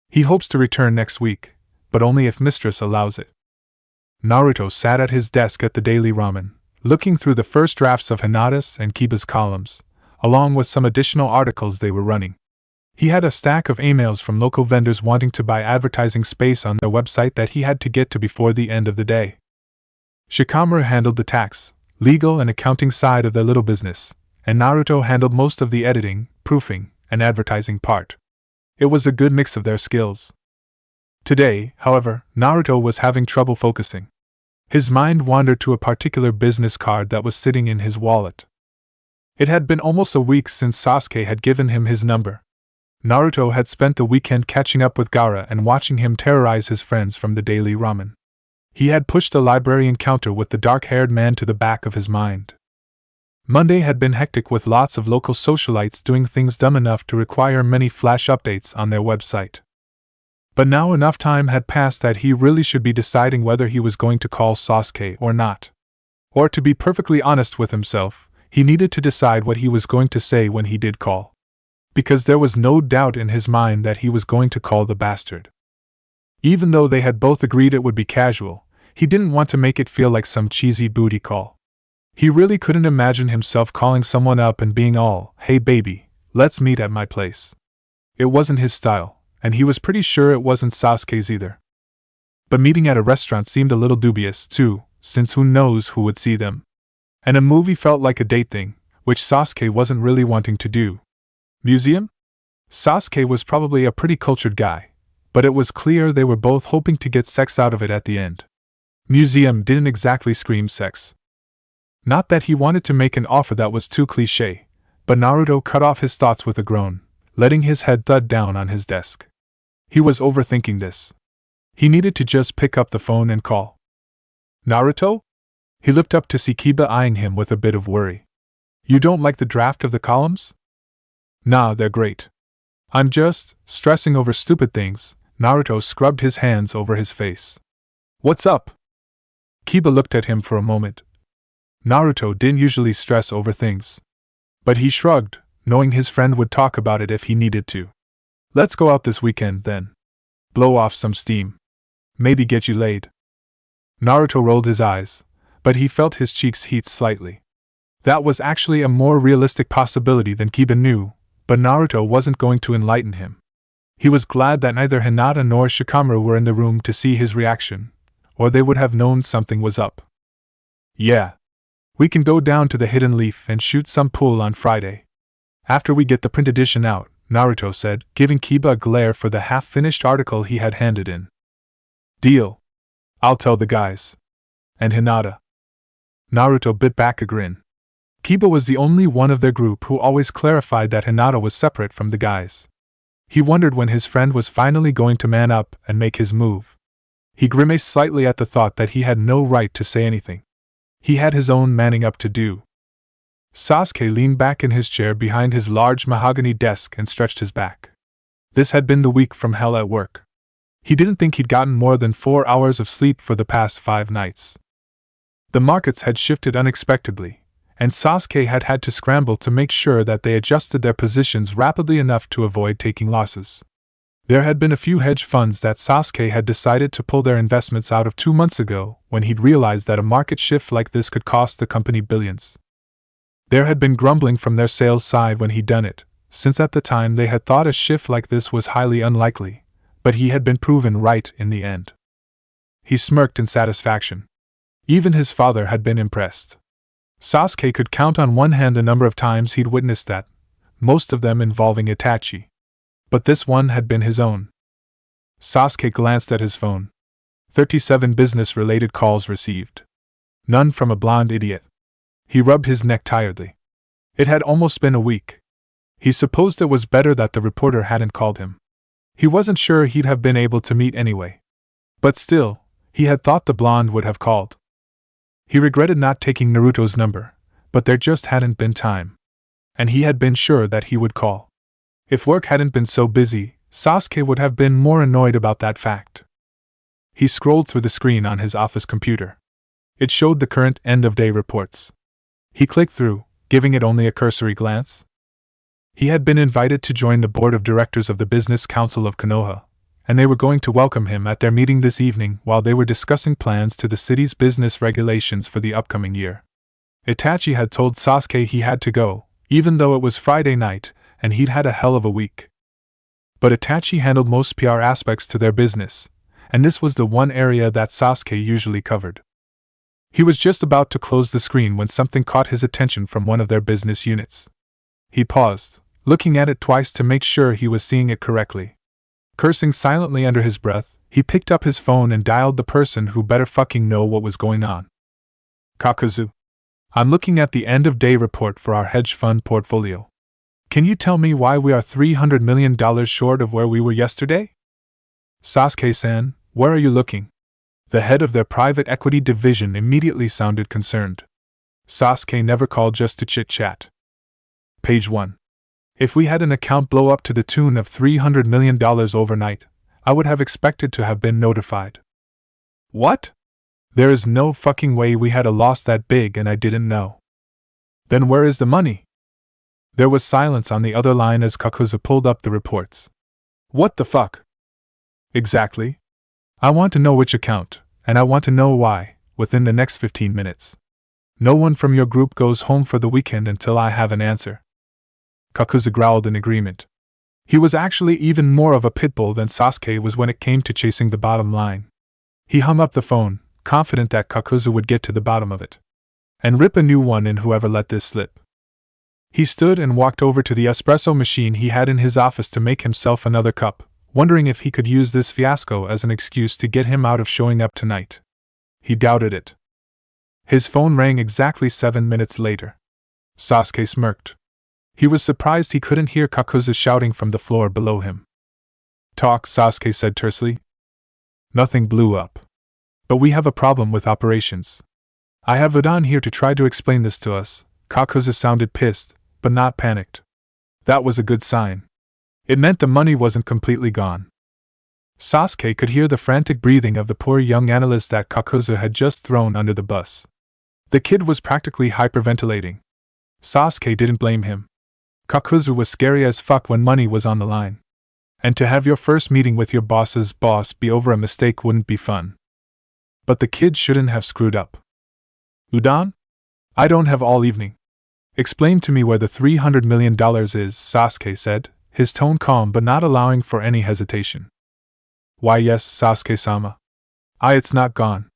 He hopes to return next week, but only if Mistress allows it. Naruto sat at his desk at the Daily Ramen, looking through the first drafts of Hinata's and Kiba's columns, along with some additional articles they were running. He had a stack of emails from local vendors wanting to buy advertising space on their website that he had to get to before the end of the day. Shikamaru handled the tax, legal and accounting side of their little business, and Naruto handled most of the editing, proofing, and advertising part. It was a good mix of their skills. Today, however, Naruto was having trouble focusing. His mind wandered to a particular business card that was sitting in his wallet. It had been almost a week since Sasuke had given him his number. Naruto had spent the weekend catching up with Gaara and watching him terrorize his friends from the Daily Ramen. He had pushed the library encounter with the dark-haired man to the back of his mind. Monday had been hectic with lots of local socialites doing things dumb enough to require many flash updates on their website. But now enough time had passed that he really should be deciding whether he was going to call Sasuke or not. Or to be perfectly honest with himself, he needed to decide what he was going to say when he did call. Because there was no doubt in his mind that he was going to call the bastard. Even though they had both agreed it would be casual, he didn't want to make it feel like some cheesy booty call. He really couldn't imagine himself calling someone up and being all, "Hey baby, let's meet at my place." It wasn't his style, and he was pretty sure it wasn't Sasuke's either. But meeting at a restaurant seemed a little dubious, too, since who knows who would see them. And a movie felt like a date thing, which Sasuke wasn't really wanting to do. Museum? Sasuke was probably a pretty cultured guy, but it was clear they were both hoping to get sex out of it at the end. Museum didn't exactly scream sex. Not that he wanted to make an offer that was too cliché, but Naruto cut off his thoughts with a groan, letting his head thud down on his desk. He was overthinking this. He needed to just pick up the phone and call. Naruto? He looked up to see Kiba eyeing him with a bit of worry. You don't like the draft of the columns? Nah, they're great. I'm just stressing over stupid things. Naruto scrubbed his hands over his face. What's up? Kiba looked at him for a moment. Naruto didn't usually stress over things. But he shrugged, knowing his friend would talk about it if he needed to. Let's go out this weekend, then. Blow off some steam. Maybe get you laid. Naruto rolled his eyes, but he felt his cheeks heat slightly. That was actually a more realistic possibility than Kiba knew, but Naruto wasn't going to enlighten him. He was glad that neither Hinata nor Shikamaru were in the room to see his reaction, or they would have known something was up. Yeah. We can go down to the Hidden Leaf and shoot some pool on Friday. After we get the print edition out, Naruto said, giving Kiba a glare for the half-finished article he had handed in. Deal. I'll tell the guys. And Hinata. Naruto bit back a grin. Kiba was the only one of their group who always clarified that Hinata was separate from the guys. He wondered when his friend was finally going to man up and make his move. He grimaced slightly at the thought that he had no right to say anything. He had his own manning up to do. Sasuke leaned back in his chair behind his large mahogany desk and stretched his back. This had been the week from hell at work. He didn't think he'd gotten more than 4 hours of sleep for the past 5 nights. The markets had shifted unexpectedly, and Sasuke had had to scramble to make sure that they adjusted their positions rapidly enough to avoid taking losses. There had been a few hedge funds that Sasuke had decided to pull their investments out of 2 months ago when he'd realized that a market shift like this could cost the company billions. There had been grumbling from their sales side when he'd done it, since at the time they had thought a shift like this was highly unlikely, but he had been proven right in the end. He smirked in satisfaction. Even his father had been impressed. Sasuke could count on one hand the number of times he'd witnessed that, most of them involving Itachi. But this one had been his own. Sasuke glanced at his phone. 37 business-related calls received. None from a blonde idiot. He rubbed his neck tiredly. It had almost been a week. He supposed it was better that the reporter hadn't called him. He wasn't sure he'd have been able to meet anyway. But still, he had thought the blonde would have called. He regretted not taking Naruto's number, but there just hadn't been time. And he had been sure that he would call. If work hadn't been so busy, Sasuke would have been more annoyed about that fact. He scrolled through the screen on his office computer. It showed the current end-of-day reports. He clicked through, giving it only a cursory glance. He had been invited to join the board of directors of the Business Council of Konoha, and they were going to welcome him at their meeting this evening while they were discussing plans to the city's business regulations for the upcoming year. Itachi had told Sasuke he had to go, even though it was Friday night, and he'd had a hell of a week. But Itachi handled most PR aspects to their business, and this was the one area that Sasuke usually covered. He was just about to close the screen when something caught his attention from one of their business units. He paused, looking at it twice to make sure he was seeing it correctly. Cursing silently under his breath, he picked up his phone and dialed the person who better fucking know what was going on. Kakuzu. I'm looking at the end-of-day report for our hedge fund portfolio. Can you tell me why we are $300 million short of where we were yesterday? Sasuke-san, where are you looking? The head of their private equity division immediately sounded concerned. Sasuke never called just to chit-chat. Page 1. If we had an account blow up to the tune of $300 million overnight, I would have expected to have been notified. What? There is no fucking way we had a loss that big and I didn't know. Then where is the money? There was silence on the other line as Kakuzu pulled up the reports. What the fuck? Exactly. I want to know which account, and I want to know why, within the next 15 minutes. No one from your group goes home for the weekend until I have an answer. Kakuzu growled in agreement. He was actually even more of a pitbull than Sasuke was when it came to chasing the bottom line. He hung up the phone, confident that Kakuzu would get to the bottom of it. And rip a new one in whoever let this slip. He stood and walked over to the espresso machine he had in his office to make himself another cup, wondering if he could use this fiasco as an excuse to get him out of showing up tonight. He doubted it. His phone rang exactly 7 minutes later. Sasuke smirked. He was surprised he couldn't hear Kakuzu shouting from the floor below him. Talk, Sasuke said tersely. Nothing blew up. But we have a problem with operations. I have Udan here to try to explain this to us. Kakuzu sounded pissed, but not panicked. That was a good sign. It meant the money wasn't completely gone. Sasuke could hear the frantic breathing of the poor young analyst that Kakuzu had just thrown under the bus. The kid was practically hyperventilating. Sasuke didn't blame him. Kakuzu was scary as fuck when money was on the line. And to have your first meeting with your boss's boss be over a mistake wouldn't be fun. But the kid shouldn't have screwed up. Udan? I don't have all evening. Explain to me where the $300 million is, Sasuke said, his tone calm but not allowing for any hesitation. Why yes, Sasuke-sama. It's not gone.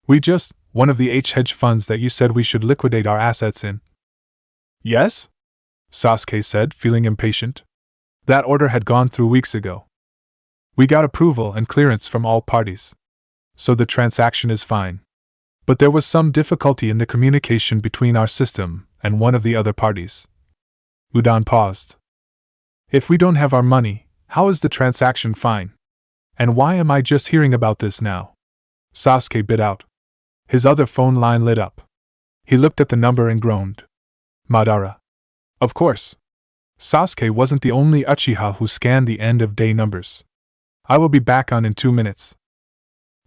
We just, one of the hedge funds that you said we should liquidate our assets in. Yes? Sasuke said, feeling impatient. That order had gone through weeks ago. We got approval and clearance from all parties. So the transaction is fine. But there was some difficulty in the communication between our system and one of the other parties. Udan paused. If we don't have our money, how is the transaction fine? And why am I just hearing about this now? Sasuke bit out. His other phone line lit up. He looked at the number and groaned. Madara. Of course. Sasuke wasn't the only Uchiha who scanned the end-of-day numbers. I will be back on in 2 minutes.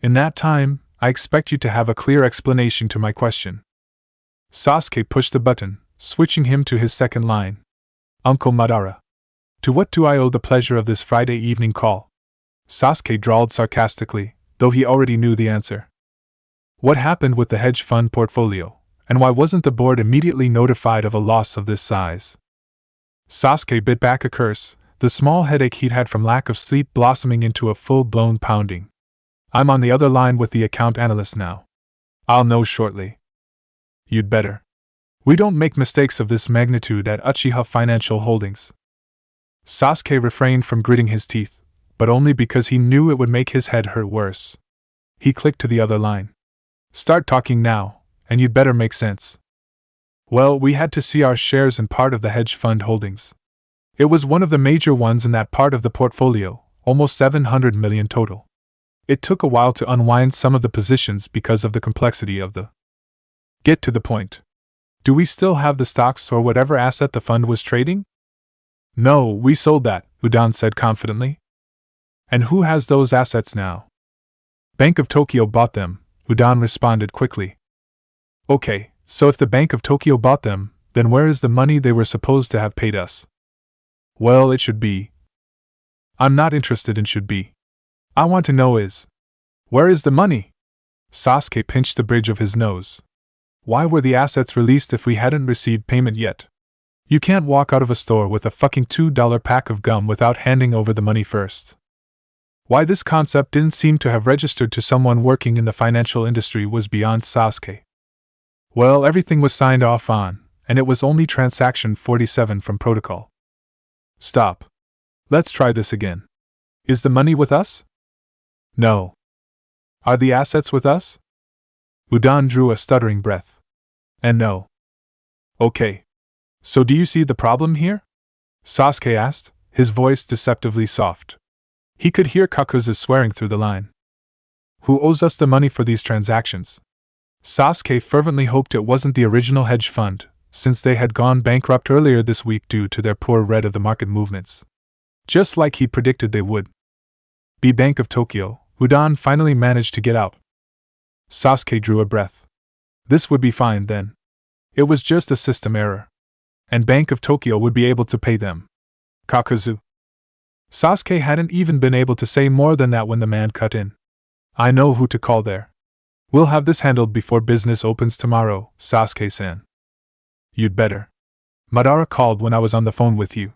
In that time, I expect you to have a clear explanation to my question. Sasuke pushed the button, switching him to his second line. Uncle Madara. To what do I owe the pleasure of this Friday evening call? Sasuke drawled sarcastically, though he already knew the answer. What happened with the hedge fund portfolio, and why wasn't the board immediately notified of a loss of this size? Sasuke bit back a curse, the small headache he'd had from lack of sleep blossoming into a full-blown pounding. I'm on the other line with the account analyst now. I'll know shortly. You'd better. We don't make mistakes of this magnitude at Uchiha Financial Holdings. Sasuke refrained from gritting his teeth, but only because he knew it would make his head hurt worse. He clicked to the other line. Start talking now, and you'd better make sense. Well, we had to see our shares in part of the hedge fund holdings. It was one of the major ones in that part of the portfolio, almost 700 million total. It took a while to unwind some of the positions because of the complexity of the. Get to the point. Do we still have the stocks or whatever asset the fund was trading? No, we sold that, Udon said confidently. And who has those assets now? Bank of Tokyo bought them, Udon responded quickly. Okay, so if the Bank of Tokyo bought them, then where is the money they were supposed to have paid us? Well, it should be. I'm not interested in should be. I want to know is. Where is the money? Sasuke pinched the bridge of his nose. Why were the assets released if we hadn't received payment yet? You can't walk out of a store with a fucking $2 pack of gum without handing over the money first. Why this concept didn't seem to have registered to someone working in the financial industry was beyond Sasuke. Well, everything was signed off on, and it was only transaction 47 from protocol. Stop. Let's try this again. Is the money with us? No. Are the assets with us? Udon drew a stuttering breath. And no. Okay. So do you see the problem here? Sasuke asked, his voice deceptively soft. He could hear Kakuzu swearing through the line. Who owes us the money for these transactions? Sasuke fervently hoped it wasn't the original hedge fund, since they had gone bankrupt earlier this week due to their poor read of the market movements. Just like he predicted they would. Be Bank of Tokyo, Udon finally managed to get out. Sasuke drew a breath. This would be fine then. It was just a system error. And Bank of Tokyo would be able to pay them. Kakuzu. Sasuke hadn't even been able to say more than that when the man cut in. I know who to call there. We'll have this handled before business opens tomorrow, Sasuke-san. You'd better. Madara called when I was on the phone with you.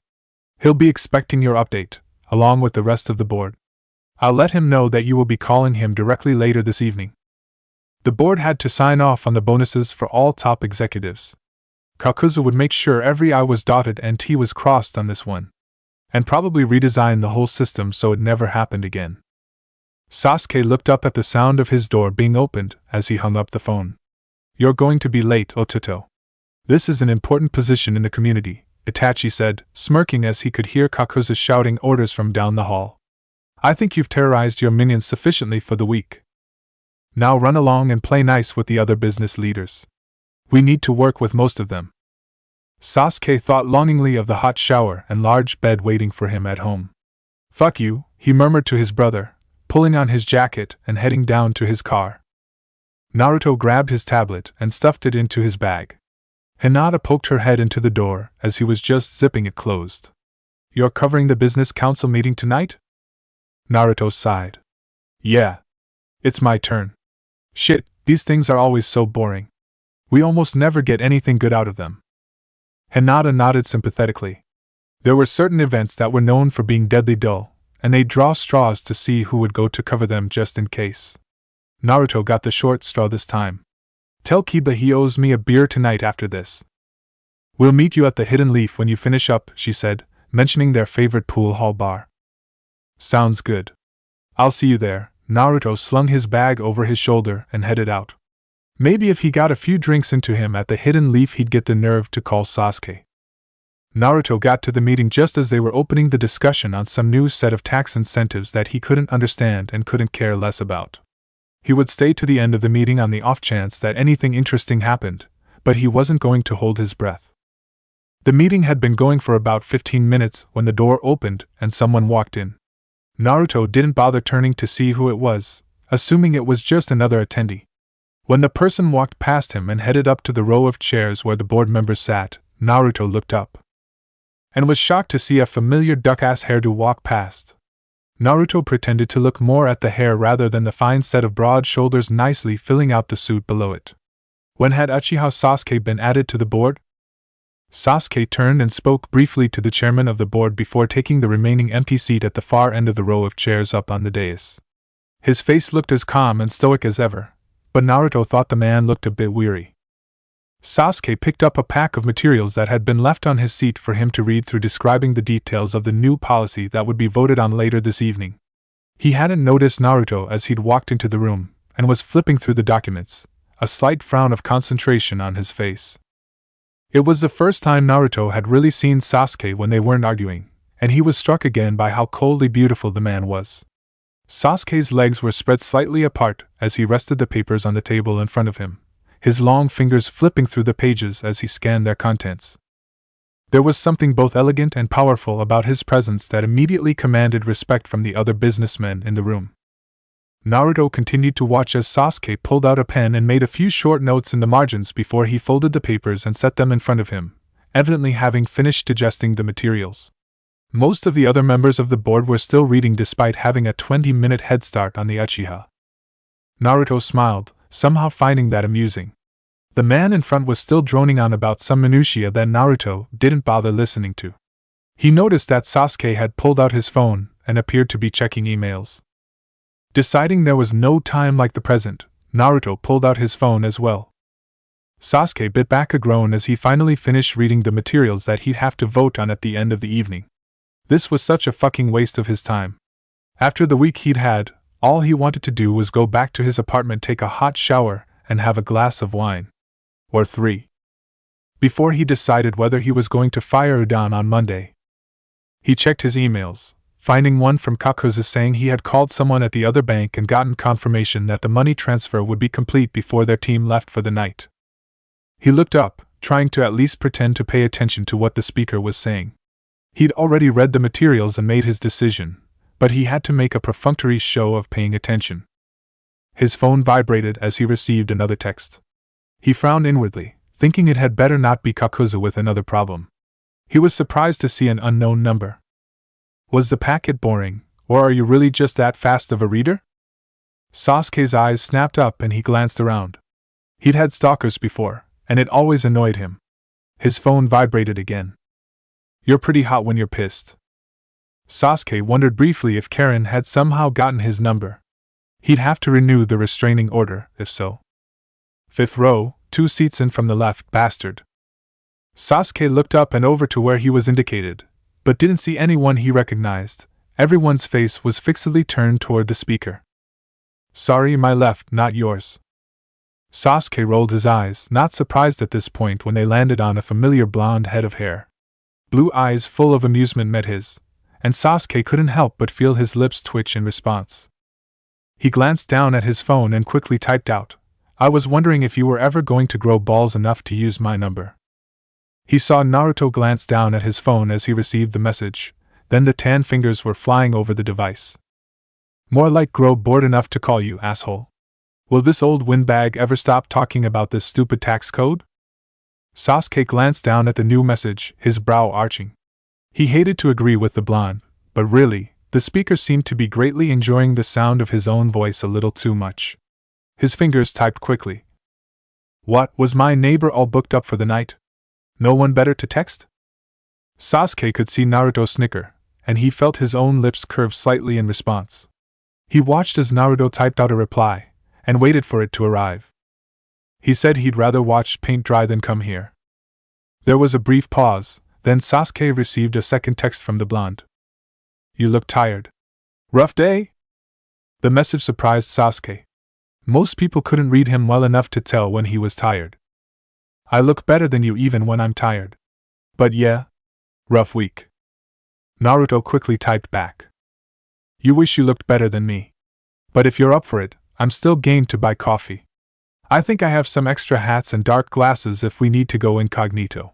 He'll be expecting your update, along with the rest of the board. I'll let him know that you will be calling him directly later this evening. The board had to sign off on the bonuses for all top executives. Kakuzu would make sure every I was dotted and T was crossed on this one. And probably redesign the whole system so it never happened again. Sasuke looked up at the sound of his door being opened as he hung up the phone. You're going to be late, Otito. This is an important position in the community, Itachi said, smirking as he could hear Kakuzu shouting orders from down the hall. I think you've terrorized your minions sufficiently for the week. Now run along and play nice with the other business leaders. We need to work with most of them. Sasuke thought longingly of the hot shower and large bed waiting for him at home. Fuck you, he murmured to his brother, pulling on his jacket and heading down to his car. Naruto grabbed his tablet and stuffed it into his bag. Hinata poked her head into the door as he was just zipping it closed. You're covering the business council meeting tonight? Naruto sighed. Yeah. It's my turn. Shit, these things are always so boring. We almost never get anything good out of them. Hinata nodded sympathetically. There were certain events that were known for being deadly dull, and they'd draw straws to see who would go to cover them just in case. Naruto got the short straw this time. Tell Kiba he owes me a beer tonight after this. We'll meet you at the Hidden Leaf when you finish up, she said, mentioning their favorite pool hall bar. Sounds good. I'll see you there. Naruto slung his bag over his shoulder and headed out. Maybe if he got a few drinks into him at the Hidden Leaf he'd get the nerve to call Sasuke. Naruto got to the meeting just as they were opening the discussion on some new set of tax incentives that he couldn't understand and couldn't care less about. He would stay to the end of the meeting on the off chance that anything interesting happened, but he wasn't going to hold his breath. The meeting had been going for about 15 minutes when the door opened and someone walked in. Naruto didn't bother turning to see who it was, assuming it was just another attendee. When the person walked past him and headed up to the row of chairs where the board members sat, Naruto looked up. And was shocked to see a familiar duck-ass hairdo walk past. Naruto pretended to look more at the hair rather than the fine set of broad shoulders nicely filling out the suit below it. When had Uchiha Sasuke been added to the board? Sasuke turned and spoke briefly to the chairman of the board before taking the remaining empty seat at the far end of the row of chairs up on the dais. His face looked as calm and stoic as ever, but Naruto thought the man looked a bit weary. Sasuke picked up a pack of materials that had been left on his seat for him to read through, describing the details of the new policy that would be voted on later this evening. He hadn't noticed Naruto as he'd walked into the room, and was flipping through the documents, a slight frown of concentration on his face. It was the first time Naruto had really seen Sasuke when they weren't arguing, and he was struck again by how coldly beautiful the man was. Sasuke's legs were spread slightly apart as he rested the papers on the table in front of him, his long fingers flipping through the pages as he scanned their contents. There was something both elegant and powerful about his presence that immediately commanded respect from the other businessmen in the room. Naruto continued to watch as Sasuke pulled out a pen and made a few short notes in the margins before he folded the papers and set them in front of him, evidently having finished digesting the materials. Most of the other members of the board were still reading despite having a 20-minute head start on the Uchiha. Naruto smiled, somehow finding that amusing. The man in front was still droning on about some minutiae that Naruto didn't bother listening to. He noticed that Sasuke had pulled out his phone and appeared to be checking emails. Deciding there was no time like the present, Naruto pulled out his phone as well. Sasuke bit back a groan as he finally finished reading the materials that he'd have to vote on at the end of the evening. This was such a fucking waste of his time. After the week he'd had, all he wanted to do was go back to his apartment, take a hot shower, and have a glass of wine. Or 3. Before he decided whether he was going to fire Udon on Monday. He checked his emails, finding one from Kakuzu saying he had called someone at the other bank and gotten confirmation that the money transfer would be complete before their team left for the night. He looked up, trying to at least pretend to pay attention to what the speaker was saying. He'd already read the materials and made his decision, but he had to make a perfunctory show of paying attention. His phone vibrated as he received another text. He frowned inwardly, thinking it had better not be Kakuzu with another problem. He was surprised to see an unknown number. Was the packet boring, or are you really just that fast of a reader? Sasuke's eyes snapped up and he glanced around. He'd had stalkers before, and it always annoyed him. His phone vibrated again. You're pretty hot when you're pissed. Sasuke wondered briefly if Karen had somehow gotten his number. He'd have to renew the restraining order, if so. 5th row, 2 seats in from the left, bastard. Sasuke looked up and over to where he was indicated, but didn't see anyone he recognized. Everyone's face was fixedly turned toward the speaker. Sorry, my left, not yours. Sasuke rolled his eyes, not surprised at this point when they landed on a familiar blonde head of hair. Blue eyes full of amusement met his, and Sasuke couldn't help but feel his lips twitch in response. He glanced down at his phone and quickly typed out, I was wondering if you were ever going to grow balls enough to use my number. He saw Naruto glance down at his phone as he received the message, then the tan fingers were flying over the device. More like grow bored enough to call you, asshole. Will this old windbag ever stop talking about this stupid tax code? Sasuke glanced down at the new message, his brow arching. He hated to agree with the blonde, but really, the speaker seemed to be greatly enjoying the sound of his own voice a little too much. His fingers typed quickly. What, was my neighbor all booked up for the night? No one better to text? Sasuke could see Naruto snicker, and he felt his own lips curve slightly in response. He watched as Naruto typed out a reply, and waited for it to arrive. He said he'd rather watch paint dry than come here. There was a brief pause, then Sasuke received a second text from the blonde. You look tired. Rough day? The message surprised Sasuke. Most people couldn't read him well enough to tell when he was tired. I look better than you even when I'm tired. But yeah. Rough week. Naruto quickly typed back. You wish you looked better than me. But if you're up for it, I'm still game to buy coffee. I think I have some extra hats and dark glasses if we need to go incognito.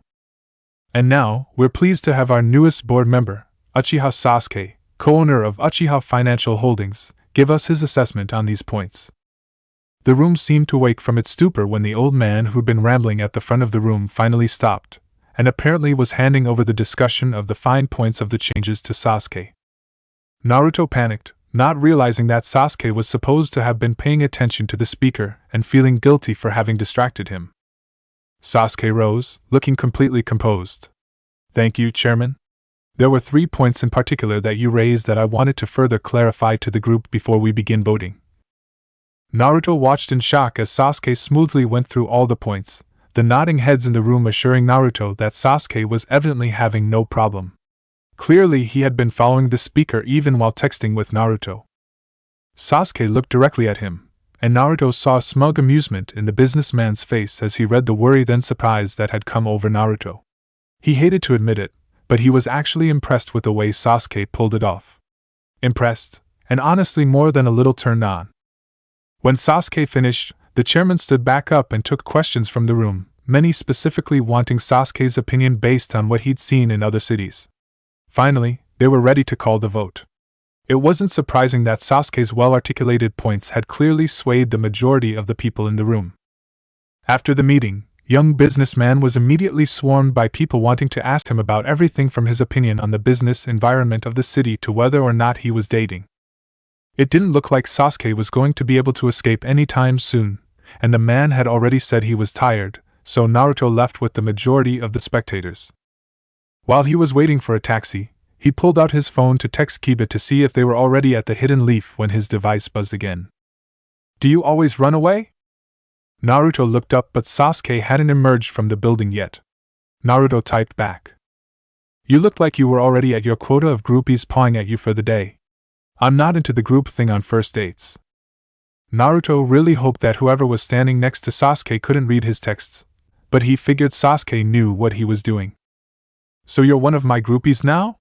And now, we're pleased to have our newest board member, Uchiha Sasuke, co-owner of Uchiha Financial Holdings, give us his assessment on these points. The room seemed to wake from its stupor when the old man who'd been rambling at the front of the room finally stopped, and apparently was handing over the discussion of the fine points of the changes to Sasuke. Naruto panicked, not realizing that Sasuke was supposed to have been paying attention to the speaker and feeling guilty for having distracted him. Sasuke rose, looking completely composed. Thank you, Chairman. There were 3 points in particular that you raised that I wanted to further clarify to the group before we begin voting. Naruto watched in shock as Sasuke smoothly went through all the points, the nodding heads in the room assuring Naruto that Sasuke was evidently having no problem. Clearly he had been following the speaker even while texting with Naruto. Sasuke looked directly at him, and Naruto saw smug amusement in the businessman's face as he read the worry then surprise that had come over Naruto. He hated to admit it, but he was actually impressed with the way Sasuke pulled it off. Impressed, and honestly more than a little turned on. When Sasuke finished, the chairman stood back up and took questions from the room, many specifically wanting Sasuke's opinion based on what he'd seen in other cities. Finally, they were ready to call the vote. It wasn't surprising that Sasuke's well-articulated points had clearly swayed the majority of the people in the room. After the meeting, young businessman was immediately swarmed by people wanting to ask him about everything from his opinion on the business environment of the city to whether or not he was dating. It didn't look like Sasuke was going to be able to escape any time soon, and the man had already said he was tired, so Naruto left with the majority of the spectators. While he was waiting for a taxi, he pulled out his phone to text Kiba to see if they were already at the Hidden Leaf when his device buzzed again. "Do you always run away?" Naruto looked up, but Sasuke hadn't emerged from the building yet. Naruto typed back, "You looked like you were already at your quota of groupies pawing at you for the day. I'm not into the group thing on first dates." Naruto really hoped that whoever was standing next to Sasuke couldn't read his texts, but he figured Sasuke knew what he was doing. "So you're one of my groupies now?"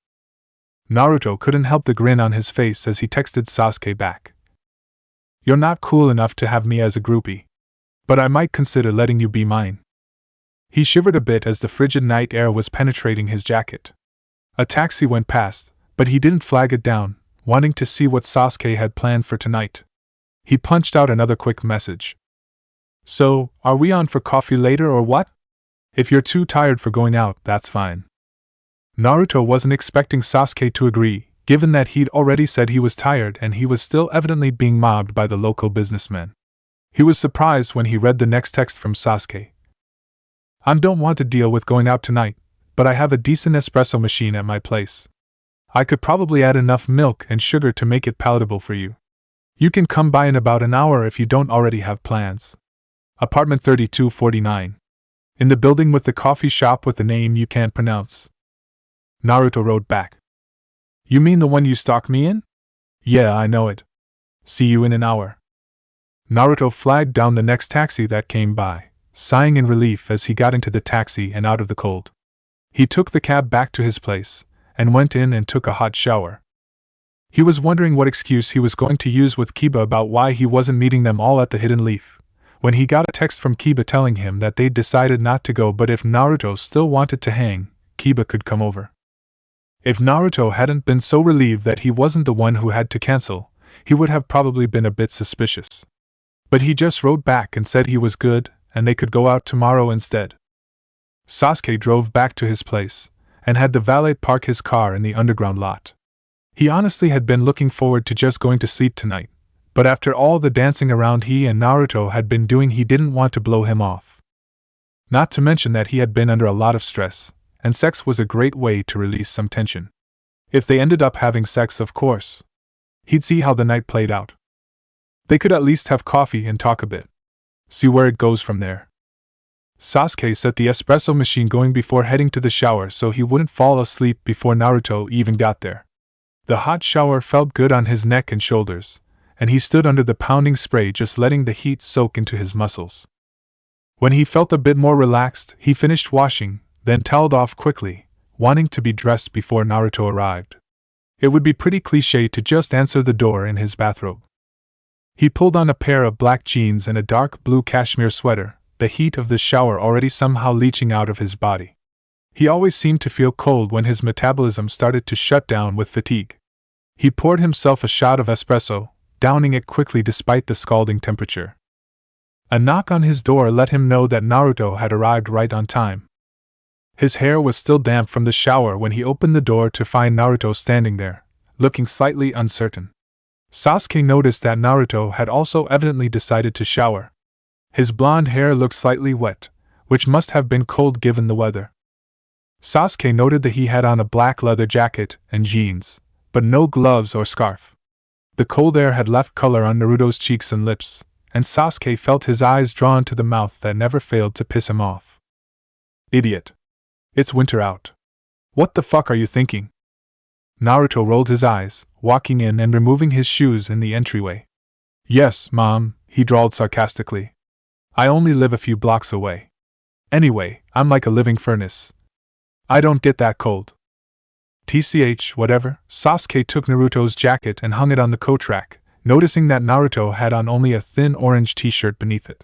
Naruto couldn't help the grin on his face as he texted Sasuke back. "You're not cool enough to have me as a groupie, but I might consider letting you be mine." He shivered a bit as the frigid night air was penetrating his jacket. A taxi went past, but he didn't flag it down, wanting to see what Sasuke had planned for tonight. He punched out another quick message. "So, are we on for coffee later or what? If you're too tired for going out, that's fine." Naruto wasn't expecting Sasuke to agree, given that he'd already said he was tired and he was still evidently being mobbed by the local businessman. He was surprised when he read the next text from Sasuke. "I don't want to deal with going out tonight, but I have a decent espresso machine at my place. I could probably add enough milk and sugar to make it palatable for you. You can come by in about an hour if you don't already have plans. Apartment 3249. In the building with the coffee shop with the name you can't pronounce." Naruto wrote back, "You mean the one you stalked me in? Yeah, I know it. See you in an hour." Naruto flagged down the next taxi that came by, sighing in relief as he got into the taxi and out of the cold. He took the cab back to his place, and went in and took a hot shower. He was wondering what excuse he was going to use with Kiba about why he wasn't meeting them all at the Hidden Leaf, when he got a text from Kiba telling him that they'd decided not to go, but if Naruto still wanted to hang, Kiba could come over. If Naruto hadn't been so relieved that he wasn't the one who had to cancel, he would have probably been a bit suspicious. But he just wrote back and said he was good, and they could go out tomorrow instead. Sasuke drove back to his place, and had the valet park his car in the underground lot. He honestly had been looking forward to just going to sleep tonight, but after all the dancing around he and Naruto had been doing, he didn't want to blow him off. Not to mention that he had been under a lot of stress, and sex was a great way to release some tension. If they ended up having sex, of course. He'd see how the night played out. They could at least have coffee and talk a bit. See where it goes from there. Sasuke set the espresso machine going before heading to the shower so he wouldn't fall asleep before Naruto even got there. The hot shower felt good on his neck and shoulders, and he stood under the pounding spray just letting the heat soak into his muscles. When he felt a bit more relaxed, he finished washing, then toweled off quickly, wanting to be dressed before Naruto arrived. It would be pretty cliché to just answer the door in his bathrobe. He pulled on a pair of black jeans and a dark blue cashmere sweater, the heat of the shower already somehow leaching out of his body. He always seemed to feel cold when his metabolism started to shut down with fatigue. He poured himself a shot of espresso, downing it quickly despite the scalding temperature. A knock on his door let him know that Naruto had arrived right on time. His hair was still damp from the shower when he opened the door to find Naruto standing there, looking slightly uncertain. Sasuke noticed that Naruto had also evidently decided to shower. His blonde hair looked slightly wet, which must have been cold given the weather. Sasuke noted that he had on a black leather jacket and jeans, but no gloves or scarf. The cold air had left color on Naruto's cheeks and lips, and Sasuke felt his eyes drawn to the mouth that never failed to piss him off. Idiot. It's winter out. What the fuck are you thinking? Naruto rolled his eyes, walking in and removing his shoes in the entryway. Yes, Mom, he drawled sarcastically. I only live a few blocks away. Anyway, I'm like a living furnace. I don't get that cold. TCH, whatever. Sasuke took Naruto's jacket and hung it on the coat rack, noticing that Naruto had on only a thin orange t-shirt beneath it.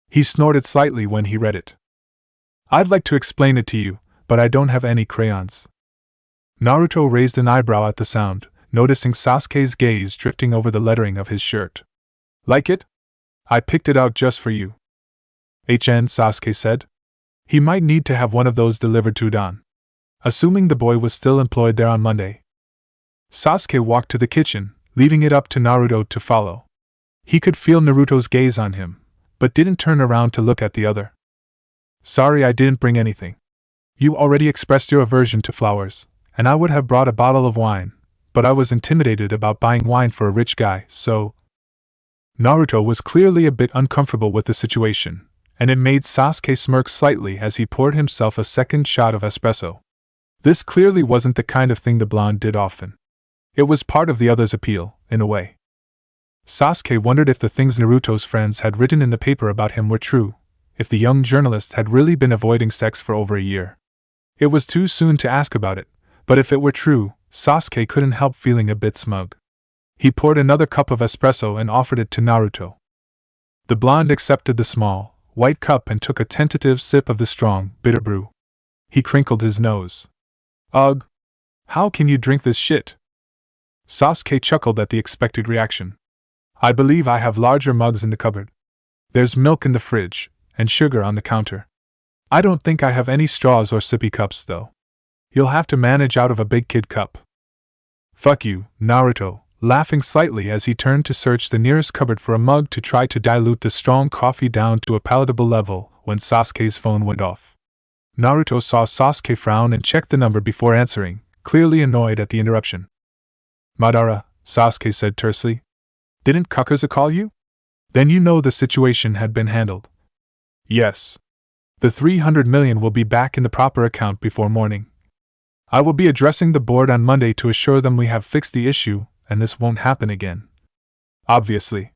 He snorted slightly when he read it. I'd like to explain it to you, but I don't have any crayons. Naruto raised an eyebrow at the sound, noticing Sasuke's gaze drifting over the lettering of his shirt. Like it? I picked it out just for you. Sasuke said. He might need to have one of those delivered to Dan. Assuming the boy was still employed there on Monday. Sasuke walked to the kitchen, leaving it up to Naruto to follow. He could feel Naruto's gaze on him, but didn't turn around to look at the other. Sorry, I didn't bring anything. You already expressed your aversion to flowers, and I would have brought a bottle of wine, but I was intimidated about buying wine for a rich guy, so… Naruto was clearly a bit uncomfortable with the situation, and it made Sasuke smirk slightly as he poured himself a second shot of espresso. This clearly wasn't the kind of thing the blonde did often. It was part of the other's appeal, in a way. Sasuke wondered if the things Naruto's friends had written in the paper about him were true, if the young journalist had really been avoiding sex for over a year. It was too soon to ask about it, but if it were true, Sasuke couldn't help feeling a bit smug. He poured another cup of espresso and offered it to Naruto. The blonde accepted the small, white cup and took a tentative sip of the strong, bitter brew. He crinkled his nose. Ugh! How can you drink this shit? Sasuke chuckled at the expected reaction. I believe I have larger mugs in the cupboard. There's milk in the fridge, and sugar on the counter. I don't think I have any straws or sippy cups, though. You'll have to manage out of a big kid cup. Fuck you, Naruto, laughing slightly as he turned to search the nearest cupboard for a mug to try to dilute the strong coffee down to a palatable level when Sasuke's phone went off. Naruto saw Sasuke frown and checked the number before answering, clearly annoyed at the interruption. Madara, Sasuke said tersely. Didn't Kakaza call you? Then you know the situation had been handled. Yes. The 300 million will be back in the proper account before morning. I will be addressing the board on Monday to assure them we have fixed the issue and this won't happen again. Obviously.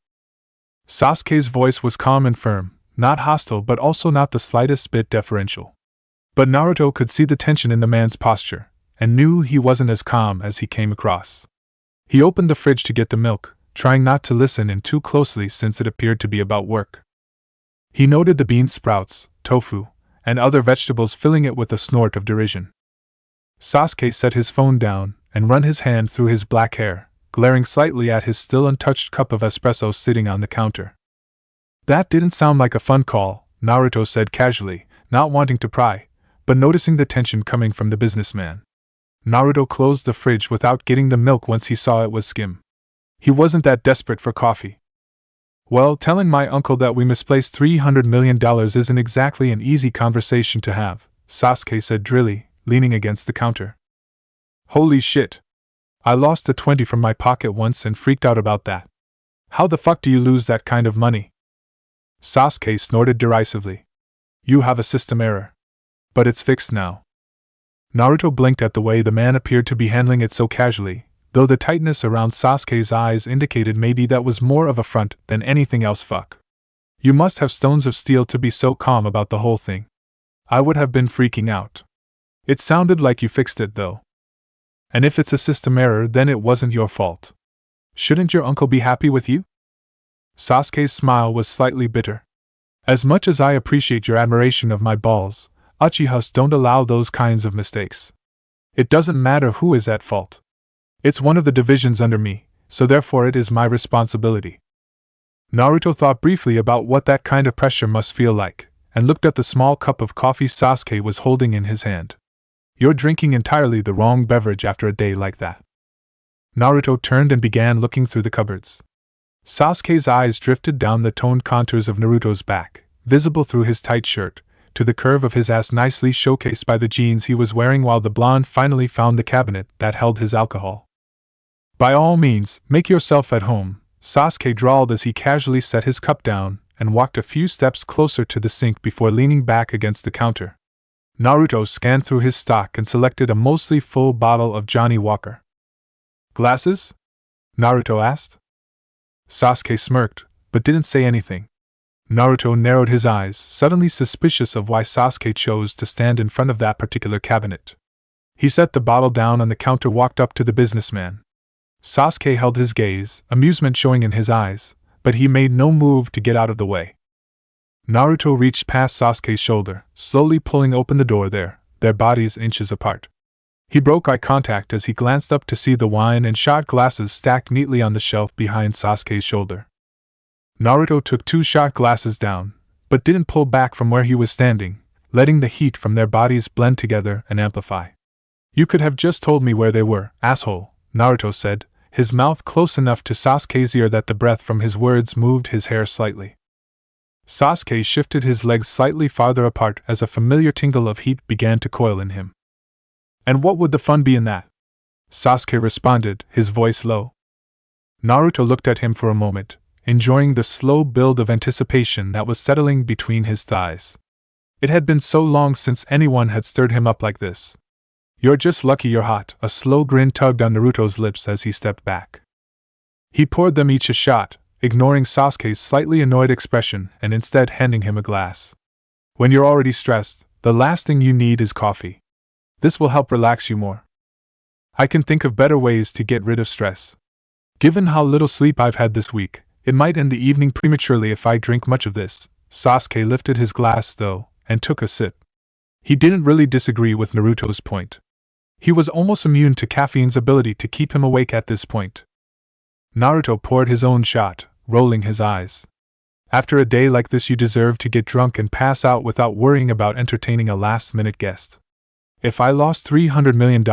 Sasuke's voice was calm and firm, not hostile but also not the slightest bit deferential. But Naruto could see the tension in the man's posture, and knew he wasn't as calm as he came across. He opened the fridge to get the milk, trying not to listen in too closely since it appeared to be about work. He noted the bean sprouts, tofu, and other vegetables filling it with a snort of derision. Sasuke set his phone down and run his hand through his black hair, glaring slightly at his still untouched cup of espresso sitting on the counter. That didn't sound like a fun call, Naruto said casually, not wanting to pry, but noticing the tension coming from the businessman. Naruto closed the fridge without getting the milk once he saw it was skim. He wasn't that desperate for coffee. Well, telling my uncle that we misplaced $300 million isn't exactly an easy conversation to have, Sasuke said drily, leaning against the counter. Holy shit. I lost a 20 from my pocket once and freaked out about that. How the fuck do you lose that kind of money? Sasuke snorted derisively. You have a system error. But it's fixed now. Naruto blinked at the way the man appeared to be handling it so casually, though the tightness around Sasuke's eyes indicated maybe that was more of a front than anything else. Fuck. You must have stones of steel to be so calm about the whole thing. I would have been freaking out. It sounded like you fixed it though. And if it's a system error, then it wasn't your fault. Shouldn't your uncle be happy with you? Sasuke's smile was slightly bitter. As much as I appreciate your admiration of my balls, Uchihas don't allow those kinds of mistakes. It doesn't matter who is at fault. It's one of the divisions under me, so therefore it is my responsibility. Naruto thought briefly about what that kind of pressure must feel like, and looked at the small cup of coffee Sasuke was holding in his hand. You're drinking entirely the wrong beverage after a day like that. Naruto turned and began looking through the cupboards. Sasuke's eyes drifted down the toned contours of Naruto's back, visible through his tight shirt, to the curve of his ass nicely showcased by the jeans he was wearing while the blonde finally found the cabinet that held his alcohol. By all means, make yourself at home, Sasuke drawled as he casually set his cup down and walked a few steps closer to the sink before leaning back against the counter. Naruto scanned through his stock and selected a mostly full bottle of Johnny Walker. Glasses? Naruto asked. Sasuke smirked, but didn't say anything. Naruto narrowed his eyes, suddenly suspicious of why Sasuke chose to stand in front of that particular cabinet. He set the bottle down on the counter, walked up to the businessman. Sasuke held his gaze, amusement showing in his eyes, but he made no move to get out of the way. Naruto reached past Sasuke's shoulder, slowly pulling open the door there, their bodies inches apart. He broke eye contact as he glanced up to see the wine and shot glasses stacked neatly on the shelf behind Sasuke's shoulder. Naruto took 2 shot glasses down, but didn't pull back from where he was standing, letting the heat from their bodies blend together and amplify. "You could have just told me where they were, asshole," Naruto said, his mouth close enough to Sasuke's ear that the breath from his words moved his hair slightly. Sasuke shifted his legs slightly farther apart as a familiar tingle of heat began to coil in him. "And what would the fun be in that?" Sasuke responded, his voice low. Naruto looked at him for a moment, enjoying the slow build of anticipation that was settling between his thighs. It had been so long since anyone had stirred him up like this. "You're just lucky you're hot," a slow grin tugged on Naruto's lips as he stepped back. He poured them each a shot, ignoring Sasuke's slightly annoyed expression and instead handing him a glass. "When you're already stressed, the last thing you need is coffee. This will help relax you more. I can think of better ways to get rid of stress. Given how little sleep I've had this week, it might end the evening prematurely if I drink much of this." Sasuke lifted his glass, though, and took a sip. He didn't really disagree with Naruto's point. He was almost immune to caffeine's ability to keep him awake at this point. Naruto poured his own shot, rolling his eyes. "After a day like this, you deserve to get drunk and pass out without worrying about entertaining a last-minute guest. If I lost $300 million,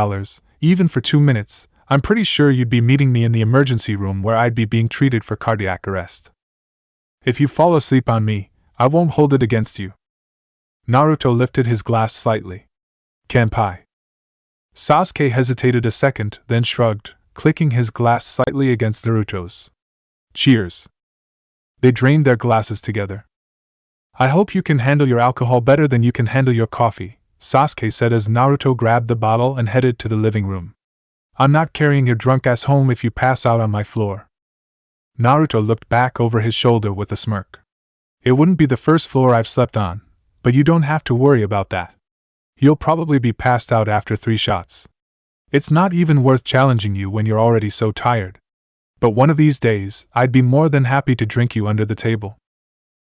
even for 2 minutes, I'm pretty sure you'd be meeting me in the emergency room where I'd be being treated for cardiac arrest. If you fall asleep on me, I won't hold it against you." Naruto lifted his glass slightly. "Kanpai." Sasuke hesitated a second, then shrugged, clicking his glass slightly against Naruto's. "Cheers." They drained their glasses together. "I hope you can handle your alcohol better than you can handle your coffee," Sasuke said as Naruto grabbed the bottle and headed to the living room. "I'm not carrying your drunk ass home if you pass out on my floor." Naruto looked back over his shoulder with a smirk. "It wouldn't be the first floor I've slept on, but you don't have to worry about that. You'll probably be passed out after 3 shots. It's not even worth challenging you when you're already so tired. But one of these days, I'd be more than happy to drink you under the table."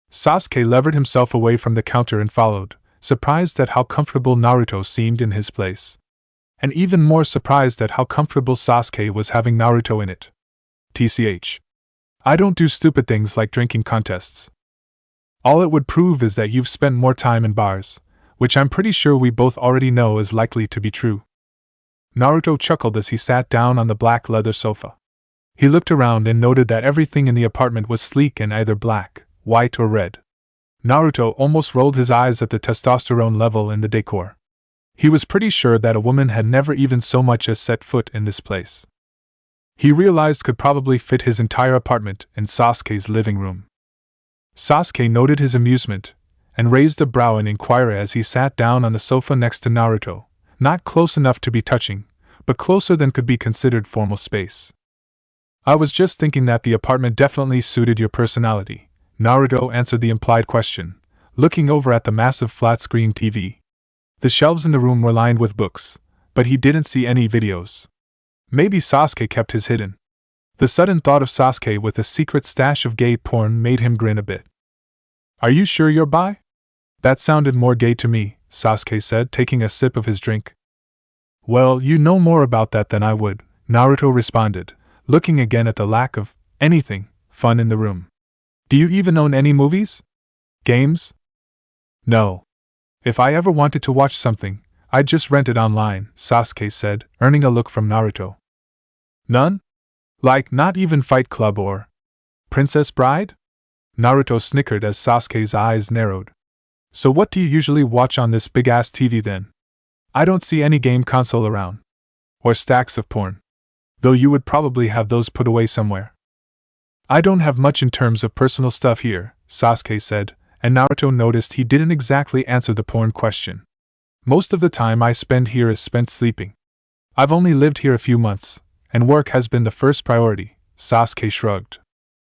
Sasuke levered himself away from the counter and followed, surprised at how comfortable Naruto seemed in his place. And even more surprised at how comfortable Sasuke was having Naruto in it. "TCH. I don't do stupid things like drinking contests. All it would prove is that you've spent more time in bars, which I'm pretty sure we both already know is likely to be true." Naruto chuckled as he sat down on the black leather sofa. He looked around and noted that everything in the apartment was sleek and either black, white, or red. Naruto almost rolled his eyes at the testosterone level in the decor. He was pretty sure that a woman had never even so much as set foot in this place. He realized could probably fit his entire apartment in Sasuke's living room. Sasuke noted his amusement, and raised a brow in inquiry as he sat down on the sofa next to Naruto, not close enough to be touching, but closer than could be considered formal space. "I was just thinking that the apartment definitely suited your personality," Naruto answered the implied question, looking over at the massive flat-screen TV. The shelves in the room were lined with books, but he didn't see any videos. Maybe Sasuke kept his hidden. The sudden thought of Sasuke with a secret stash of gay porn made him grin a bit. "Are you sure you're bi?" "That sounded more gay to me," Sasuke said, taking a sip of his drink. "Well, you know more about that than I would," Naruto responded, looking again at the lack of anything fun in the room. "Do you even own any movies? Games?" "No. If I ever wanted to watch something, I'd just rent it online," Sasuke said, earning a look from Naruto. "None? Like not even Fight Club or Princess Bride?" Naruto snickered as Sasuke's eyes narrowed. "So what do you usually watch on this big-ass TV then? I don't see any game console around. Or stacks of porn. Though you would probably have those put away somewhere." "I don't have much in terms of personal stuff here," Sasuke said, and Naruto noticed he didn't exactly answer the porn question. "Most of the time I spend here is spent sleeping. I've only lived here a few months, and work has been the first priority, Sasuke shrugged.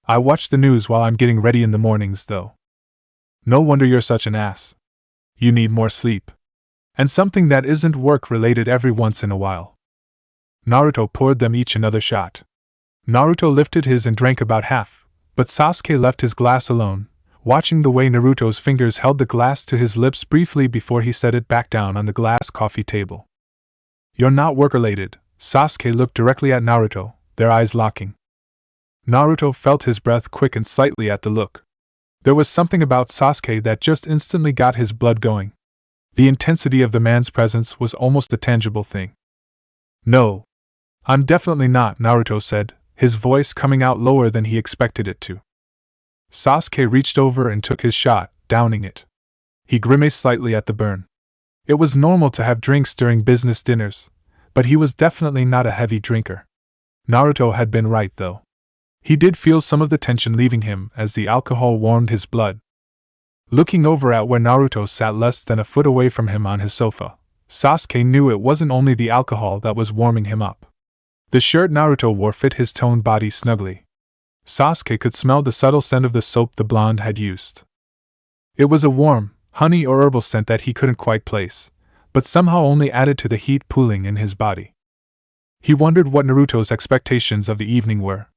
I watch the news while I'm getting ready in the mornings, though. No wonder you're such an ass. You need more sleep. And something that isn't work-related every once in a while. Naruto poured them each another shot. Naruto lifted his and drank about half, but Sasuke left his glass alone, watching the way Naruto's fingers held the glass to his lips briefly before he set it back down on the glass coffee table. You're not work-related. Sasuke looked directly at Naruto, their eyes locking. Naruto felt his breath quicken slightly at the look. There was something about Sasuke that just instantly got his blood going. The intensity of the man's presence was almost a tangible thing. No. I'm definitely not, Naruto said, his voice coming out lower than he expected it to. Sasuke reached over and took his shot, downing it. He grimaced slightly at the burn. It was normal to have drinks during business dinners, but he was definitely not a heavy drinker. Naruto had been right, though. He did feel some of the tension leaving him as the alcohol warmed his blood. Looking over at where Naruto sat less than a foot away from him on his sofa, Sasuke knew it wasn't only the alcohol that was warming him up. The shirt Naruto wore fit his toned body snugly. Sasuke could smell the subtle scent of the soap the blonde had used. It was a warm, honey or herbal scent that he couldn't quite place, but somehow only added to the heat pooling in his body. He wondered what Naruto's expectations of the evening were.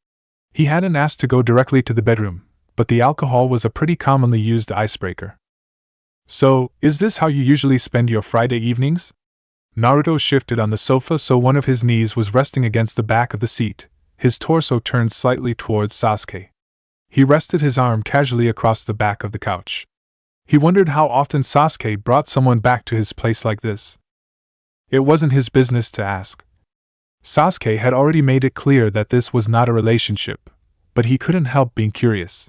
He hadn't asked to go directly to the bedroom, but the alcohol was a pretty commonly used icebreaker. So, is this how you usually spend your Friday evenings? Naruto shifted on the sofa so one of his knees was resting against the back of the seat, his torso turned slightly towards Sasuke. He rested his arm casually across the back of the couch. He wondered how often Sasuke brought someone back to his place like this. It wasn't his business to ask. Sasuke had already made it clear that this was not a relationship, but he couldn't help being curious.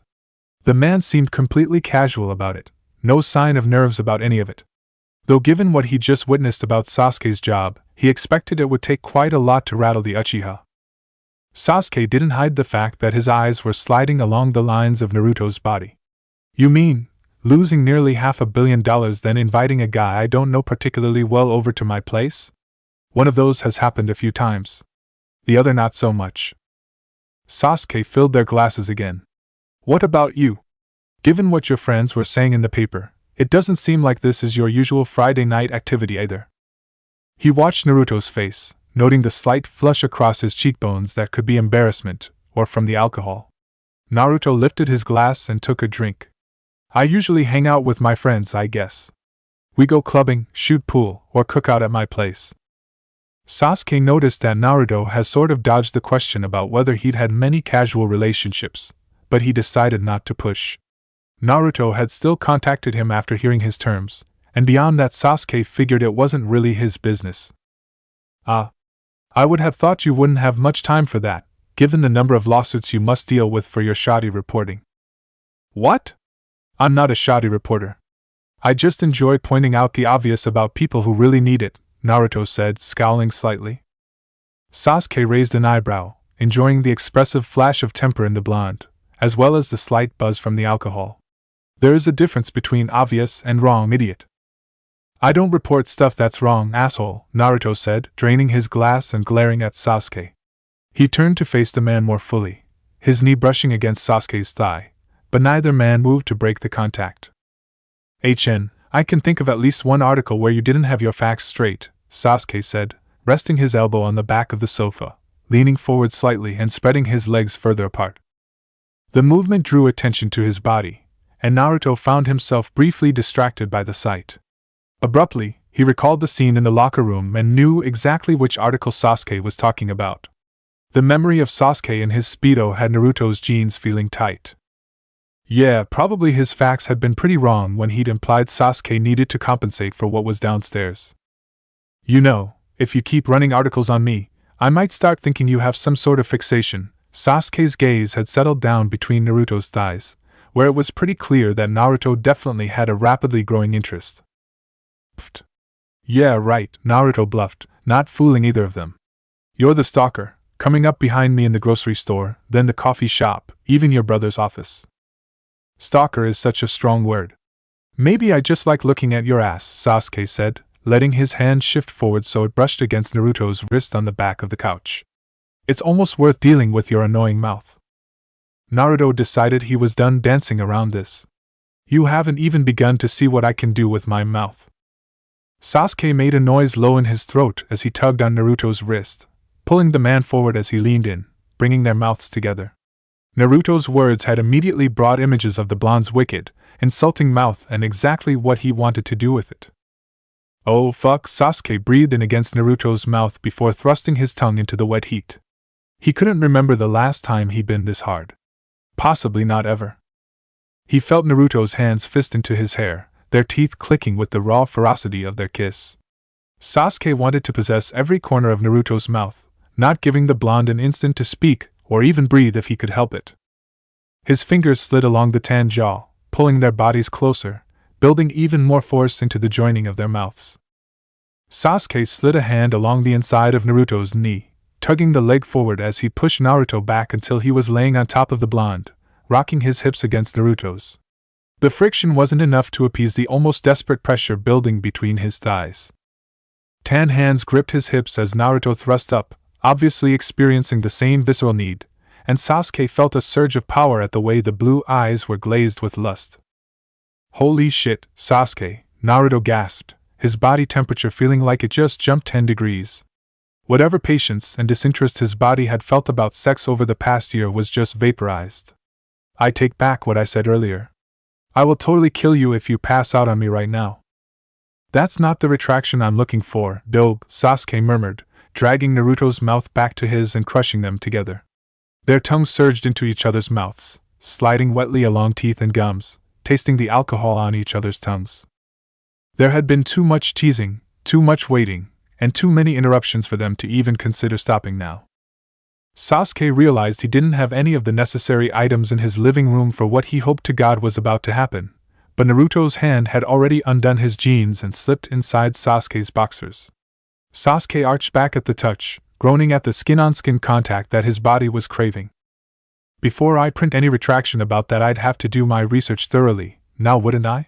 The man seemed completely casual about it, no sign of nerves about any of it. Though given what he just witnessed about Sasuke's job, he expected it would take quite a lot to rattle the Uchiha. Sasuke didn't hide the fact that his eyes were sliding along the lines of Naruto's body. You mean, losing nearly $500 million then inviting a guy I don't know particularly well over to my place? One of those has happened a few times. The other not so much. Sasuke filled their glasses again. What about you? Given what your friends were saying in the paper, it doesn't seem like this is your usual Friday night activity either. He watched Naruto's face, noting the slight flush across his cheekbones that could be embarrassment, or from the alcohol. Naruto lifted his glass and took a drink. I usually hang out with my friends, I guess. We go clubbing, shoot pool, or cook out at my place. Sasuke noticed that Naruto has sort of dodged the question about whether he'd had many casual relationships, but he decided not to push. Naruto had still contacted him after hearing his terms, and beyond that Sasuke figured it wasn't really his business. I would have thought you wouldn't have much time for that, given the number of lawsuits you must deal with for your shoddy reporting. What? I'm not a shoddy reporter. I just enjoy pointing out the obvious about people who really need it, Naruto said, scowling slightly. Sasuke raised an eyebrow, enjoying the expressive flash of temper in the blonde, as well as the slight buzz from the alcohol. There is a difference between obvious and wrong, idiot. I don't report stuff that's wrong, asshole, Naruto said, draining his glass and glaring at Sasuke. He turned to face the man more fully, his knee brushing against Sasuke's thigh, but neither man moved to break the contact. I can think of at least one article where you didn't have your facts straight, Sasuke said, resting his elbow on the back of the sofa, leaning forward slightly and spreading his legs further apart. The movement drew attention to his body, and Naruto found himself briefly distracted by the sight. Abruptly, he recalled the scene in the locker room and knew exactly which article Sasuke was talking about. The memory of Sasuke in his Speedo had Naruto's jeans feeling tight. Yeah, probably his facts had been pretty wrong when he'd implied Sasuke needed to compensate for what was downstairs. You know, if you keep running articles on me, I might start thinking you have some sort of fixation. Sasuke's gaze had settled down between Naruto's thighs, where it was pretty clear that Naruto definitely had a rapidly growing interest. Pfft. Yeah, right, Naruto bluffed, not fooling either of them. You're the stalker, coming up behind me in the grocery store, then the coffee shop, even your brother's office. Stalker is such a strong word. Maybe I just like looking at your ass, Sasuke said, letting his hand shift forward so it brushed against Naruto's wrist on the back of the couch. It's almost worth dealing with your annoying mouth. Naruto decided he was done dancing around this. You haven't even begun to see what I can do with my mouth. Sasuke made a noise low in his throat as he tugged on Naruto's wrist, pulling the man forward as he leaned in, bringing their mouths together. Naruto's words had immediately brought images of the blonde's wicked, insulting mouth and exactly what he wanted to do with it. Oh fuck, Sasuke breathed in against Naruto's mouth before thrusting his tongue into the wet heat. He couldn't remember the last time he'd been this hard. Possibly not ever. He felt Naruto's hands fist into his hair, their teeth clicking with the raw ferocity of their kiss. Sasuke wanted to possess every corner of Naruto's mouth, not giving the blonde an instant to speak or even breathe if he could help it. His fingers slid along the tan jaw, pulling their bodies closer, building even more force into the joining of their mouths. Sasuke slid a hand along the inside of Naruto's knee, tugging the leg forward as he pushed Naruto back until he was laying on top of the blonde, rocking his hips against Naruto's. The friction wasn't enough to appease the almost desperate pressure building between his thighs. Tan hands gripped his hips as Naruto thrust up, obviously experiencing the same visceral need, and Sasuke felt a surge of power at the way the blue eyes were glazed with lust. Holy shit, Sasuke, Naruto gasped, his body temperature feeling like it just jumped 10 degrees. Whatever patience and disinterest his body had felt about sex over the past year was just vaporized. I take back what I said earlier. I will totally kill you if you pass out on me right now. That's not the retraction I'm looking for, Dobe, Sasuke murmured, dragging Naruto's mouth back to his and crushing them together. Their tongues surged into each other's mouths, sliding wetly along teeth and gums, tasting the alcohol on each other's tongues. There had been too much teasing, too much waiting, and too many interruptions for them to even consider stopping now. Sasuke realized he didn't have any of the necessary items in his living room for what he hoped to God was about to happen, but Naruto's hand had already undone his jeans and slipped inside Sasuke's boxers. Sasuke arched back at the touch, groaning at the skin-on-skin contact that his body was craving. Before I print any retraction about that, I'd have to do my research thoroughly, now wouldn't I?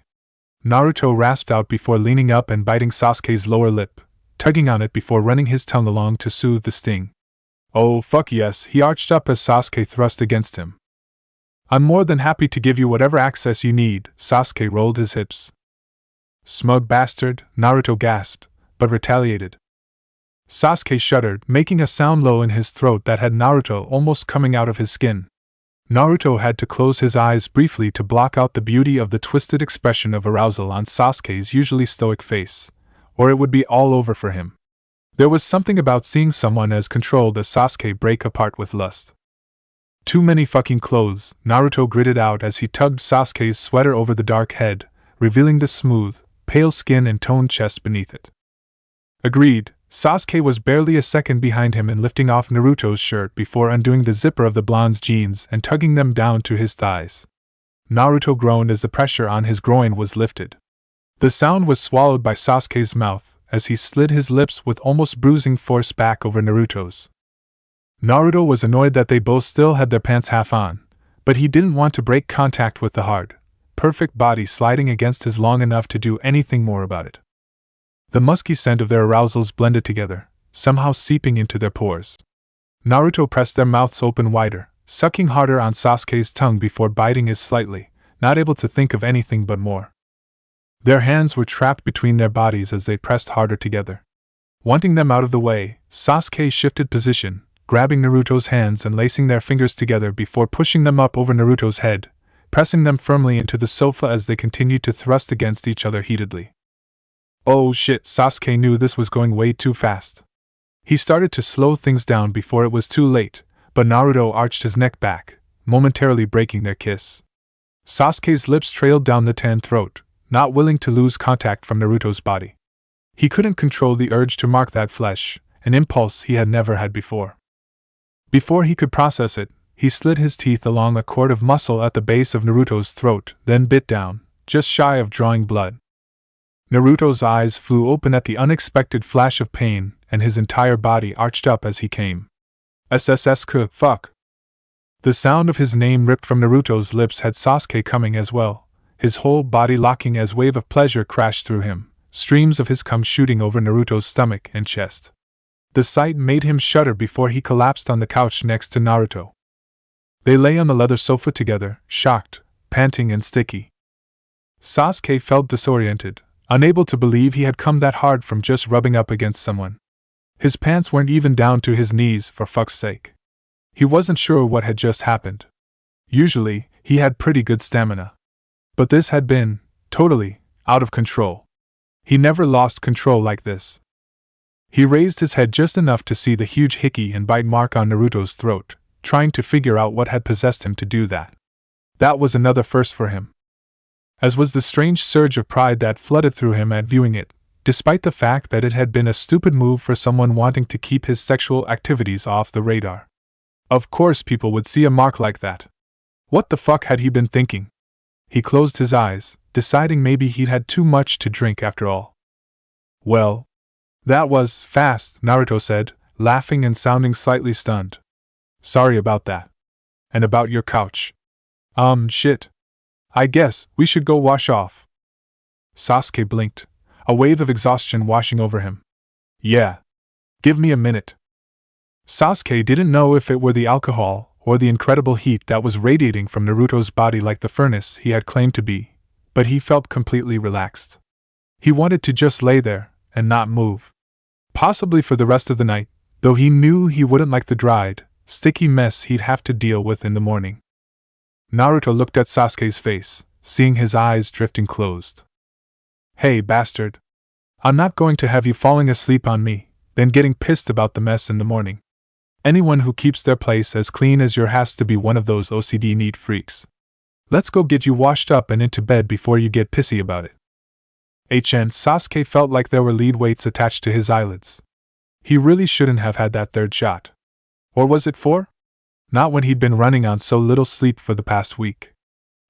Naruto rasped out before leaning up and biting Sasuke's lower lip, tugging on it before running his tongue along to soothe the sting. Oh fuck yes, he arched up as Sasuke thrust against him. I'm more than happy to give you whatever access you need, Sasuke rolled his hips. Smug bastard, Naruto gasped, but retaliated. Sasuke shuddered, making a sound low in his throat that had Naruto almost coming out of his skin. Naruto had to close his eyes briefly to block out the beauty of the twisted expression of arousal on Sasuke's usually stoic face, or it would be all over for him. There was something about seeing someone as controlled as Sasuke break apart with lust. Too many fucking clothes, Naruto gritted out as he tugged Sasuke's sweater over the dark head, revealing the smooth, pale skin and toned chest beneath it. Agreed. Sasuke was barely a second behind him in lifting off Naruto's shirt before undoing the zipper of the blonde's jeans and tugging them down to his thighs. Naruto groaned as the pressure on his groin was lifted. The sound was swallowed by Sasuke's mouth as he slid his lips with almost bruising force back over Naruto's. Naruto was annoyed that they both still had their pants half on, but he didn't want to break contact with the hard, perfect body sliding against his long enough to do anything more about it. The musky scent of their arousals blended together, somehow seeping into their pores. Naruto pressed their mouths open wider, sucking harder on Sasuke's tongue before biting his slightly, not able to think of anything but more. Their hands were trapped between their bodies as they pressed harder together. Wanting them out of the way, Sasuke shifted position, grabbing Naruto's hands and lacing their fingers together before pushing them up over Naruto's head, pressing them firmly into the sofa as they continued to thrust against each other heatedly. Oh shit, Sasuke knew this was going way too fast. He started to slow things down before it was too late, but Naruto arched his neck back, momentarily breaking their kiss. Sasuke's lips trailed down the tan throat, not willing to lose contact from Naruto's body. He couldn't control the urge to mark that flesh, an impulse he had never had before. Before he could process it, he slid his teeth along a cord of muscle at the base of Naruto's throat, then bit down, just shy of drawing blood. Naruto's eyes flew open at the unexpected flash of pain, and his entire body arched up as he came. SSSK, fuck. The sound of his name ripped from Naruto's lips had Sasuke coming as well, his whole body locking as wave of pleasure crashed through him, streams of his cum shooting over Naruto's stomach and chest. The sight made him shudder before he collapsed on the couch next to Naruto. They lay on the leather sofa together, shocked, panting and sticky. Sasuke felt disoriented, unable to believe he had come that hard from just rubbing up against someone. His pants weren't even down to his knees, for fuck's sake. He wasn't sure what had just happened. Usually, he had pretty good stamina. But this had been, totally, out of control. He never lost control like this. He raised his head just enough to see the huge hickey and bite mark on Naruto's throat, trying to figure out what had possessed him to do that. That was another first for him. As was the strange surge of pride that flooded through him at viewing it, despite the fact that it had been a stupid move for someone wanting to keep his sexual activities off the radar. Of course people would see a mark like that. What the fuck had he been thinking? He closed his eyes, deciding maybe he'd had too much to drink after all. Well, that was fast, Naruto said, laughing and sounding slightly stunned. Sorry about that. And about your couch. Shit. I guess we should go wash off. Sasuke blinked, a wave of exhaustion washing over him. Yeah. Give me a minute. Sasuke didn't know if it were the alcohol or the incredible heat that was radiating from Naruto's body like the furnace he had claimed to be, but he felt completely relaxed. He wanted to just lay there and not move. Possibly for the rest of the night, though he knew he wouldn't like the dried, sticky mess he'd have to deal with in the morning. Naruto looked at Sasuke's face, seeing his eyes drifting closed. Hey, bastard. I'm not going to have you falling asleep on me, then getting pissed about the mess in the morning. Anyone who keeps their place as clean as yours has to be one of those OCD neat freaks. Let's go get you washed up and into bed before you get pissy about it. Sasuke felt like there were lead weights attached to his eyelids. He really shouldn't have had that third shot. Or was it 4? Not when he'd been running on so little sleep for the past week.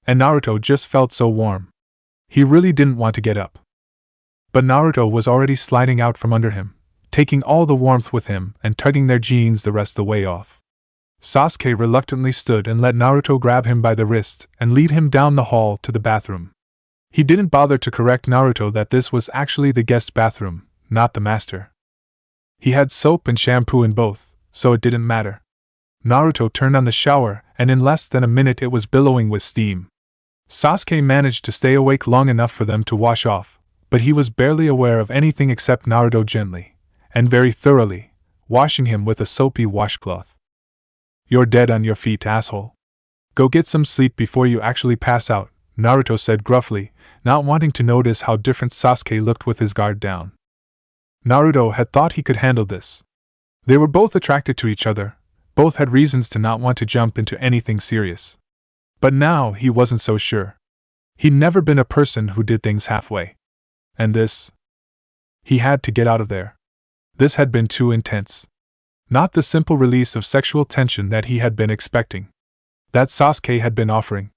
And Naruto just felt so warm. He really didn't want to get up. But Naruto was already sliding out from under him, taking all the warmth with him and tugging their jeans the rest of the way off. Sasuke reluctantly stood and let Naruto grab him by the wrist and lead him down the hall to the bathroom. He didn't bother to correct Naruto that this was actually the guest bathroom, not the master. He had soap and shampoo in both, so it didn't matter. Naruto turned on the shower, and in less than a minute it was billowing with steam. Sasuke managed to stay awake long enough for them to wash off, but he was barely aware of anything except Naruto gently, and very thoroughly, washing him with a soapy washcloth. You're dead on your feet, asshole. Go get some sleep before you actually pass out, Naruto said gruffly, not wanting to notice how different Sasuke looked with his guard down. Naruto had thought he could handle this. They were both attracted to each other, both had reasons to not want to jump into anything serious. But now he wasn't so sure. He'd never been a person who did things halfway. And this? He had to get out of there. This had been too intense. Not the simple release of sexual tension that he had been expecting. That Sasuke had been offering.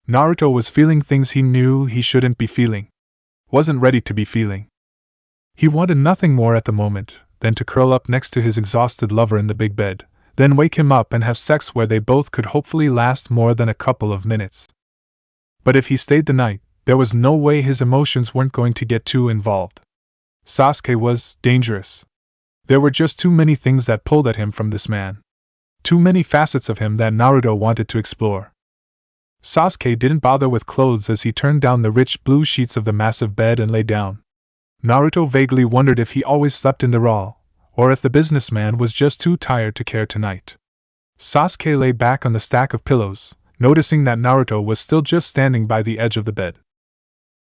Naruto was feeling things he knew he shouldn't be feeling. Wasn't ready to be feeling. He wanted nothing more at the moment than to curl up next to his exhausted lover in the big bed, then wake him up and have sex where they both could hopefully last more than a couple of minutes. But if he stayed the night, there was no way his emotions weren't going to get too involved. Sasuke was dangerous. There were just too many things that pulled at him from this man. Too many facets of him that Naruto wanted to explore. Sasuke didn't bother with clothes as he turned down the rich blue sheets of the massive bed and lay down. Naruto vaguely wondered if he always slept in the raw, or if the businessman was just too tired to care tonight. Sasuke lay back on the stack of pillows, noticing that Naruto was still just standing by the edge of the bed.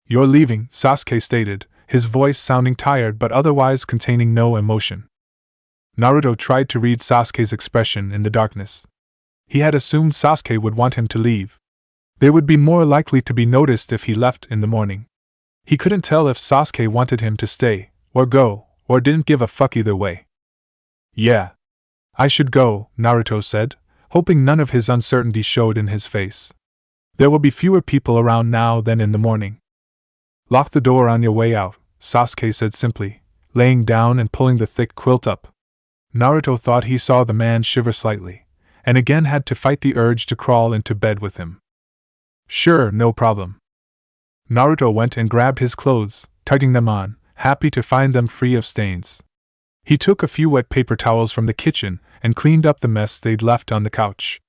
You're leaving, Sasuke stated, his voice sounding tired but otherwise containing no emotion. Naruto tried to read Sasuke's expression in the darkness. He had assumed Sasuke would want him to leave. They would be more likely to be noticed if he left in the morning. He couldn't tell if Sasuke wanted him to stay, or go, or didn't give a fuck either way. Yeah. I should go, Naruto said, hoping none of his uncertainty showed in his face. There will be fewer people around now than in the morning. Lock the door on your way out, Sasuke said simply, laying down and pulling the thick quilt up. Naruto thought he saw the man shiver slightly, and again had to fight the urge to crawl into bed with him. Sure, no problem. Naruto went and grabbed his clothes, tugging them on, happy to find them free of stains. He took a few wet paper towels from the kitchen and cleaned up the mess they'd left on the couch.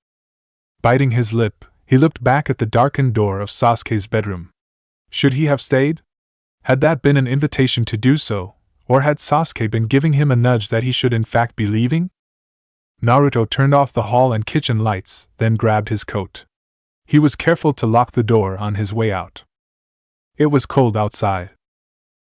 Biting his lip, he looked back at the darkened door of Sasuke's bedroom. Should he have stayed? Had that been an invitation to do so, or had Sasuke been giving him a nudge that he should in fact be leaving? Naruto turned off the hall and kitchen lights, then grabbed his coat. He was careful to lock the door on his way out. It was cold outside,